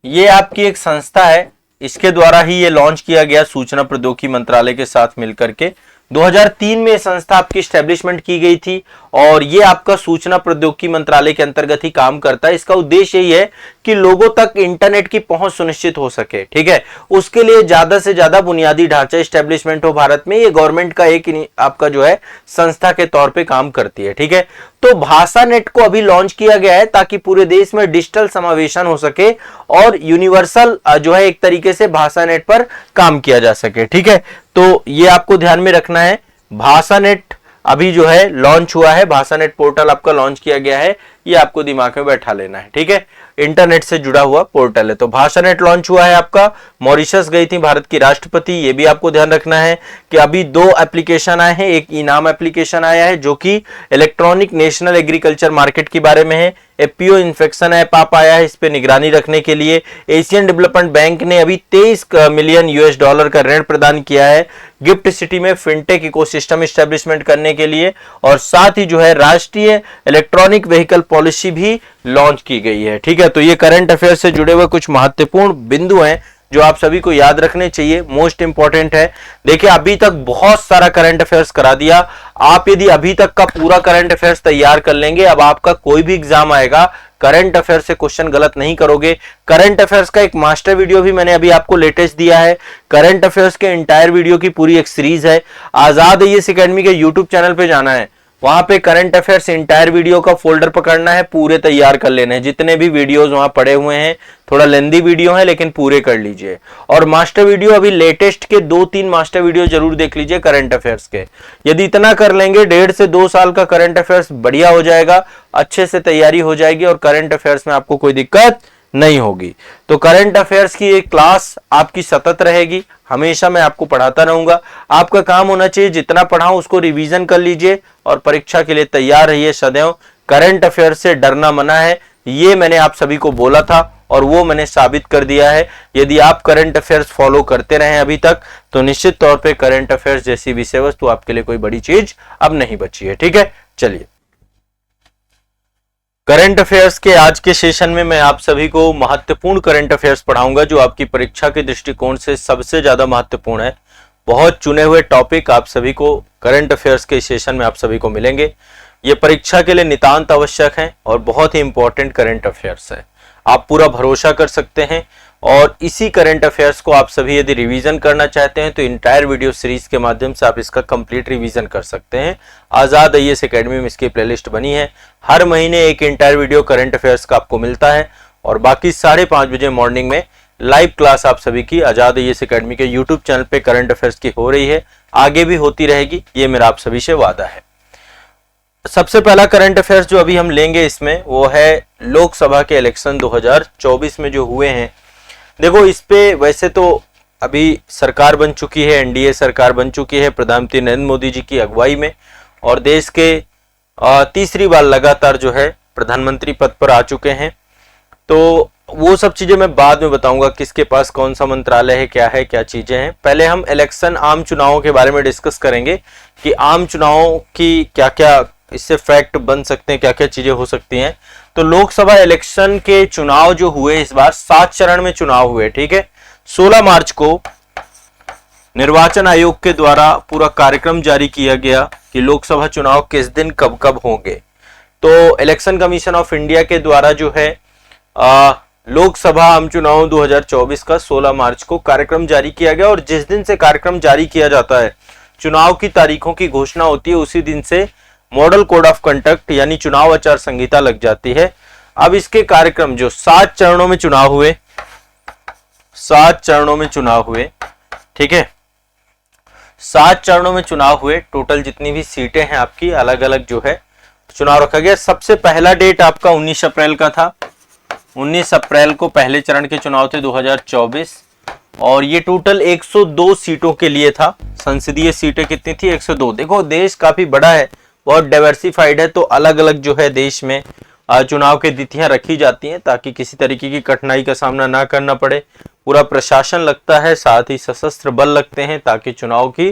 ये आपकी एक संस्था है, इसके द्वारा ही ये लॉन्च किया गया सूचना प्रौद्योगिकी मंत्रालय के साथ मिलकर के। 2003 में संस्था आपकी स्टैब्लिशमेंट की गई थी और ये आपका सूचना प्रौद्योगिकी मंत्रालय के अंतर्गत ही काम करता है। इसका उद्देश्य यही है कि लोगों तक इंटरनेट की पहुंच सुनिश्चित हो सके, ठीक है। उसके लिए ज्यादा से ज्यादा बुनियादी ढांचा स्टैब्लिशमेंट हो भारत में, ये गवर्नमेंट का एक आपका जो है संस्था के तौर पे काम करती है, ठीक है। तो भाषा नेट को अभी लॉन्च किया गया है ताकि पूरे देश में डिजिटल समावेशन हो सके और यूनिवर्सल जो है एक तरीके से भाषा नेट पर काम किया जा सके, ठीक है। तो ये आपको ध्यान में रखना है, भाषा नेट अभी जो है लॉन्च हुआ है, भाषा नेट पोर्टल आपका लॉन्च किया गया है, ये आपको दिमाग में बैठा लेना है, ठीक है। इंटरनेट से जुड़ा हुआ पोर्टल है। तो भाषा नेट लॉन्च हुआ है आपका, मॉरिशस गई थी भारत की राष्ट्रपति, ये भी आपको ध्यान रखना है कि अभी 2 एप्लीकेशन आए हैं। एक इनाम एप्लीकेशन आया है जो कि इलेक्ट्रॉनिक नेशनल एग्रीकल्चर मार्केट के बारे में है। एपीओ इन्फेक्शन ऐप आप आया है, इस पे निगरानी रखने के लिए। एशियन डेवलपमेंट बैंक ने अभी $23 मिलियन का ऋण प्रदान किया है गिफ्ट सिटी में फिनटेक इकोसिस्टम एस्टेब्लिशमेंट करने के लिए। और साथ ही जो है राष्ट्रीय इलेक्ट्रॉनिक व्हीकल पॉलिसी भी लॉन्च की गई है, ठीक है। तो ये करंट अफेयर से जुड़े हुए कुछ महत्वपूर्ण बिंदु हैं जो आप सभी को याद रखने चाहिए, मोस्ट इंपॉर्टेंट है। देखिए अभी तक बहुत सारा करंट अफेयर्स करा दिया। आप यदि अभी तक का पूरा करंट अफेयर्स तैयार कर लेंगे, अब आपका कोई भी एग्जाम आएगा करंट अफेयर से क्वेश्चन गलत नहीं करोगे। करंट अफेयर्स का एक मास्टर वीडियो भी मैंने अभी आपको लेटेस्ट दिया है। करंट अफेयर्स के इंटायर वीडियो की पूरी एक सीरीज है। आजाद आईएएस एकेडमी के यूट्यूब चैनल पे जाना है, वहां पे करंट अफेयर्स इंटायर वीडियो का फोल्डर पकड़ना है, पूरे तैयार कर लेने हैं। जितने भी वीडियोस वहां पड़े हुए हैं, थोड़ा लेंदी वीडियो है लेकिन पूरे कर लीजिए। और मास्टर वीडियो अभी लेटेस्ट के 2-3 मास्टर वीडियो जरूर देख लीजिए करंट अफेयर्स के। यदि इतना कर लेंगे 1.5 से 2 साल का करंट अफेयर्स बढ़िया हो जाएगा, अच्छे से तैयारी हो जाएगी और करंट अफेयर्स में आपको कोई दिक्कत नहीं होगी। तो करंट अफेयर्स की एक क्लास आपकी सतत रहेगी, हमेशा मैं आपको पढ़ाता रहूंगा। आपका काम होना चाहिए जितना पढ़ाऊं उसको रिवीजन कर लीजिए और परीक्षा के लिए तैयार रहिए सदैव। करंट अफेयर्स से डरना मना है, ये मैंने आप सभी को बोला था और वो मैंने साबित कर दिया है। यदि आप करंट अफेयर्स फॉलो करते रहे अभी तक तो निश्चित तौर पे करंट अफेयर्स जैसी विषय वस्तु आपके लिए कोई बड़ी चीज अब नहीं बची है। ठीक है, चलिए करंट अफेयर्स के आज के सेशन में मैं आप सभी को महत्वपूर्ण करंट अफेयर्स पढ़ाऊंगा जो आपकी परीक्षा के दृष्टिकोण से सबसे ज्यादा महत्वपूर्ण है। बहुत चुने हुए टॉपिक आप सभी को करंट अफेयर्स के सेशन में आप सभी को मिलेंगे। ये परीक्षा के लिए नितांत आवश्यक है और बहुत ही इंपॉर्टेंट करंट अफेयर्स है। आप पूरा भरोसा कर सकते हैं और इसी करंट अफेयर्स को आप सभी यदि रिवीजन करना चाहते हैं तो इंटायर वीडियो सीरीज के माध्यम से आप इसका कंप्लीट रिवीजन कर सकते हैं। आजाद आईएएस एकेडमी में इसकी प्लेलिस्ट बनी है। हर महीने एक इंटायर वीडियो करंट अफेयर्स का आपको मिलता है और बाकी 5:30 बजे मॉर्निंग में लाइव क्लास आप सभी की आजाद आईएएस एकेडमी के यूट्यूब चैनल पे करंट अफेयर्स की हो रही है, आगे भी होती रहेगी, ये मेरा आप सभी से वादा है। सबसे पहला करंट अफेयर्स जो अभी हम लेंगे इसमें वो है लोकसभा के इलेक्शन 2024 में जो हुए हैं। देखो इस पे वैसे तो अभी सरकार बन चुकी है, एनडीए सरकार बन चुकी है प्रधानमंत्री नरेंद्र मोदी जी की अगुवाई में और देश के तीसरी बार लगातार जो है प्रधानमंत्री पद पर आ चुके हैं। तो वो सब चीजें मैं बाद में बताऊंगा, किसके पास कौन सा मंत्रालय है, क्या चीजें हैं। पहले हम इलेक्शन आम चुनावों के बारे में डिस्कस करेंगे कि आम चुनावों की क्या क्या इससे फैक्ट बन सकते हैं, क्या क्या चीजें हो सकती हैं। तो लोकसभा इलेक्शन के चुनाव जो हुए इस बार 7 चरण में चुनाव हुए। ठीक है, 16 मार्च को निर्वाचन आयोग के द्वारा पूरा कार्यक्रम जारी किया गया कि लोकसभा चुनाव किस दिन कब कब होंगे। तो इलेक्शन कमीशन ऑफ इंडिया के द्वारा जो है लोकसभा आम चुनाव 2024 का 16 मार्च को कार्यक्रम जारी किया गया और जिस दिन से कार्यक्रम जारी किया जाता है, चुनाव की तारीखों की घोषणा होती है, उसी दिन से मॉडल कोड ऑफ कंडक्ट यानी चुनाव आचार संहिता लग जाती है। अब इसके कार्यक्रम जो 7 चरणों में चुनाव हुए, 7 चरणों में चुनाव हुए, ठीक है, 7 चरणों में चुनाव हुए। टोटल जितनी भी सीटें हैं आपकी अलग अलग जो है चुनाव रखा गया। सबसे पहला डेट आपका 19 अप्रैल का था। 19 अप्रैल को पहले चरण के चुनाव थे 2024 और ये टोटल 102 सीटों के लिए था। संसदीय सीटें कितनी थी? 102। देखो देश काफी बड़ा है, बहुत डाइवर्सिफाइड है, तो अलग अलग जो है देश में चुनाव की तिथियां रखी जाती हैं ताकि किसी तरीके की कठिनाई का सामना ना करना पड़े। पूरा प्रशासन लगता है, साथ ही सशस्त्र बल लगते हैं ताकि चुनाव की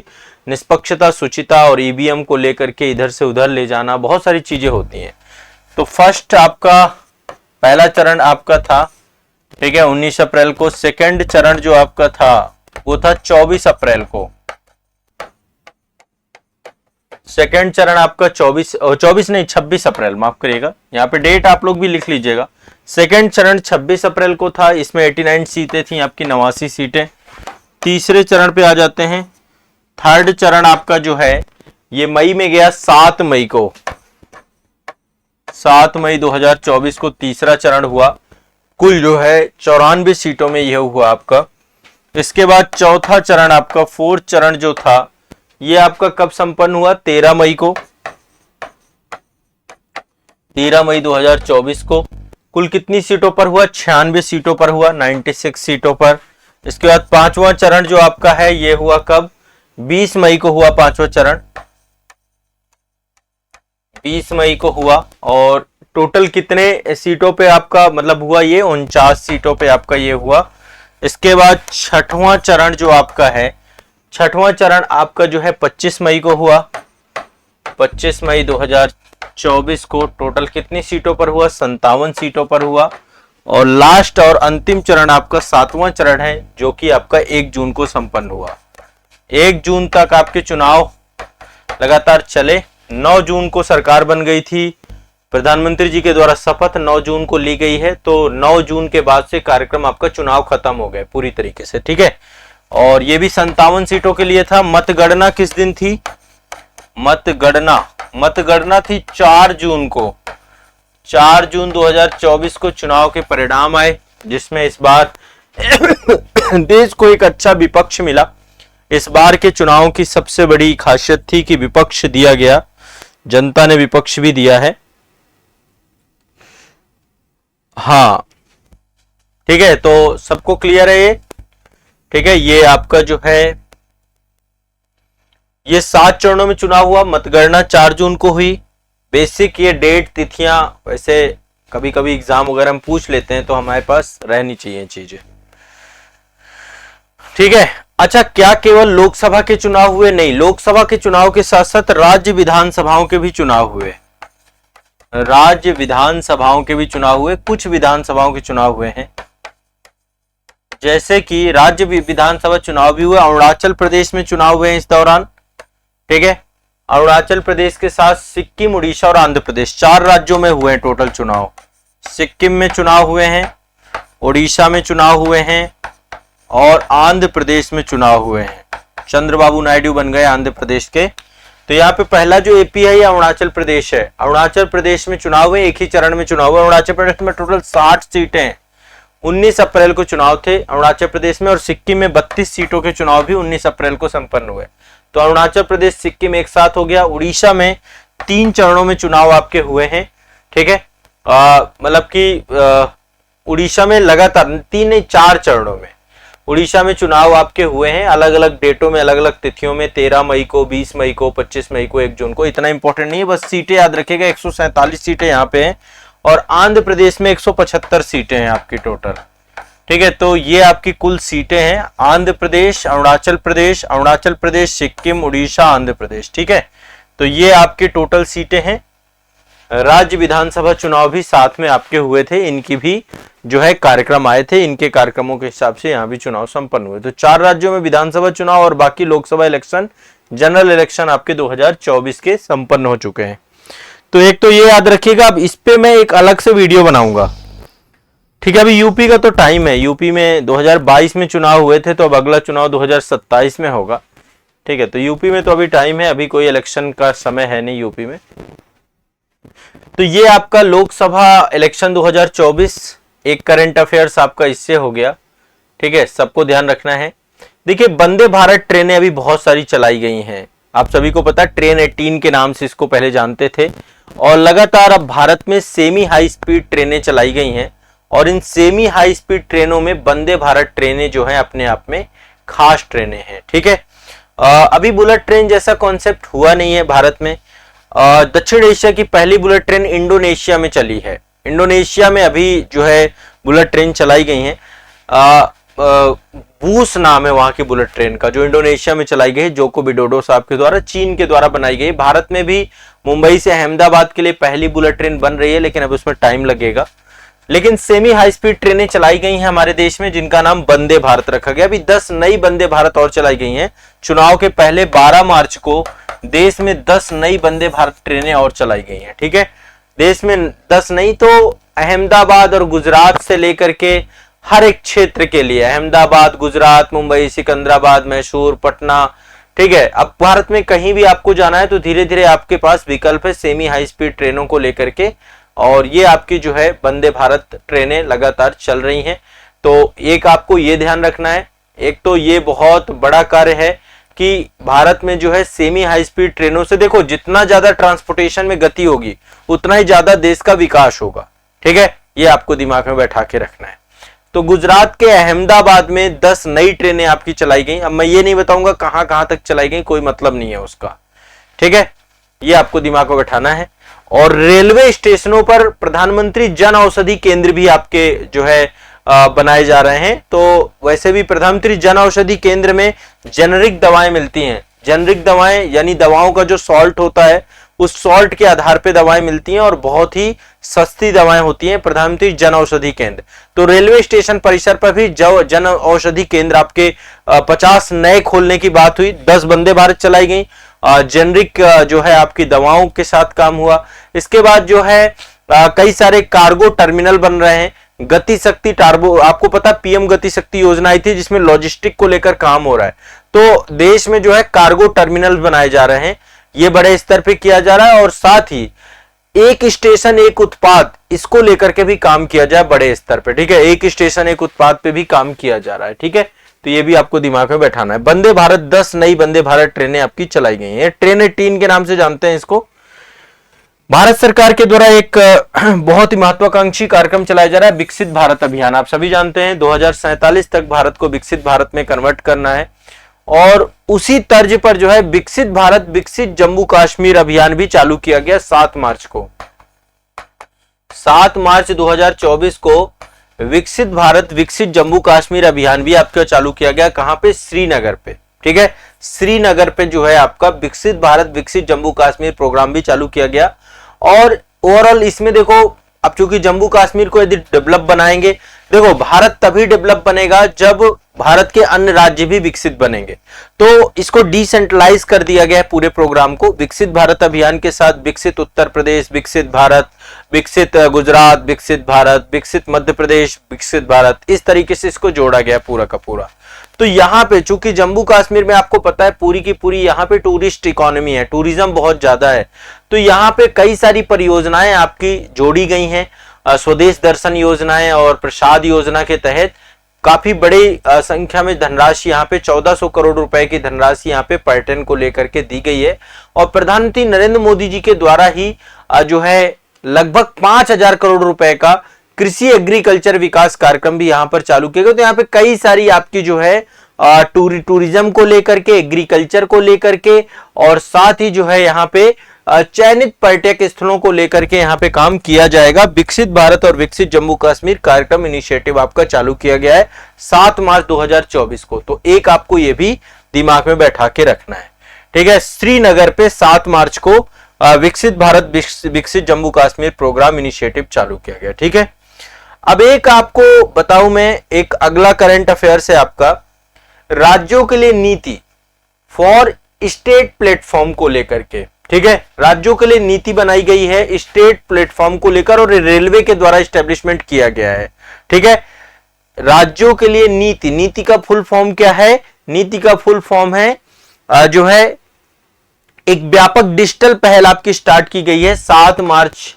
निष्पक्षता, शुचिता और ईवीएम को लेकर के इधर से उधर ले जाना, बहुत सारी चीजें होती हैं। तो फर्स्ट आपका पहला चरण आपका था, ठीक है, 19 अप्रैल को। सेकंड चरण जो आपका था वो था 24 अप्रैल को। सेकंड चरण आपका 26 अप्रैल, माफ करिएगा, यहाँ पे डेट आप लोग भी लिख लीजिएगा। सेकंड चरण 26 अप्रैल को था, इसमें 89 सीटें थी आपकी, 89 सीटें। तीसरे चरण पे आ जाते हैं। थर्ड चरण आपका जो है ये मई में गया, 7 मई को, 7 मई 2024 को तीसरा चरण हुआ। कुल जो है 94 सीटों में यह हुआ आपका। इसके बाद चौथा चरण आपका, फोर्थ चरण जो था ये आपका कब संपन्न हुआ? 13 मई को, 13 मई 2024 को। कुल कितनी सीटों पर हुआ? 96 सीटों पर हुआ, 96 सीटों पर। इसके बाद पांचवा चरण जो आपका है ये हुआ कब? 20 मई को हुआ पांचवा चरण, 20 मई को हुआ। और टोटल कितने सीटों पे आपका मतलब हुआ? ये 49 सीटों पे आपका ये हुआ। इसके बाद छठवां चरण जो आपका है, छठवां चरण आपका जो है 25 मई को हुआ, 25 मई 2024 को। टोटल कितनी सीटों पर हुआ? 57 सीटों पर हुआ। और लास्ट और अंतिम चरण आपका 7वां चरण है जो कि आपका 1 जून को संपन्न हुआ। 1 जून तक आपके चुनाव लगातार चले। 9 जून को सरकार बन गई थी, प्रधानमंत्री जी के द्वारा शपथ 9 जून को ली गई है, तो 9 जून के बाद से कार्यक्रम आपका चुनाव खत्म हो गए पूरी तरीके से, ठीक है। और ये भी 57 सीटों के लिए था। मतगणना किस दिन थी? मतगणना थी 4 जून को। 4 जून 2024 को चुनाव के परिणाम आए, जिसमें इस बार देश को एक अच्छा विपक्ष मिला। इस बार के चुनाव की सबसे बड़ी खासियत थी कि विपक्ष दिया गया, जनता ने विपक्ष भी दिया है। हाँ, ठीक है, तो सबको क्लियर है ये, ठीक है। ये आपका जो है ये 7 चरणों में चुनाव हुआ। मतगणना 4 जून को हुई। बेसिक ये डेट तिथियां वैसे कभी कभी एग्जाम वगैरह हम पूछ लेते हैं, तो हमारे पास रहनी चाहिए चीजें, ठीक है। अच्छा, क्या केवल लोकसभा के चुनाव हुए? नहीं, लोकसभा के चुनाव के साथ साथ राज्य विधानसभाओं के भी चुनाव हुए। राज्य विधानसभाओं के भी चुनाव हुए, कुछ विधानसभाओं के चुनाव हुए हैं, जैसे कि राज्य विधानसभा चुनाव भी हुए। अरुणाचल प्रदेश में चुनाव हुए हैं इस दौरान, ठीक है। अरुणाचल प्रदेश के साथ सिक्किम, उड़ीसा और आंध्र प्रदेश, 4 राज्यों में हुए हैं टोटल चुनाव। सिक्किम में चुनाव हुए हैं, उड़ीसा में चुनाव हुए हैं और आंध्र प्रदेश में चुनाव हुए हैं। चंद्रबाबू नायडू बन गए आंध्र प्रदेश के। तो यहाँ पे पहला जो एपी है ये अरुणाचल प्रदेश है। अरुणाचल प्रदेश में चुनाव हुए, एक ही चरण में चुनाव हुआ। अरुणाचल प्रदेश में टोटल 60 सीटें हैं। 19 अप्रैल को चुनाव थे अरुणाचल प्रदेश में, और सिक्किम में 32 सीटों के चुनाव भी 19 अप्रैल को संपन्न हुए। तो अरुणाचल प्रदेश सिक्किम एक साथ हो गया। उड़ीसा में 3 चरणों में चुनाव आपके हुए हैं, ठीक है। मतलब कि उड़ीसा में लगातार 3 नहीं 4 चरणों में उड़ीसा में चुनाव आपके हुए हैं, अलग अलग डेटों में, अलग अलग तिथियों में, 13 मई को, 20 मई को, 25 मई को, 1 जून को। इतना इंपॉर्टेंट नहीं है, बस सीटें याद रखिएगा। 147 सीटें यहाँ पे हैं और आंध्र प्रदेश में 175 सीटें हैं आपकी टोटल, ठीक है। तो ये आपकी कुल सीटें हैं, आंध्र प्रदेश, अरुणाचल प्रदेश, सिक्किम, उड़ीसा, आंध्र प्रदेश, ठीक है। तो ये आपकी टोटल सीटें हैं। राज्य विधानसभा चुनाव भी साथ में आपके हुए थे, इनकी भी जो है कार्यक्रम आए थे, इनके कार्यक्रमों के हिसाब से यहाँ भी चुनाव संपन्न हुए। तो 4 राज्यों में विधानसभा चुनाव और बाकी लोकसभा इलेक्शन, जनरल इलेक्शन आपके 2024 के संपन्न हो चुके हैं। तो एक तो ये याद रखिएगा, अब इस पे मैं एक अलग से वीडियो बनाऊंगा, ठीक है। अभी यूपी का तो टाइम है, यूपी में 2022 में चुनाव हुए थे, तो अब अगला चुनाव 2027 में होगा, ठीक है। तो यूपी में तो अभी टाइम है, अभी कोई इलेक्शन का समय है नहीं यूपी में। तो ये आपका लोकसभा इलेक्शन 2024 एक करंट अफेयर्स आपका इससे हो गया, ठीक है। सबको ध्यान रखना है। देखिए, वंदे भारत ट्रेनें अभी बहुत सारी चलाई गई हैं, आप सभी को पता, ट्रेन 18 के नाम से इसको पहले जानते थे। और लगातार अब भारत में सेमी हाई स्पीड ट्रेनें चलाई गई हैं, और इन सेमी हाई स्पीड ट्रेनों में वंदे भारत ट्रेनें जो है अपने आप में खास ट्रेनें हैं, ठीक है। अभी बुलेट ट्रेन जैसा कॉन्सेप्ट हुआ नहीं है भारत में। दक्षिण एशिया की पहली बुलेट ट्रेन इंडोनेशिया में चली है। इंडोनेशिया में अभी जो है बुलेट ट्रेन चलाई गई हैं। बूस नाम है वहां की बुलेट ट्रेन का, जो इंडोनेशिया में चलाई गई है, जोको विडोडो साहब के द्वारा, चीन के द्वारा बनाई गई। भारत में भी मुंबई से अहमदाबाद के लिए पहली बुलेट ट्रेन बन रही है, लेकिन अब उसमें टाइम लगेगा। लेकिन सेमी हाई स्पीड ट्रेनें चलाई गई हैं हमारे देश में, जिनका नाम वंदे भारत रखा गया। अभी 10 नई वंदे भारत और चलाई गई हैं। चुनाव के पहले 12 मार्च को देश में 10 नई वंदे भारत ट्रेनें और चलाई गई हैं, ठीक है। देश में 10 नहीं तो अहमदाबाद और गुजरात से लेकर के हर एक क्षेत्र के लिए, अहमदाबाद, गुजरात, मुंबई, सिकंदराबाद, मैसूर, पटना, ठीक है। अब भारत में कहीं भी आपको जाना है तो धीरे धीरे आपके पास विकल्प है सेमी हाई स्पीड ट्रेनों को लेकर के, और ये आपकी जो है वंदे भारत ट्रेनें लगातार चल रही हैं। तो एक आपको ये ध्यान रखना है, एक तो ये बहुत बड़ा कार्य है कि भारत में जो है सेमी हाई स्पीड ट्रेनों से, देखो जितना ज्यादा ट्रांसपोर्टेशन में गति होगी उतना ही ज्यादा देश का विकास होगा, ठीक है। ये आपको दिमाग में बैठा के रखना है। तो गुजरात के अहमदाबाद में 10 नई ट्रेनें आपकी चलाई गई। अब मैं ये नहीं बताऊंगा कहां कहां तक चलाई गई, कोई मतलब नहीं है उसका, ठीक है। ये आपको दिमाग में बैठाना है। और रेलवे स्टेशनों पर प्रधानमंत्री जन औषधि केंद्र भी आपके जो है बनाए जा रहे हैं। तो वैसे भी प्रधानमंत्री जन औषधि केंद्र में जेनरिक दवाएं मिलती हैं। जेनरिक दवाएं यानी दवाओं का जो सॉल्ट होता है उस सॉल्ट के आधार पे दवाएं मिलती हैं और बहुत ही सस्ती दवाएं होती हैं। प्रधानमंत्री जन औषधि केंद्र, तो रेलवे स्टेशन परिसर पर भी जन औषधि केंद्र आपके 50 नए खोलने की बात हुई। 10 वंदे भारत चलाई गई जेनरिक जो है आपकी दवाओं के साथ काम हुआ। इसके बाद जो है कई सारे कार्गो टर्मिनल बन रहे हैं। गति शक्ति टार्बो, आपको पता पीएम गति शक्ति योजना आई थी जिसमें लॉजिस्टिक को लेकर काम हो रहा है। तो देश में जो है कार्गो टर्मिनल बनाए जा रहे हैं, ये बड़े स्तर पे किया जा रहा है। और साथ ही एक स्टेशन एक उत्पाद, इसको लेकर के भी काम किया जाए बड़े स्तर पे, ठीक है। एक स्टेशन एक उत्पाद पे भी काम किया जा रहा है, ठीक है। तो ये भी आपको दिमाग में बैठाना है। वंदे भारत 10 नई वंदे भारत ट्रेनें आपकी चलाई गई हैं। ट्रेन 18 के नाम से जानते हैं इसको। भारत सरकार के द्वारा एक बहुत ही महत्वाकांक्षी कार्यक्रम चलाया जा रहा है, विकसित भारत अभियान। आप सभी जानते हैं 2047 तक भारत को विकसित भारत में कन्वर्ट करना है। और उसी तर्ज पर जो है विकसित भारत विकसित जम्मू कश्मीर अभियान भी चालू किया गया 7 मार्च को। 7 मार्च 2024 को विकसित भारत विकसित जम्मू कश्मीर अभियान भी आपका चालू किया गया। कहां पे? श्रीनगर पे, ठीक है। श्रीनगर पे जो है आपका विकसित भारत विकसित जम्मू कश्मीर प्रोग्राम भी चालू किया गया। और ओवरऑल इसमें देखो, अब चूंकि जम्मू कश्मीर को यदि डेवलप बनाएंगे, देखो भारत तभी डेवलप बनेगा जब भारत के अन्य राज्य भी विकसित बनेंगे। तो इसको डिसेंट्रलाइज कर दिया गया है पूरे प्रोग्राम को। विकसित भारत अभियान के साथ विकसित उत्तर प्रदेश, विकसित भारत, विकसित गुजरात, विकसित भारत, विकसित मध्य प्रदेश, विकसित भारत, इस तरीके से इसको जोड़ा गया पूरा का पूरा। तो यहाँ पे चूंकि जम्मू कश्मीर में आपको पता है पूरी की पूरी यहाँ पे टूरिस्ट इकोनॉमी है, टूरिज्म बहुत ज्यादा है। तो यहाँ पे कई सारी परियोजनाएं आपकी जोड़ी गई हैं। स्वदेश दर्शन योजनाएं और प्रसाद योजना के तहत काफी बड़ी संख्या में धनराशि यहाँ पे 1400 करोड़ रुपए की धनराशि यहाँ पे पर्यटन को लेकर के दी गई है। और प्रधानमंत्री नरेंद्र मोदी जी के द्वारा ही जो है लगभग 5000 करोड़ रुपए का कृषि एग्रीकल्चर विकास कार्यक्रम भी यहाँ पर चालू किया गया। तो यहाँ पे कई सारी आपकी जो है टूरिज्म को लेकर के, एग्रीकल्चर को लेकर के, और साथ ही जो है यहाँ पे चयनित पर्यटक स्थलों को लेकर के यहाँ पे काम किया जाएगा। विकसित भारत और विकसित जम्मू कश्मीर कार्यक्रम इनिशिएटिव आपका चालू किया गया है 7 मार्च 2024 को। तो एक आपको ये भी दिमाग में बैठा के रखना है, ठीक है। श्रीनगर पे 7 मार्च को विकसित भारत विकसित जम्मू कश्मीर प्रोग्राम इनिशिएटिव चालू किया गया, ठीक है। अब एक आपको बताऊं मैं, एक अगला करंट अफेयर्स है आपका, राज्यों के लिए नीति फॉर स्टेट प्लेटफॉर्म को लेकर के, ठीक है। राज्यों के लिए नीति बनाई गई है स्टेट प्लेटफॉर्म को लेकर और रेलवे के द्वारा एस्टेब्लिशमेंट किया गया है, ठीक है। राज्यों के लिए नीति, नीति का फुल फॉर्म क्या है? नीति का फुल फॉर्म है जो है एक व्यापक डिजिटल पहल आपकी स्टार्ट की गई है 7 मार्च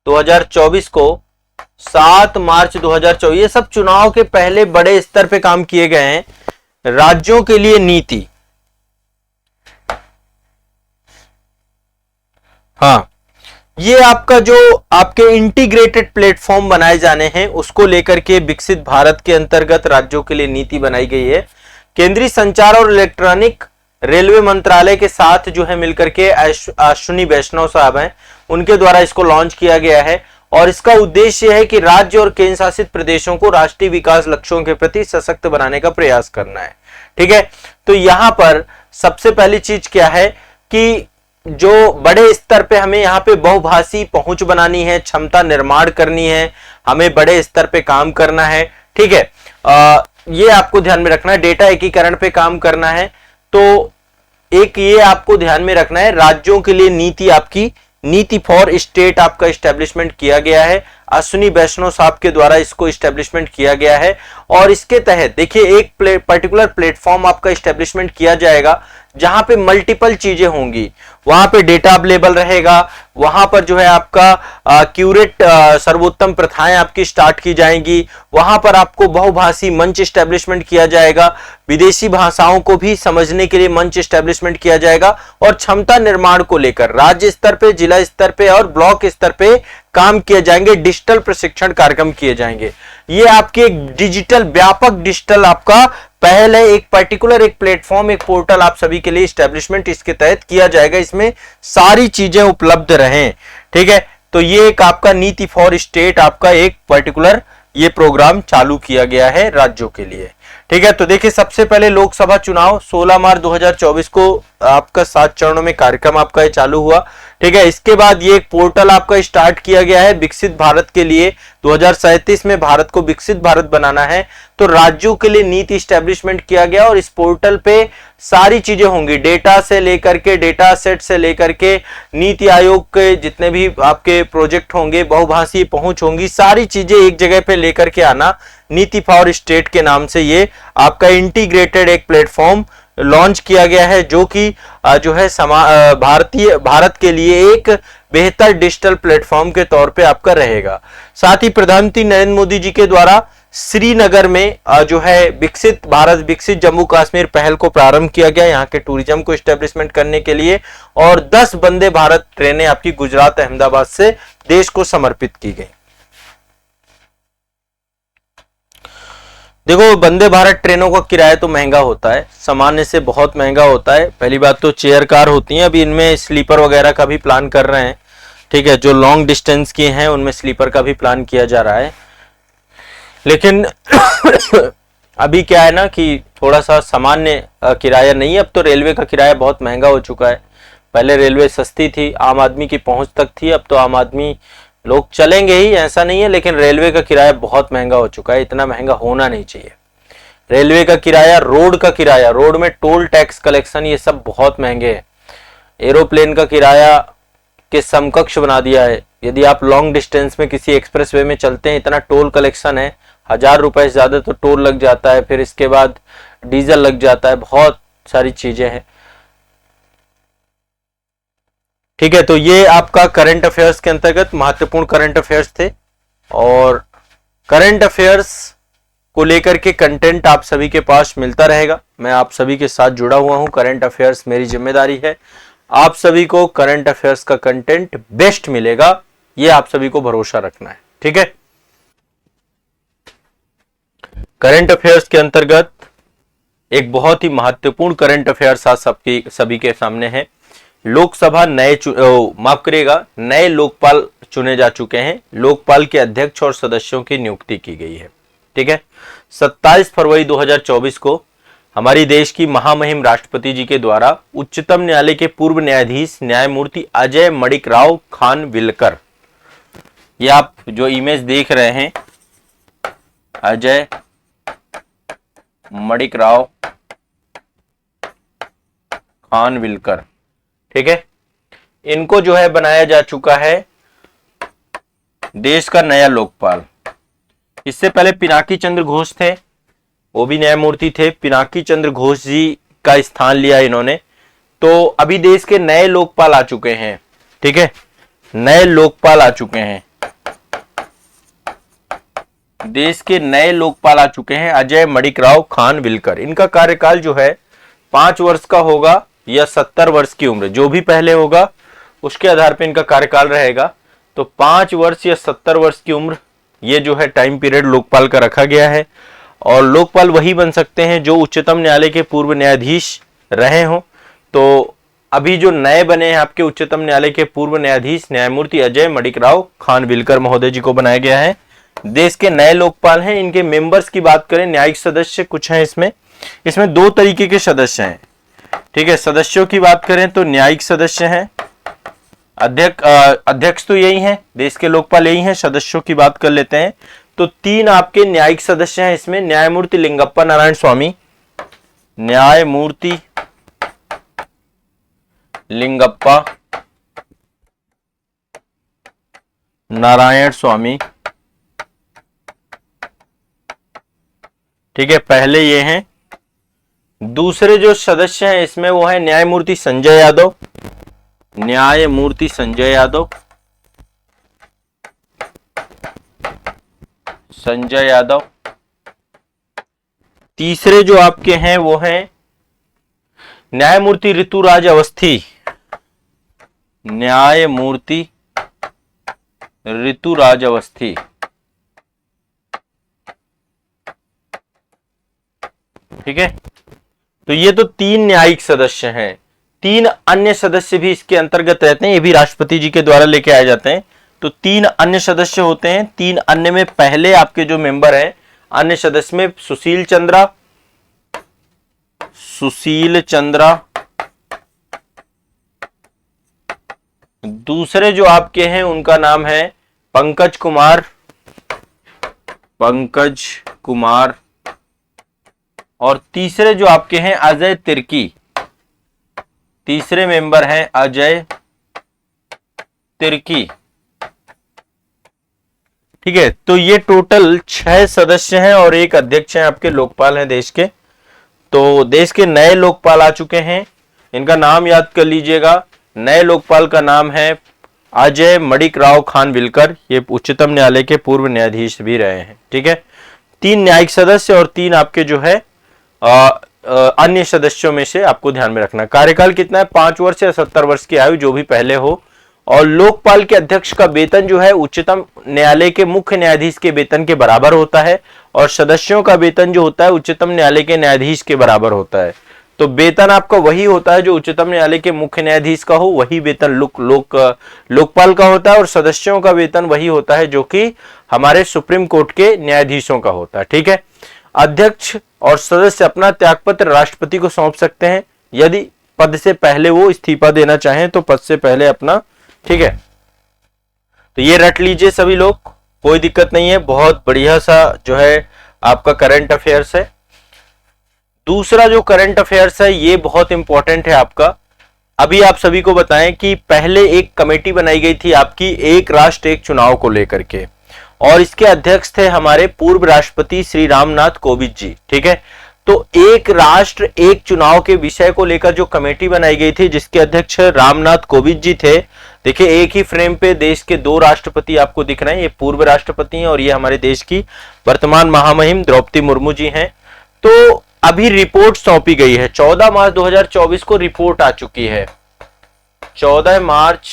2024 को। 7 मार्च 2024, ये सब चुनाव के पहले बड़े स्तर पे काम किए गए हैं। राज्यों के लिए नीति, हाँ, ये आपका जो आपके इंटीग्रेटेड प्लेटफॉर्म बनाए जाने हैं उसको लेकर के विकसित भारत के अंतर्गत राज्यों के लिए नीति बनाई गई है। केंद्रीय संचार और इलेक्ट्रॉनिक रेलवे मंत्रालय के साथ जो है मिलकर के अश्विनी वैष्णव साहब हैं, उनके द्वारा इसको लॉन्च किया गया है। और इसका उद्देश्य है कि राज्य और केंद्र शासित प्रदेशों को राष्ट्रीय विकास लक्ष्यों के प्रति सशक्त बनाने का प्रयास करना है, ठीक है। तो यहां पर सबसे पहली चीज क्या है कि जो बड़े स्तर पे हमें यहाँ पे बहुभाषी पहुंच बनानी है, क्षमता निर्माण करनी है, हमें बड़े स्तर पे काम करना है, ठीक है। ये आपको ध्यान में रखना है। डेटा एकीकरण पे काम करना है। तो एक ये आपको ध्यान में रखना है, राज्यों के लिए नीति, आपकी नीति फॉर स्टेट आपका इस्टेब्लिशमेंट किया गया है। अश्विनी वैष्णव साहब के द्वारा इसको इस्टेब्लिशमेंट किया गया है। और इसके तहत देखिए एक पर्टिकुलर प्लेटफॉर्म आपका इस्टेब्लिशमेंट किया जाएगा जहां पे मल्टीपल चीजें होंगी। वहां पे डेटा अवेलेबल रहेगा, वहां पर जो है आपका क्यूरेट सर्वोत्तम प्रथाएं आपकी स्टार्ट की जाएंगी, वहां पर आपको बहुभाषी मंच इस्टेब्लिशमेंट किया जाएगा, विदेशी भाषाओं को भी समझने के लिए मंच इस्टेब्लिशमेंट किया जाएगा। और क्षमता निर्माण को लेकर राज्य स्तर पे, जिला स्तर पे और ब्लॉक स्तर पे काम किए जाएंगे, डिजिटल प्रशिक्षण कार्यक्रम किए जाएंगे। ये आपकी एक डिजिटल व्यापक डिजिटल आपका पहल है, एक पर्टिकुलर एक प्लेटफॉर्म, एक पोर्टल आप सभी के लिए इस्टेब्लिशमेंट इसके तहत किया जाएगा, इसमें सारी चीजें उपलब्ध रहें, ठीक है। तो ये एक आपका नीति फॉर स्टेट आपका एक पर्टिकुलर ये प्रोग्राम चालू किया गया है राज्यों के लिए। ठीक है, तो देखिए सबसे पहले लोकसभा चुनाव 16 मार्च 2024 को आपका 7 चरणों में कार्यक्रम आपका ये चालू हुआ। ठीक है, इसके बाद ये एक पोर्टल आपका स्टार्ट किया गया है विकसित भारत के लिए। 2037 में भारत को विकसित भारत बनाना है, तो राज्यों के लिए नीति स्टैब्लिशमेंट किया गया और इस पोर्टल पे सारी चीजें होंगी, डेटा से लेकर के, डेटा सेट से लेकर के, नीति आयोग के जितने भी आपके प्रोजेक्ट होंगे, बहुभाषीय पहुंच होंगी, सारी चीजें एक जगह पे लेकर के आना। नीति फॉर स्टेट के नाम से ये आपका इंटीग्रेटेड एक प्लेटफॉर्म लॉन्च किया गया है, जो कि जो है भारत के लिए एक बेहतर डिजिटल प्लेटफॉर्म के तौर पे आपका रहेगा। साथ ही प्रधानमंत्री नरेंद्र मोदी जी के द्वारा श्रीनगर में जो है विकसित भारत विकसित जम्मू कश्मीर पहल को प्रारंभ किया गया, यहाँ के टूरिज्म को एस्टेब्लिशमेंट करने के लिए, और 10 वंदे भारत ट्रेनें आपकी गुजरात अहमदाबाद से देश को समर्पित की गई। देखो वंदे भारत ट्रेनों का किराया तो महंगा होता है, सामान्य से बहुत महंगा होता है। पहली बात तो चेयर कार होती हैं, अभी इनमें स्लीपर वगैरह का भी प्लान कर रहे हैं। ठीक है, जो लॉन्ग डिस्टेंस की हैं उनमें स्लीपर का भी प्लान किया जा रहा है, लेकिन अभी क्या है ना कि थोड़ा सा सामान्य किराया नहीं है, अब तो रेलवे का किराया बहुत महंगा हो चुका है। पहले रेलवे सस्ती थी, आम आदमी की पहुंच तक थी, अब तो आम आदमी लोग चलेंगे ही ऐसा नहीं है, लेकिन रेलवे का किराया बहुत महंगा हो चुका है। इतना महंगा होना नहीं चाहिए। रेलवे का किराया, रोड का किराया, रोड में टोल टैक्स कलेक्शन, ये सब बहुत महंगे हैं। एरोप्लेन का किराया के समकक्ष बना दिया है। यदि आप लॉन्ग डिस्टेंस में किसी एक्सप्रेसवे में चलते हैं, इतना टोल कलेक्शन है, 1000 रुपए से ज्यादा तो टोल लग जाता है, फिर इसके बाद डीजल लग जाता है, बहुत सारी चीजें हैं। ठीक है, तो ये आपका करंट अफेयर्स के अंतर्गत महत्वपूर्ण करंट अफेयर्स थे, और करंट अफेयर्स को लेकर के कंटेंट आप सभी के पास मिलता रहेगा। मैं आप सभी के साथ जुड़ा हुआ हूं, करंट अफेयर्स मेरी जिम्मेदारी है। आप सभी को करंट अफेयर्स का कंटेंट बेस्ट मिलेगा, ये आप सभी को भरोसा रखना है। ठीक है, करंट अफेयर्स के अंतर्गत एक बहुत ही महत्वपूर्ण करंट अफेयर्स आज सबकी सभी के सामने है। लोकसभा माफ करिएगा, नए लोकपाल चुने जा चुके हैं। लोकपाल के अध्यक्ष और सदस्यों की नियुक्ति की गई है। ठीक है, 27 फरवरी 2024 को हमारी देश की महामहिम राष्ट्रपति जी के द्वारा उच्चतम न्यायालय के पूर्व न्यायाधीश न्यायमूर्ति अजय मणिकराव खानविलकर, ये आप जो इमेज देख रहे हैं, अजय मणिकराव खानविलकर, ठीक है, इनको जो है बनाया जा चुका है देश का नया लोकपाल। इससे पहले पिनाकी चंद्र घोष थे, वो भी न्यायमूर्ति थे। पिनाकी चंद्र घोष जी का स्थान लिया इन्होंने। तो अभी देश के नए लोकपाल आ चुके हैं। ठीक है, नए लोकपाल आ चुके हैं, देश के नए लोकपाल आ चुके हैं, अजय मणिकराव खानविलकर। इनका कार्यकाल जो है 5 वर्ष का होगा या 70 वर्ष की उम्र, जो भी पहले होगा उसके आधार पर इनका कार्यकाल रहेगा। तो 5 वर्ष या 70 वर्ष की उम्र, ये जो है टाइम पीरियड लोकपाल का रखा गया है। और लोकपाल वही बन सकते हैं जो उच्चतम न्यायालय के पूर्व न्यायाधीश रहे हों। तो अभी जो नए बने हैं आपके उच्चतम न्यायालय के पूर्व न्यायाधीश न्यायमूर्ति अजय मणिकराव खानविलकर महोदय जी को बनाया गया है। देश के नए लोकपाल हैं। इनके मेंबर्स की बात करें, न्यायिक सदस्य कुछ हैं इसमें 2 तरीके के सदस्य हैं। ठीक है, सदस्यों की बात करें तो न्यायिक सदस्य हैं, अध्यक्ष तो यही हैं, देश के लोकपाल यही हैं। सदस्यों की बात कर लेते हैं तो 3 आपके न्यायिक सदस्य हैं इसमें। न्यायमूर्ति लिंगप्पा नारायण स्वामी, न्यायमूर्ति लिंगप्पा नारायण स्वामी, ठीक है, पहले ये हैं। दूसरे जो सदस्य हैं इसमें वो है न्यायमूर्ति संजय यादव, न्यायमूर्ति संजय यादव, संजय यादव। तीसरे जो आपके हैं वो हैं न्यायमूर्ति ऋतुराज अवस्थी, न्यायमूर्ति ऋतुराज अवस्थी। ठीक है, तो ये तो 3 न्यायिक सदस्य हैं। 3 अन्य सदस्य भी इसके अंतर्गत रहते हैं, ये भी राष्ट्रपति जी के द्वारा लेके आए जाते हैं। तो 3 अन्य सदस्य होते हैं। 3 अन्य में पहले आपके जो मेंबर हैं अन्य सदस्य में सुशील चंद्रा, सुशील चंद्रा। दूसरे जो आपके हैं उनका नाम है पंकज कुमार, पंकज कुमार। और तीसरे जो आपके हैं अजय तिर्की, तीसरे मेंबर हैं अजय तिर्की। ठीक है, तो ये टोटल 6 सदस्य हैं और एक अध्यक्ष हैं, आपके लोकपाल हैं देश के। तो देश के नए लोकपाल आ चुके हैं, इनका नाम याद कर लीजिएगा। नए लोकपाल का नाम है अजय मणिक राव खानविलकर। ये उच्चतम न्यायालय के पूर्व न्यायाधीश भी रहे हैं। ठीक है, 3 न्यायिक सदस्य और 3 आपके जो है अन्य सदस्यों में से आपको ध्यान में रखना। कार्यकाल कितना है? 5 वर्ष या 70 वर्ष की आयु, जो भी पहले हो। और लोकपाल के अध्यक्ष का वेतन जो है उच्चतम न्यायालय के मुख्य न्यायाधीश के वेतन के बराबर होता है, और सदस्यों का वेतन जो होता है उच्चतम न्यायालय के न्यायाधीश के बराबर होता है। तो वेतन आपका वही होता है जो उच्चतम न्यायालय के मुख्य न्यायाधीश का हो, वही वेतन लोकपाल का होता है। और सदस्यों का वेतन वही होता है जो कि हमारे सुप्रीम कोर्ट के न्यायाधीशों का होता है। ठीक है, अध्यक्ष और सदस्य अपना त्यागपत्र राष्ट्रपति को सौंप सकते हैं, यदि पद से पहले वो इस्तीफा देना चाहें तो पद से पहले अपना। ठीक है, तो ये रट लीजिए सभी लोग, कोई दिक्कत नहीं है। बहुत बढ़िया सा जो है आपका करंट अफेयर्स है। दूसरा जो करंट अफेयर्स है ये बहुत इंपॉर्टेंट है आपका। अभी आप सभी को बताएं कि पहले एक कमेटी बनाई गई थी आपकी एक राष्ट्र एक चुनाव को लेकर के, और इसके अध्यक्ष थे हमारे पूर्व राष्ट्रपति श्री रामनाथ कोविंद जी। ठीक है, तो एक राष्ट्र एक चुनाव के विषय को लेकर जो कमेटी बनाई गई थी जिसके अध्यक्ष रामनाथ कोविंद जी थे। देखिए, एक ही फ्रेम पे देश के 2 राष्ट्रपति आपको दिख रहे हैं, ये पूर्व राष्ट्रपति हैं और ये हमारे देश की वर्तमान महामहिम द्रौपदी मुर्मू जी हैं। तो अभी रिपोर्ट सौंपी गई है, 14 मार्च 2024 को रिपोर्ट आ चुकी है। 14 मार्च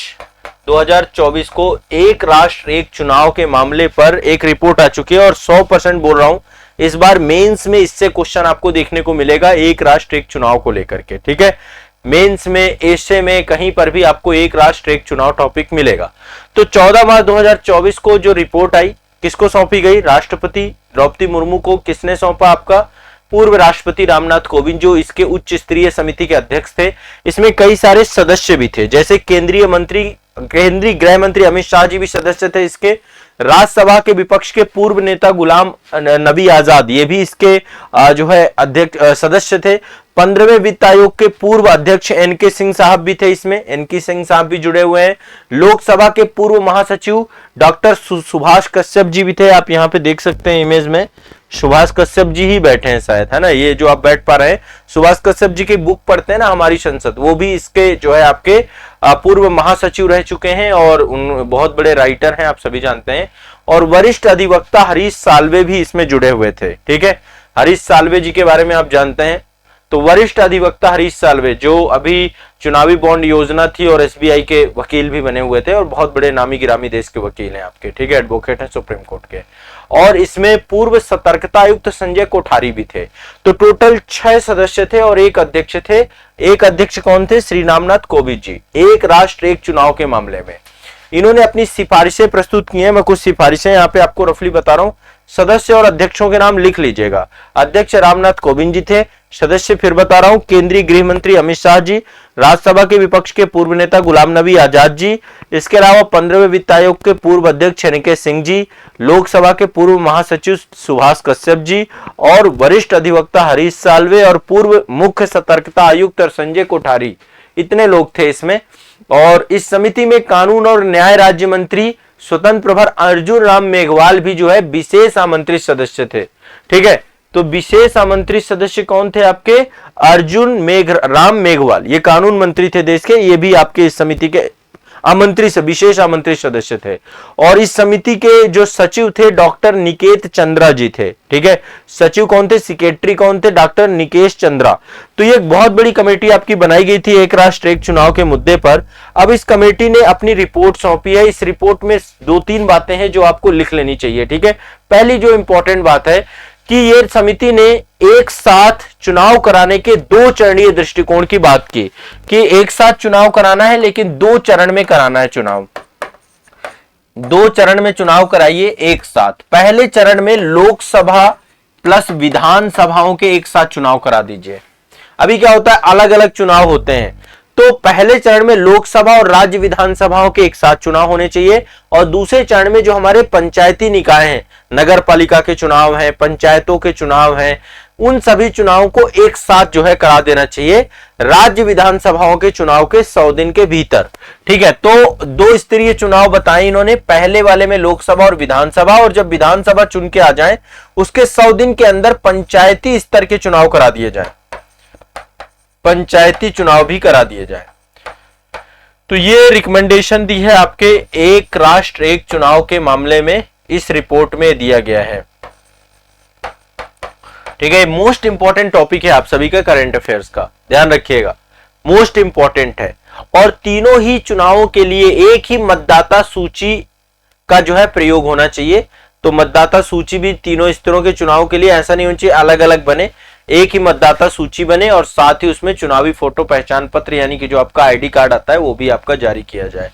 2024 को एक राष्ट्र एक चुनाव के मामले पर एक रिपोर्ट आ चुकी है, और 100% बोल रहा हूं इस बार मेंस में इससे क्वेश्चन आपको देखने को मिलेगा, एक राष्ट्र एक चुनाव को लेकर के। ठीक है, मेंस में, एशे में, कहीं पर भी आपको एक राष्ट्र एक चुनाव टॉपिक मिलेगा। तो 14 मार्च 2024 को जो रिपोर्ट आई किसको सौंपी गई? राष्ट्रपति द्रौपदी मुर्मू को। किसने सौंपा? आपका पूर्व राष्ट्रपति रामनाथ कोविंद, जो इसके उच्च स्तरीय समिति के अध्यक्ष थे। इसमें कई सारे सदस्य भी थे, जैसे केंद्रीय गृह मंत्री अमित शाह जी भी सदस्य थे इसके। राज्यसभा के विपक्ष के पूर्व नेता गुलाम नबी आजाद, ये भी इसके जो है अध्यक्ष सदस्य थे। 15वें वित्त आयोग के पूर्व अध्यक्ष एनके सिंह साहब भी थे इसमें, एनके सिंह साहब भी जुड़े हुए हैं। लोकसभा के पूर्व महासचिव डॉक्टर सुभाष कश्यप जी भी थे, आप यहाँ पे देख सकते हैं इमेज में, सुभाष कश्यप जी ही बैठे हैं शायद, है ना, ये जो आप बैठ पा रहे हैं। सुभाष कश्यप जी की बुक पढ़ते हैं ना हमारी संसद, वो भी इसके जो है आपके पूर्व महासचिव रह चुके हैं और उन बहुत बड़े राइटर हैं, आप सभी जानते हैं। और वरिष्ठ अधिवक्ता हरीश साल्वे भी इसमें जुड़े हुए थे। ठीक है, हरीश साल्वे जी के बारे में आप जानते हैं। तो वरिष्ठ अधिवक्ता हरीश साल्वे, जो अभी चुनावी बॉन्ड योजना थी और एसबीआई के वकील भी बने हुए थे, और बहुत बड़े नामी गिरामी देश के वकील हैं आपके। ठीक है, एडवोकेट हैं सुप्रीम कोर्ट के। और इसमें पूर्व सतर्कता आयुक्त संजय कोठारी भी थे। तो टोटल 6 सदस्य थे और एक अध्यक्ष थे। एक अध्यक्ष कौन थे? श्री रामनाथ कोविंद जी, एक राष्ट्र एक चुनाव के मामले में। इन्होंने अपनी सिफारिशें प्रस्तुत की हैं। मैं कुछ सिफारिशें यहाँ पे आपको रफली बता रहा हूँ, सदस्य और अध्यक्षों के नाम लिख लीजिएगा। अध्यक्ष रामनाथ कोविंद जी थे, सदस्य फिर बता रहा हूं, केंद्रीय गृह मंत्री अमित शाह जी, राज्यसभा के विपक्ष के पूर्व नेता गुलाम नबी आजाद जी, इसके अलावा 15वें वित्त आयोग के पूर्व अध्यक्ष एनके सिंह जी, लोकसभा के पूर्व महासचिव सुभाष कश्यप जी, और वरिष्ठ अधिवक्ता हरीश साल्वे, और पूर्व मुख्य सतर्कता आयुक्त और संजय कोठारी। इतने लोग थे इसमें। और इस समिति में कानून और न्याय राज्य मंत्री स्वतंत्र प्रभार अर्जुन राम मेघवाल भी जो है विशेष आमंत्रित सदस्य थे। ठीक है, तो विशेष आमंत्रित सदस्य कौन थे आपके? अर्जुन राम मेघवाल, ये कानून मंत्री थे देश के, ये भी आपके इस समिति के विशेष आमंत्रित सदस्य थे। और इस समिति के जो सचिव थे डॉक्टर निकेत चंद्रा जी थे। ठीक है, सचिव कौन थे? सेक्रेटरी कौन थे? डॉक्टर निकेश चंद्रा। तो ये एक बहुत बड़ी कमेटी आपकी बनाई गई थी एक राष्ट्र एक चुनाव के मुद्दे पर। अब इस कमेटी ने अपनी रिपोर्ट सौंपी है। इस रिपोर्ट में 2-3 बातें हैं जो आपको लिख लेनी चाहिए। ठीक है, पहली जो इंपॉर्टेंट बात है कि ये समिति ने एक साथ चुनाव कराने के 2 चरणीय दृष्टिकोण की बात की, कि एक साथ चुनाव कराना है लेकिन 2 चरण में कराना है चुनाव। 2 चरण में चुनाव कराइए एक साथ। पहले चरण में लोकसभा प्लस विधानसभाओं के एक साथ चुनाव करा दीजिए। अभी क्या होता है, अलग अलग चुनाव होते हैं। तो पहले चरण में लोकसभा और राज्य विधानसभाओं के एक साथ चुनाव होने चाहिए, और दूसरे चरण में जो हमारे पंचायती निकाय हैं, नगर पालिका के चुनाव हैं, पंचायतों के चुनाव हैं, उन सभी चुनावों को एक साथ जो है करा देना चाहिए राज्य विधानसभाओं के चुनाव के 100 दिन के भीतर। ठीक है, तो 2 स्तरीय चुनाव बताए इन्होंने, पहले वाले में लोकसभा और विधानसभा, और जब विधानसभा चुन के आ जाए उसके 100 दिन के अंदर पंचायती स्तर के चुनाव करा दिए जाए, पंचायती चुनाव भी करा दिए जाए। तो ये रिकमेंडेशन दी है आपके एक राष्ट्र एक चुनाव के मामले में, इस रिपोर्ट में दिया गया है। ठीक है, मोस्ट इंपॉर्टेंट टॉपिक है आप सभी का करंट अफेयर्स का, ध्यान रखिएगा, मोस्ट इंपॉर्टेंट है। और तीनों ही चुनावों के लिए एक ही मतदाता सूची का जो है प्रयोग होना चाहिए। तो मतदाता सूची भी तीनों स्तरों के चुनाव के लिए ऐसा नहीं होना चाहिए अलग अलग बने, एक ही मतदाता सूची बने, और साथ ही उसमें चुनावी फोटो पहचान पत्र यानी कि जो आपका आईडी कार्ड आता है वो भी आपका जारी किया जाए।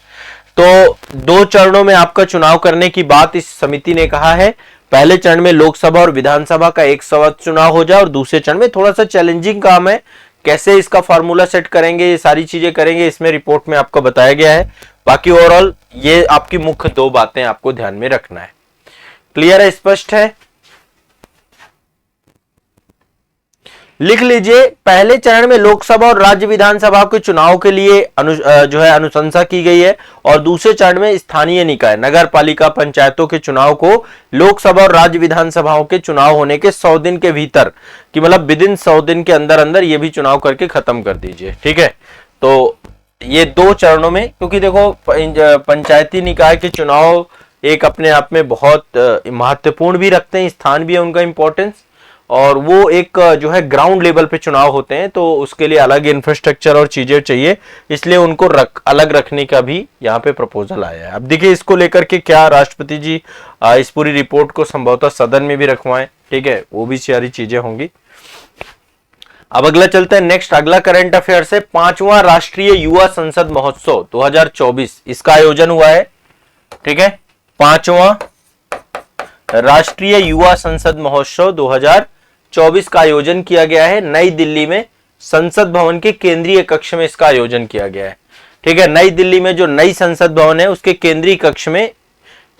तो 2 चरणों में आपका चुनाव करने की बात इस समिति ने कहा है। पहले चरण में लोकसभा और विधानसभा का एक साथ चुनाव हो जाए, और दूसरे चरण में थोड़ा सा चैलेंजिंग काम है, कैसे इसका फार्मूला सेट करेंगे, ये सारी चीजें करेंगे, इसमें रिपोर्ट में आपको बताया गया है। बाकी ओवरऑल ये आपकी मुख्य 2 बातें आपको ध्यान में रखना है। क्लियर है, स्पष्ट है? लिख लीजिए, पहले चरण में लोकसभा और राज्य विधानसभा के चुनाव के लिए जो है अनुशंसा की गई है, और दूसरे चरण में स्थानीय निकाय, नगर पालिका, पंचायतों के चुनाव को लोकसभा और राज्य विधानसभाओं के चुनाव होने के 100 दिन के भीतर, कि मतलब विद इन 100 दिन के अंदर अंदर ये भी चुनाव करके खत्म कर दीजिए। ठीक है, तो ये 2 चरणों में, क्योंकि देखो पंचायती निकाय के चुनाव एक अपने आप में बहुत महत्वपूर्ण भी रखते हैं, स्थान भी है उनका इंपॉर्टेंस, और वो एक जो है ग्राउंड लेवल पे चुनाव होते हैं, तो उसके लिए अलग इंफ्रास्ट्रक्चर और चीजें चाहिए, इसलिए उनको अलग रखने का भी यहाँ पे प्रपोजल आया है। अब देखिए इसको लेकर के क्या राष्ट्रपति जी इस पूरी रिपोर्ट को संभवतः सदन में भी रखवाएं। ठीक है, वो भी सारी चीजें होंगी। अब अगला चलते हैं, नेक्स्ट अगला करंट अफेयर है 5वां राष्ट्रीय युवा संसद महोत्सव 2024, इसका आयोजन हुआ है। ठीक है, 5वां राष्ट्रीय युवा संसद महोत्सव 2024 का आयोजन किया गया है नई दिल्ली में, संसद भवन के केंद्रीय कक्ष में इसका आयोजन किया गया है। ठीक है, नई दिल्ली में जो नई संसद भवन है उसके केंद्रीय कक्ष में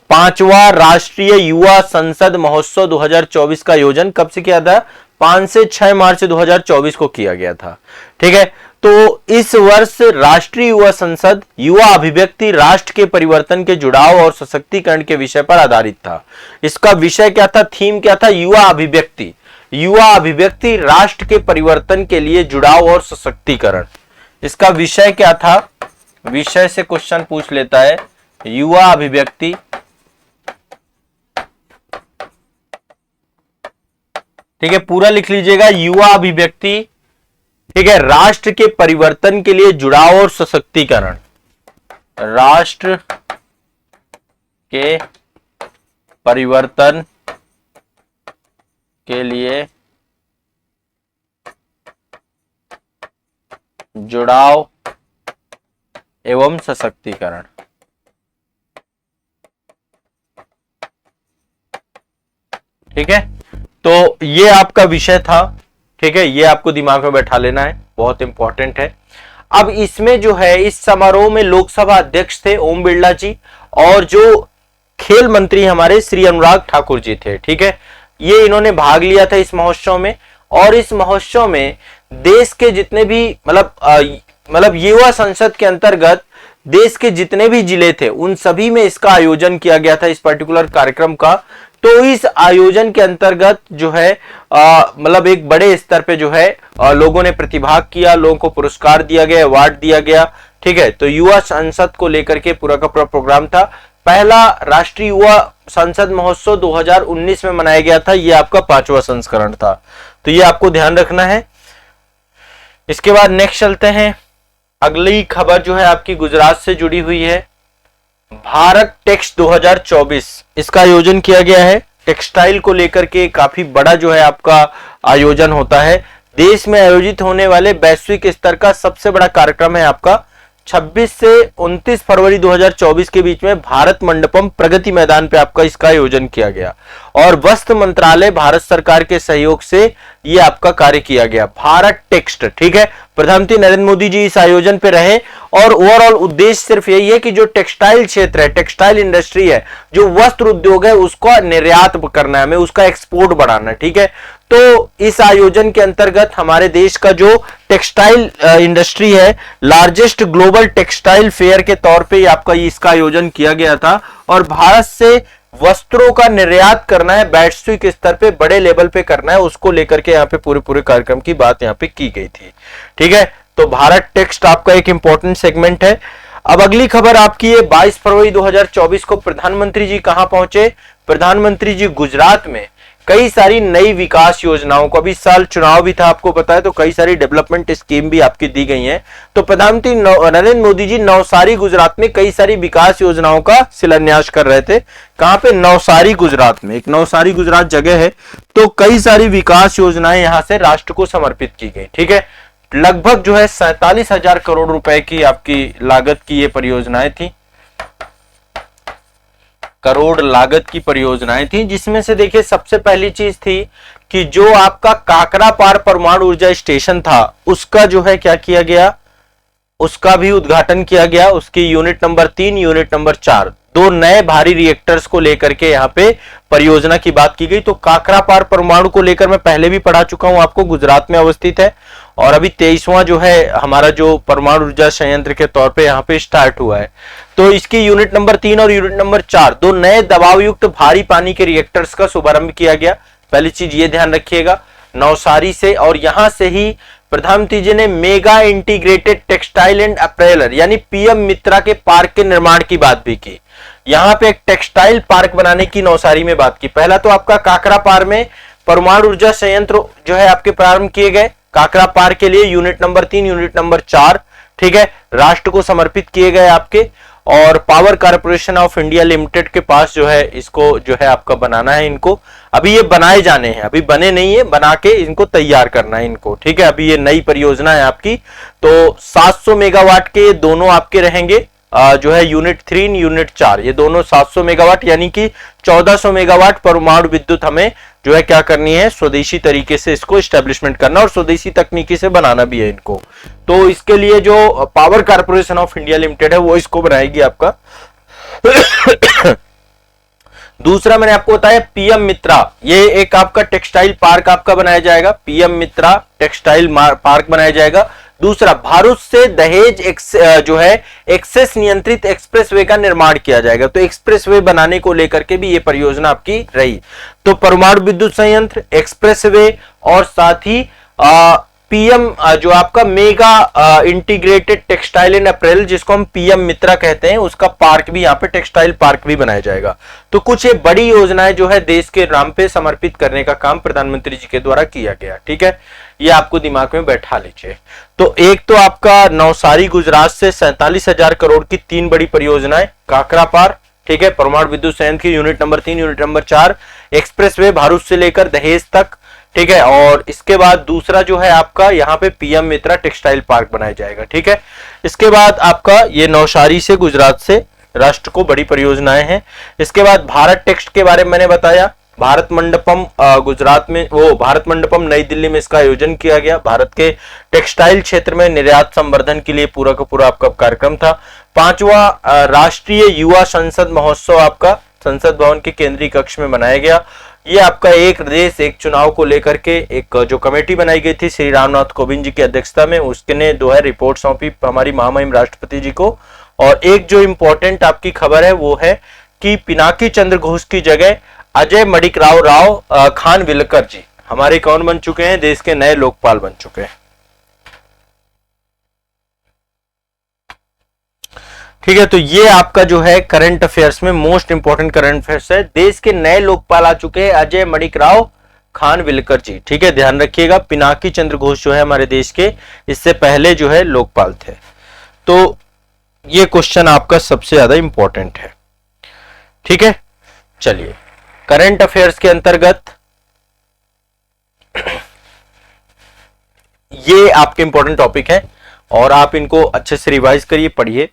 5वां राष्ट्रीय युवा संसद महोत्सव 2024 का आयोजन कब से किया था? 5 से 6 मार्च 2024 को किया गया था। ठीक है, तो इस वर्ष राष्ट्रीय युवा संसद युवा अभिव्यक्ति राष्ट्र के परिवर्तन के जुड़ाव और सशक्तिकरण के विषय पर आधारित था। इसका विषय क्या था, थीम क्या था? युवा अभिव्यक्ति, युवा अभिव्यक्ति राष्ट्र के परिवर्तन के लिए जुड़ाव और सशक्तिकरण। इसका विषय क्या था? विषय से क्वेश्चन पूछ लेता है, युवा अभिव्यक्ति ठीक है, पूरा लिख लीजिएगा, युवा अभिव्यक्ति। ठीक है, राष्ट्र के परिवर्तन के लिए जुड़ाव और सशक्तिकरण, राष्ट्र के परिवर्तन के लिए जुड़ाव एवं सशक्तिकरण। ठीक है, तो ये आपका विषय था। ठीक है, ये आपको दिमाग में बैठा लेना है, बहुत इंपॉर्टेंट है। अब इसमें जो है इस समारोह में लोकसभा अध्यक्ष थे ओम बिरला जी, और जो खेल मंत्री हमारे श्री अनुराग ठाकुर जी थे। ठीक है, ये इन्होंने भाग लिया था इस महोत्सव में, और इस महोत्सव में देश के जितने भी मतलब युवा संसद के अंतर्गत देश के जितने भी जिले थे उन सभी में इसका आयोजन किया गया था, इस पर्टिकुलर कार्यक्रम का। तो इस आयोजन के अंतर्गत जो है मतलब एक बड़े स्तर पे जो है लोगों ने प्रतिभाग किया, लोगों को पुरस्कार दिया गया, अवार्ड दिया गया। ठीक है, तो युवा संसद को लेकर के पूरा का पूरा प्रोग्राम था। पहला राष्ट्रीय युवा संसद महोत्सव 2019 में मनाया गया था, यह आपका 5वां संस्करण था, तो ये आपको ध्यान रखना है। इसके बाद नेक्स्ट चलते हैं, अगली खबर जो है आपकी गुजरात से जुड़ी हुई है। भारत टेक्स 2024 इसका आयोजन किया गया है। टेक्सटाइल को लेकर के काफी बड़ा जो है आपका आयोजन होता है। देश में आयोजित होने वाले वैश्विक स्तर का सबसे बड़ा कार्यक्रम है आपका 26 से 29 फरवरी 2024 के बीच में भारत मंडपम प्रगति मैदान पे आपका इसका आयोजन किया गया और वस्त्र मंत्रालय भारत सरकार के सहयोग से ये आपका कार्य किया गया। भारत टेक्स्ट, ठीक है, प्रधानमंत्री नरेंद्र मोदी जी इस आयोजन पे रहे और ओवरऑल उद्देश्य सिर्फ यही है कि जो टेक्सटाइल क्षेत्र है, टेक्सटाइल इंडस्ट्री है, जो वस्त्र उद्योग है, उसका निर्यात करना है, हमें उसका एक्सपोर्ट बढ़ाना है, ठीक है। तो इस आयोजन के अंतर्गत हमारे देश का जो टेक्सटाइल इंडस्ट्री है, लार्जेस्ट ग्लोबल टेक्सटाइल फेयर के तौर पे आपका इसका आयोजन किया गया था और भारत से वस्त्रों का निर्यात करना है, वैश्विक स्तर पे बड़े लेवल पे करना है, उसको लेकर के यहाँ पे पूरे कार्यक्रम की बात यहाँ पे की गई थी, ठीक है। तो भारत टेक्स्ट आपका एक इंपॉर्टेंट सेगमेंट है। अब अगली खबर आपकी है 22 फरवरी 2024 को प्रधानमंत्री जी कहां पहुंचे? प्रधानमंत्री जी गुजरात में कई सारी नई विकास योजनाओं को, अभी इस साल चुनाव भी था आपको पता है, तो कई सारी डेवलपमेंट स्कीम भी आपकी दी गई हैं। तो प्रधानमंत्री नरेंद्र मोदी जी नवसारी गुजरात में कई सारी विकास योजनाओं का शिलान्यास कर रहे थे। कहां पे? नवसारी गुजरात में, एक नवसारी गुजरात जगह है। तो कई सारी विकास योजनाएं यहां से राष्ट्र को समर्पित की गई, ठीक है। लगभग जो है 47,000 करोड़ रुपए की आपकी लागत की ये परियोजनाएं थी, करोड़ लागत की परियोजनाएं थी, जिसमें से देखिए सबसे पहली चीज थी कि जो आपका काकरापार परमाणु ऊर्जा स्टेशन था उसका जो है क्या किया गया, उसका भी उद्घाटन किया गया। उसकी यूनिट नंबर 3, यूनिट नंबर 4, दो नए भारी रिएक्टर्स को लेकर के यहाँ पे परियोजना की बात की गई। तो काकरापार परमाणु को लेकर मैं पहले भी पढ़ा चुका हूं आपको, गुजरात में अवस्थित है और अभी 23वां जो है हमारा जो परमाणु ऊर्जा संयंत्र के तौर पे यहाँ पे स्टार्ट हुआ है। तो इसकी यूनिट नंबर 3 और यूनिट नंबर 4 दो नए दबाव युक्त भारी पानी के रिएक्टर्स का शुभारंभ किया गया। पहली चीज ये ध्यान रखिएगा, नवसारी से, और यहां से ही प्रधानमंत्री जी ने मेगा इंटीग्रेटेड टेक्सटाइल एंड अपरेलर यानी पीएम मित्रा के पार्क के निर्माण की बात भी की। यहां पे एक टेक्सटाइल पार्क बनाने की नवसारी में बात की। पहला तो आपका काकरापार में परमाणु ऊर्जा संयंत्र जो है आपके प्रारंभ किए गए, काकरापार के लिए यूनिट नंबर 3, यूनिट नंबर 4, ठीक है, राष्ट्र को समर्पित किए गए आपके। और power corporation of India limited के पास जो है इसको जो है आपका बनाना है इनको। अभी ये बनाए जाने हैं, अभी बने नहीं है, बना के इनको तैयार करना है इनको, ठीक है। अभी ये नई परियोजना है आपकी। तो 700 मेगावाट के ये दोनों आपके रहेंगे, जो है यूनिट 3, यूनिट 4, ये दोनों 700 मेगावाट यानी कि 1400 मेगावाट परमाणु विद्युत हमें जो है क्या करनी है, स्वदेशी तरीके से इसको एस्टेब्लिशमेंट करना और स्वदेशी तकनीकी से बनाना भी है इनको। तो इसके लिए जो power corporation of India limited है वो इसको बनाएगी आपका। दूसरा मैंने आपको बताया पीएम मित्रा, ये एक आपका टेक्सटाइल पार्क आपका बनाया जाएगा, पीएम मित्रा टेक्सटाइल पार्क बनाया जाएगा। दूसरा, भारत से दहेज जो है एक्सेस नियंत्रित एक्सप्रेसवे का निर्माण किया जाएगा। तो एक्सप्रेसवे बनाने को लेकर के भी ये परियोजना आपकी रही। तो परमाणु विद्युत संयंत्र, एक्सप्रेसवे और साथ ही पीएम जो आपका mega integrated textile and April जिसको हम पीएम मित्रा कहते हैं, उसका पार्क भी यहाँ पे टेक्सटाइल पार्क भी बनाया जाएगा। तो कुछ ये बड़ी योजनाएं जो है देश के नाम पे समर्पित करने का काम प्रधानमंत्री जी के द्वारा किया गया, ठीक है, ये आपको दिमाग में बैठा लीजिए। तो एक तो आपका नवसारी गुजरात से 47,000 करोड़ की 3 बड़ी परियोजनाएं, काकरापार, ठीक है, परमाणु विद्युत संयंत्र की unit number 3, unit number 4, expressway Bharat से लेकर दहेज तक, ठीक है। और इसके बाद दूसरा जो है आपका यहाँ पे पीएम मित्रा टेक्सटाइल पार्क बनाया जाएगा, ठीक है। इसके बाद आपका ये नवसारी से गुजरात से राष्ट्र को बड़ी परियोजनाएं हैं। इसके बाद भारत टेक्स्ट के बारे में मैंने बताया, भारत मंडपम गुजरात में, वो भारत मंडपम नई दिल्ली में इसका आयोजन किया गया। भारत के टेक्सटाइल क्षेत्र में निर्यात संवर्धन के लिए पूरा का पूरा आपका कार्यक्रम था। 5वां राष्ट्रीय युवा संसद महोत्सव आपका संसद भवन के केंद्रीय कक्ष में मनाया गया। ये आपका एक देश एक चुनाव को लेकर के एक जो कमेटी बनाई गई थी श्री रामनाथ कोविंद जी की अध्यक्षता में, उसने जो है रिपोर्ट सौंपी हमारी महामहिम राष्ट्रपति जी को। और एक जो इंपॉर्टेंट आपकी खबर है वो है कि पिनाकी चंद्र घोष की जगह अजय मणिकराव खानविलकर जी हमारे कौन बन चुके हैं, देश के नए लोकपाल बन चुके हैं, ठीक है। तो ये आपका जो है करंट अफेयर्स में मोस्ट इंपॉर्टेंट करंट अफेयर्स है। देश के नए लोकपाल आ चुके हैं अजय मणिकराव खानविलकर जी, ठीक है, ध्यान रखिएगा। पिनाकी चंद्र घोष जो है हमारे देश के इससे पहले जो है लोकपाल थे। तो ये क्वेश्चन आपका सबसे ज्यादा इंपॉर्टेंट है, ठीक है। चलिए, करंट अफेयर्स के अंतर्गत ये आपके इंपॉर्टेंट टॉपिक है। और आप इनको अच्छे से रिवाइज करिए, पढ़िए।